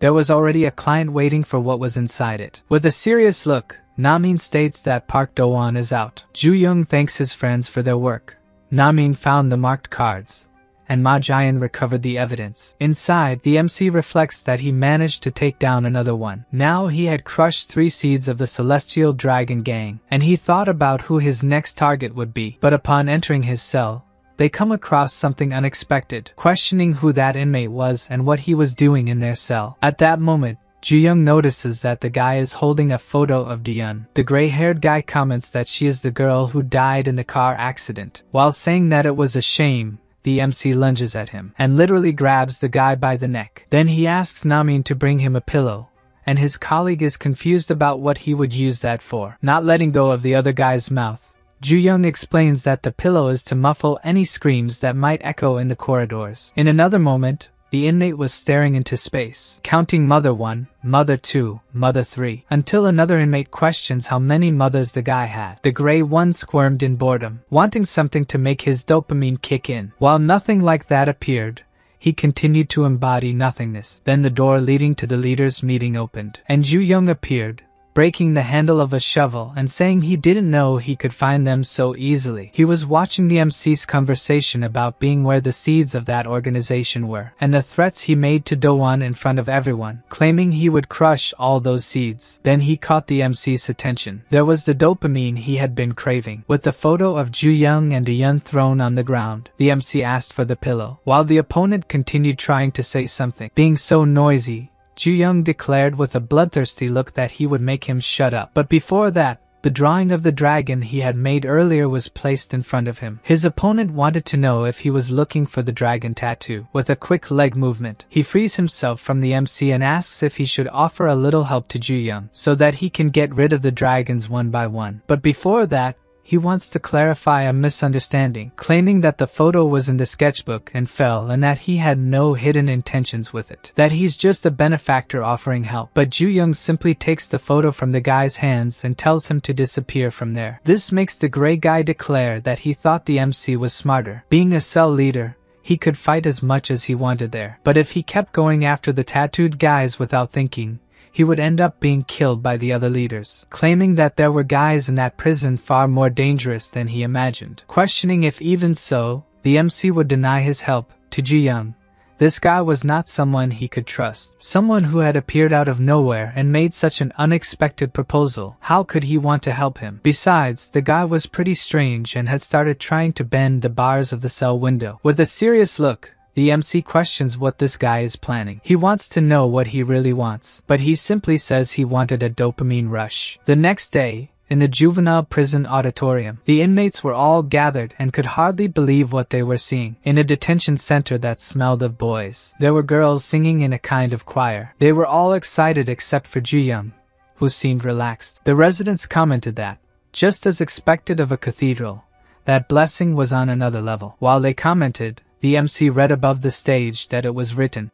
There was already a client waiting for what was inside it. With a serious look, Namin states that Park Do-won is out. Ju Young thanks his friends for their work. Namin found the marked cards, and Ma Jian recovered the evidence. Inside, the MC reflects that he managed to take down another one. Now he had crushed 3 seeds of the Celestial Dragon Gang, and he thought about who his next target would be. But upon entering his cell, they come across something unexpected, questioning who that inmate was and what he was doing in their cell. At that moment, Ju Young notices that the guy is holding a photo of Diyun. The gray-haired guy comments that she is the girl who died in the car accident. While saying that it was a shame, the MC lunges at him and literally grabs the guy by the neck. Then he asks Namin to bring him a pillow, and his colleague is confused about what he would use that for. Not letting go of the other guy's mouth, Ju-young explains that the pillow is to muffle any screams that might echo in the corridors. In another moment, the inmate was staring into space, counting Mother 1, Mother 2, Mother 3, until another inmate questions how many mothers the guy had. The gray one squirmed in boredom, wanting something to make his dopamine kick in. While nothing like that appeared, he continued to embody nothingness. Then the door leading to the leaders' meeting opened, and Ju-young appeared, breaking the handle of a shovel and saying he didn't know he could find them so easily. He was watching the MC's conversation about being where the seeds of that organization were, and the threats he made to Do-won in front of everyone, claiming he would crush all those seeds. Then he caught the MC's attention. There was the dopamine he had been craving. With the photo of Ju-young and Do-young thrown on the ground, the MC asked for the pillow, while the opponent continued trying to say something. Being so noisy, Ju-young declared with a bloodthirsty look that he would make him shut up. But before that, the drawing of the dragon he had made earlier was placed in front of him. His opponent wanted to know if he was looking for the dragon tattoo. With a quick leg movement, he frees himself from the MC and asks if he should offer a little help to Ju-young so that he can get rid of the dragons one by one. But before that, he wants to clarify a misunderstanding, claiming that the photo was in the sketchbook and fell and that he had no hidden intentions with it, that he's just a benefactor offering help. But Ju-young simply takes the photo from the guy's hands and tells him to disappear from there. This makes the gray guy declare that he thought the MC was smarter. Being a cell leader, he could fight as much as he wanted there, but if he kept going after the tattooed guys without thinking, he would end up being killed by the other leaders, claiming that there were guys in that prison far more dangerous than he imagined. Questioning if even so, the MC would deny his help to Ju-young. This guy was not someone he could trust, someone who had appeared out of nowhere and made such an unexpected proposal. How could he want to help him? Besides, the guy was pretty strange and had started trying to bend the bars of the cell window. With a serious look, the MC questions what this guy is planning. He wants to know what he really wants, but he simply says he wanted a dopamine rush. The next day, in the juvenile prison auditorium, the inmates were all gathered and could hardly believe what they were seeing. In a detention center that smelled of boys, there were girls singing in a kind of choir. They were all excited except for Ju-young, who seemed relaxed. The residents commented that, just as expected of a cathedral, that blessing was on another level. While they commented, the MC read above the stage that it was written,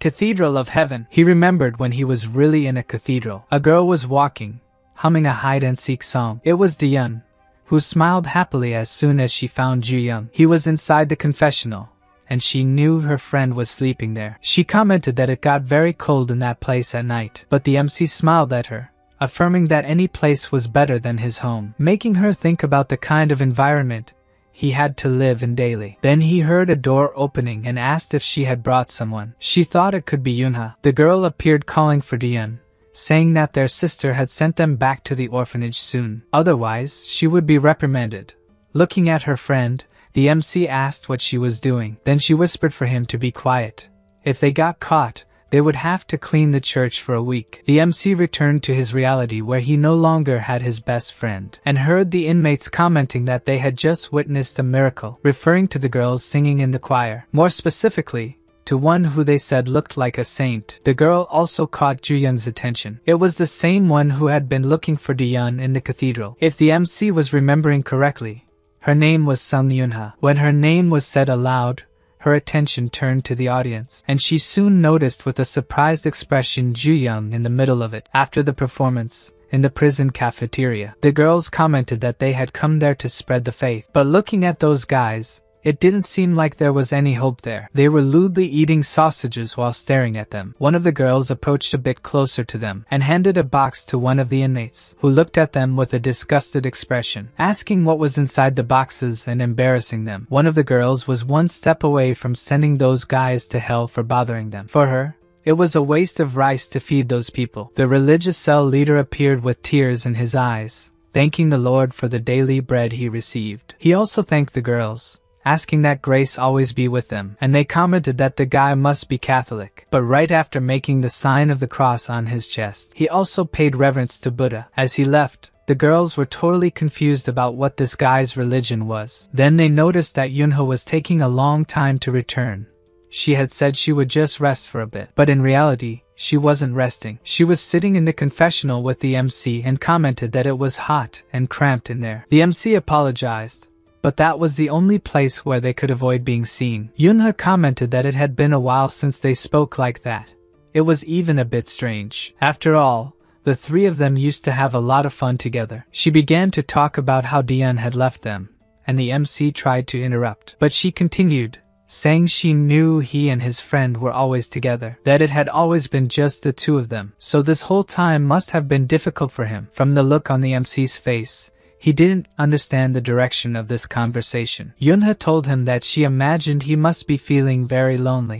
Cathedral of Heaven. He remembered when he was really in a cathedral. A girl was walking, humming a hide-and-seek song. It was Do-young, who smiled happily as soon as she found Ju-young. He was inside the confessional, and she knew her friend was sleeping there. She commented that it got very cold in that place at night, but the MC smiled at her, affirming that any place was better than his home, making her think about the kind of environment he had to live in daily. Then he heard a door opening and asked if she had brought someone. She thought it could be Yunha. The girl appeared calling for Do-young, saying that their sister had sent them back to the orphanage soon. Otherwise, she would be reprimanded. Looking at her friend, the MC asked what she was doing. Then she whispered for him to be quiet. If they got caught, they would have to clean the church for a week. The MC returned to his reality where he no longer had his best friend, and heard the inmates commenting that they had just witnessed a miracle, referring to the girls singing in the choir. More specifically, to one who they said looked like a saint. The girl also caught Ju-young's attention. It was the same one who had been looking for Do-young in the cathedral. If the MC was remembering correctly, her name was Sung Yunha. When her name was said aloud, her attention turned to the audience, and she soon noticed with a surprised expression Ju-young in the middle of it. After the performance, in the prison cafeteria, the girls commented that they had come there to spread the faith. But looking at those guys, it didn't seem like there was any hope there. They were lewdly eating sausages while staring at them. One of the girls approached a bit closer to them and handed a box to one of the inmates, who looked at them with a disgusted expression, asking what was inside the boxes and embarrassing them. One of the girls was one step away from sending those guys to hell for bothering them. For her, it was a waste of rice to feed those people. The religious cell leader appeared with tears in his eyes, thanking the Lord for the daily bread he received. He also thanked the girls, asking that grace always be with them, and they commented that the guy must be Catholic. But right after making the sign of the cross on his chest, he also paid reverence to Buddha. As he left, The girls were totally confused about what this guy's religion was. Then they noticed that Yunho was taking a long time to return. She had said she would just rest for a bit, but in reality, she wasn't resting. She was sitting in the confessional with the MC and commented that it was hot and cramped in there. The MC apologized, but that was the only place where they could avoid being seen. Yunha commented that it had been a while since they spoke like that. It was even a bit strange. After all, the three of them used to have a lot of fun together. She began to talk about how Dion had left them, and the MC tried to interrupt. But she continued, saying she knew he and his friend were always together, that it had always been just the two of them, so this whole time must have been difficult for him. From the look on the MC's face, he didn't understand the direction of this conversation. Yunha told him that she imagined he must be feeling very lonely.